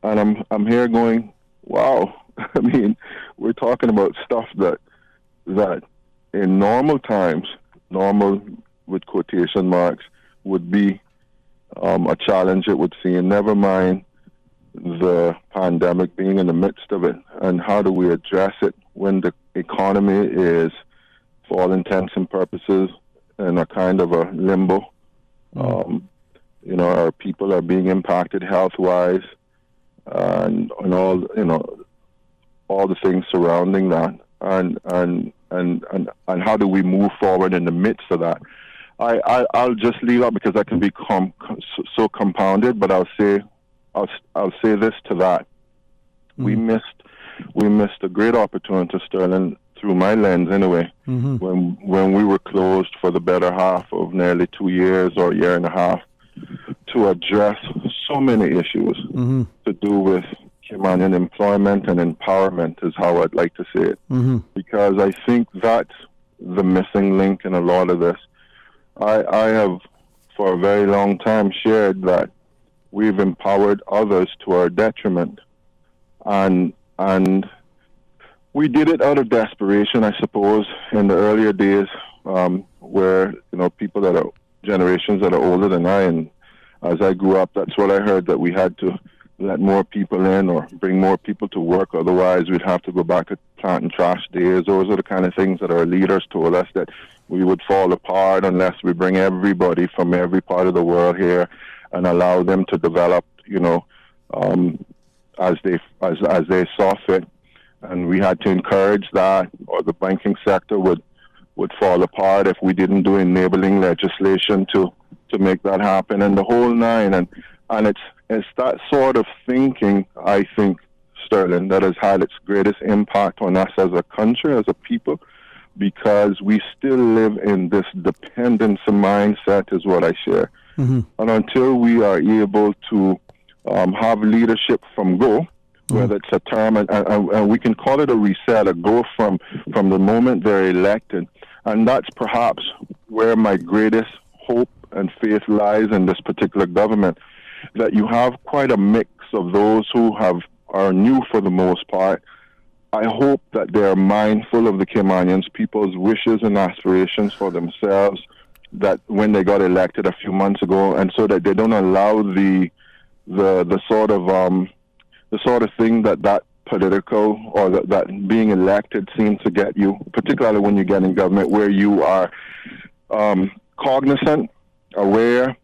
and I'm here going, wow. I mean, we're talking about stuff that in normal times, normal with quotation marks, would be a challenge, it would seem. Never mind the pandemic being in the midst of it, and how do we address it when the economy is, for all intents and purposes, in a kind of a limbo. You know, our people are being impacted health-wise, and all, you know, all the things surrounding that, and how do we move forward in the midst of that? I'll just leave out because I can be so compounded, but I'll say this to that. We missed a great opportunity, Sterling, through my lens anyway, when we were closed for the better half of nearly 2 years or a year and a half, to address so many issues to do with human employment and empowerment, is how I'd like to say it. Because I think that's the missing link in a lot of this. I have, for a very long time, shared that we've empowered others to our detriment. And we did it out of desperation, I suppose, in the earlier days, where, you know, people that are generations that are older than I, and as I grew up, that's what I heard, that we had to let more people in or bring more people to work. Otherwise, we'd have to go back to plant and trash days. Those are the kind of things that our leaders told us, that we would fall apart unless we bring everybody from every part of the world here and allow them to develop, you know, as they saw fit. And we had to encourage that, or the banking sector would fall apart if we didn't do enabling legislation to make that happen, and the whole nine. And it's that sort of thinking, I think, Sterling, that has had its greatest impact on us as a country, as a people, because we still live in this dependency mindset, is what I share. And until we are able to have leadership from go, whether it's a term, and we can call it a reset, a go from the moment they're elected, and that's perhaps where my greatest hope and faith lies in this particular government, that you have quite a mix of those who are new for the most part. I hope that they are mindful of the Caymanians, people's wishes and aspirations for themselves, that when they got elected a few months ago, and so that they don't allow the sort of thing that political, or that being elected seems to get you, particularly when you get in government, where you are cognizant, aware,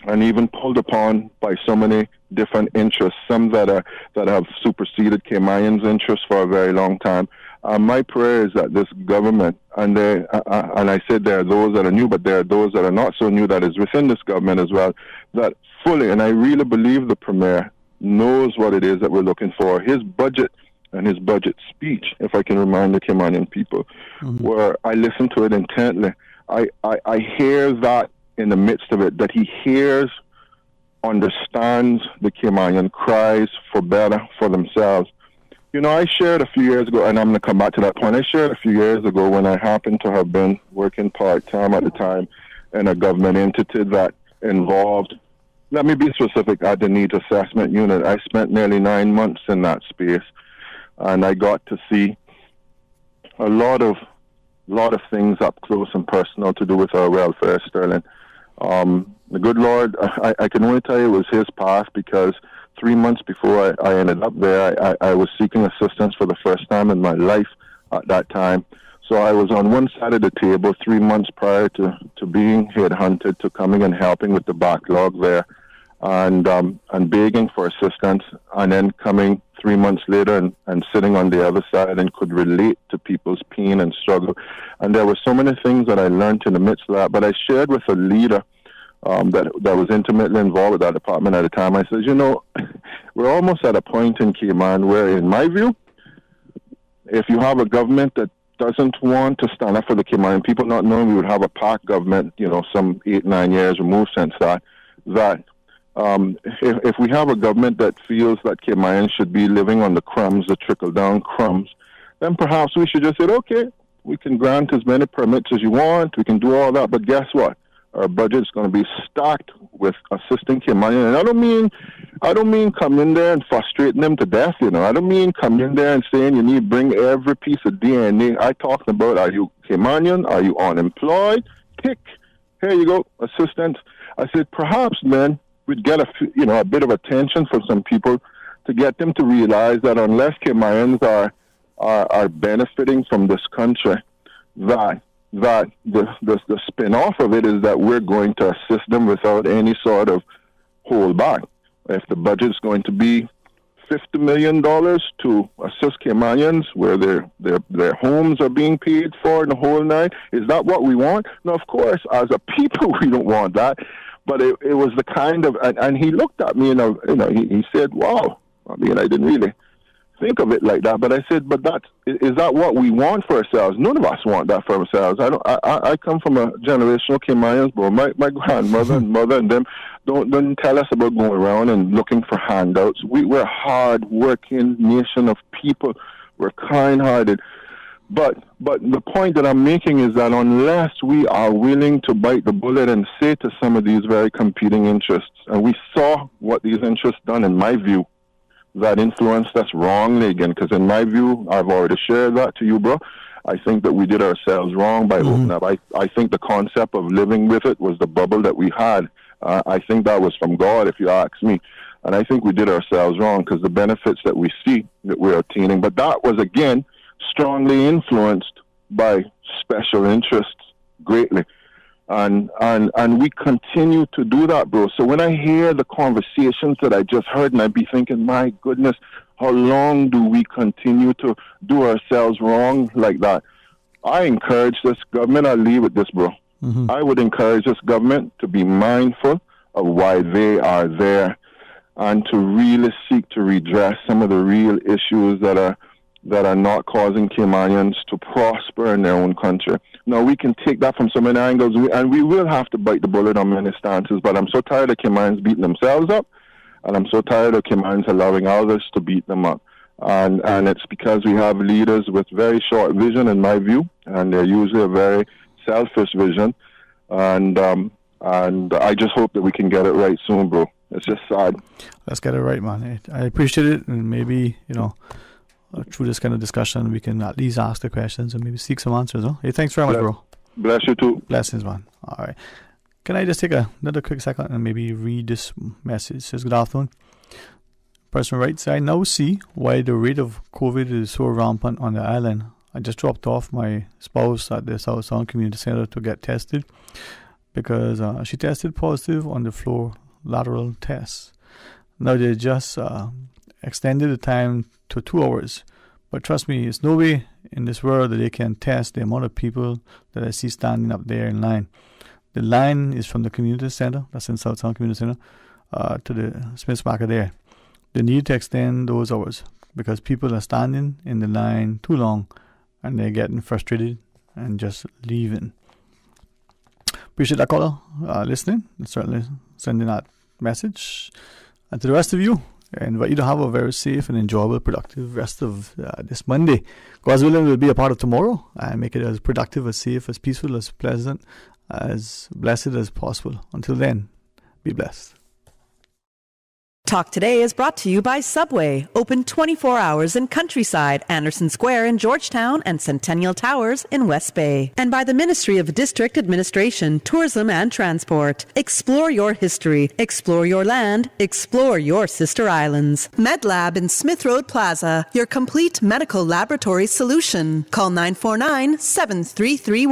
and even pulled upon by so many different interests, some that have superseded Caymanians' interests for a very long time. My prayer is that this government, and I said there are those that are new, but there are those that are not so new that is within this government as well, that fully, and I really believe the Premier knows what it is that we're looking for. His budget and his budget speech, if I can remind the Caymanian people, where I listen to it intently, I hear that in the midst of it, that he hears, understands the Caymanian cries for better for themselves. You know, I shared a few years ago, and I'm going to come back to that point, I shared a few years ago when I happened to have been working part-time at the time, in a government entity that involved, let me be specific, at the needs assessment unit. I spent nearly 9 months in that space, and I got to see a lot of things up close and personal to do with our welfare, Sterling. The good Lord, I can only tell you it was his path, because 3 months before I ended up there, I was seeking assistance for the first time in my life at that time. So I was on one side of the table 3 months prior to being headhunted, to coming and helping with the backlog there, and begging for assistance, and then coming 3 months later and sitting on the other side and could relate to people's pain and struggle. And there were so many things that I learned in the midst of that. But I shared with a leader that was intimately involved with that department at the time. I said, we're almost at a point in Cayman where, in my view, if you have a government that doesn't want to stand up for the Cayman people, not knowing we would have a PAC government, some 8-9 years removed since that if we have a government that feels that Caymanians should be living on the crumbs, the trickle-down crumbs, then perhaps we should just say, okay, we can grant as many permits as you want, we can do all that, but guess what? Our budget is going to be stacked with assisting Caymanians. And I don't mean come in there and frustrating them to death, I don't mean come in there and saying you need to bring every piece of DNA. I talked about, are you Caymanian? Are you unemployed? Pick. Here you go, assistance. I said, perhaps then we'd get a bit of attention from some people to get them to realize that unless Caymanians are benefiting from this country, that the spin-off of it is that we're going to assist them without any sort of holdback. If the budget's going to be $50 million to assist Caymanians where their homes are being paid for in the whole night, is that what we want? Now, of course, as a people, we don't want that. But it was the kind of, and he looked at me and he said, wow, I didn't really think of it like that. But I said, but is that what we want for ourselves? None of us want that for ourselves. I come from a generational Caymanians, but my grandmother and mother and them don't tell us about going around and looking for handouts. We're a hard-working nation of people. We're kind-hearted. But the point that I'm making is that unless we are willing to bite the bullet and say to some of these very competing interests, and we saw what these interests done, in my view, that influenced us wrongly again, because in my view, I've already shared that to you, bro. I think that we did ourselves wrong by opening up. I think the concept of living with it was the bubble that we had. I think that was from God, if you ask me. And I think we did ourselves wrong, because the benefits that we see that we're attaining, but that was, again, strongly influenced by special interests greatly. And we continue to do that, bro. So when I hear the conversations that I just heard, and I'd be thinking, my goodness, how long do we continue to do ourselves wrong like that? I encourage this government, I'll leave with this, bro. I would encourage this government to be mindful of why they are there and to really seek to redress some of the real issues that are not causing Caymanians to prosper in their own country. Now, we can take that from so many angles, and we will have to bite the bullet on many stances, but I'm so tired of Caymanians beating themselves up, and I'm so tired of Caymanians allowing others to beat them up. And it's because we have leaders with very short vision, in my view, and they're usually a very selfish vision, and I just hope that we can get it right soon, bro. It's just sad. Let's get it right, man. I appreciate it, and maybe, through this kind of discussion, we can at least ask the questions and maybe seek some answers. Huh? Hey, thanks very much, bro. Bless you too. Blessings, man. All right. Can I just take another quick second and maybe read this message? It says, good afternoon. Person writes, I now see why the rate of COVID is so rampant on the island. I just dropped off my spouse at the South Sound Community Center to get tested because she tested positive on the floor lateral test. Now they just extended the time to 2 hours. But trust me, there's no way in this world that they can test the amount of people that I see standing up there in line. The line is from the community center, that's in South Sound Community Center, to the Smith's Market there. They need to extend those hours because people are standing in the line too long and they're getting frustrated and just leaving. Appreciate that caller listening and certainly sending that message. And to the rest of you, I invite you to have a very safe and enjoyable, productive rest of this Monday. God's willing, will be a part of tomorrow and make it as productive, as safe, as peaceful, as pleasant as blessed as possible. Until then, be blessed. Talk Today is brought to you by Subway, open 24 hours in Countryside, Anderson Square in Georgetown, and Centennial Towers in West Bay. And by the Ministry of District Administration, Tourism and Transport. Explore your history, explore your land, explore your sister islands. MedLab in Smith Road Plaza, your complete medical laboratory solution. Call 949-7331.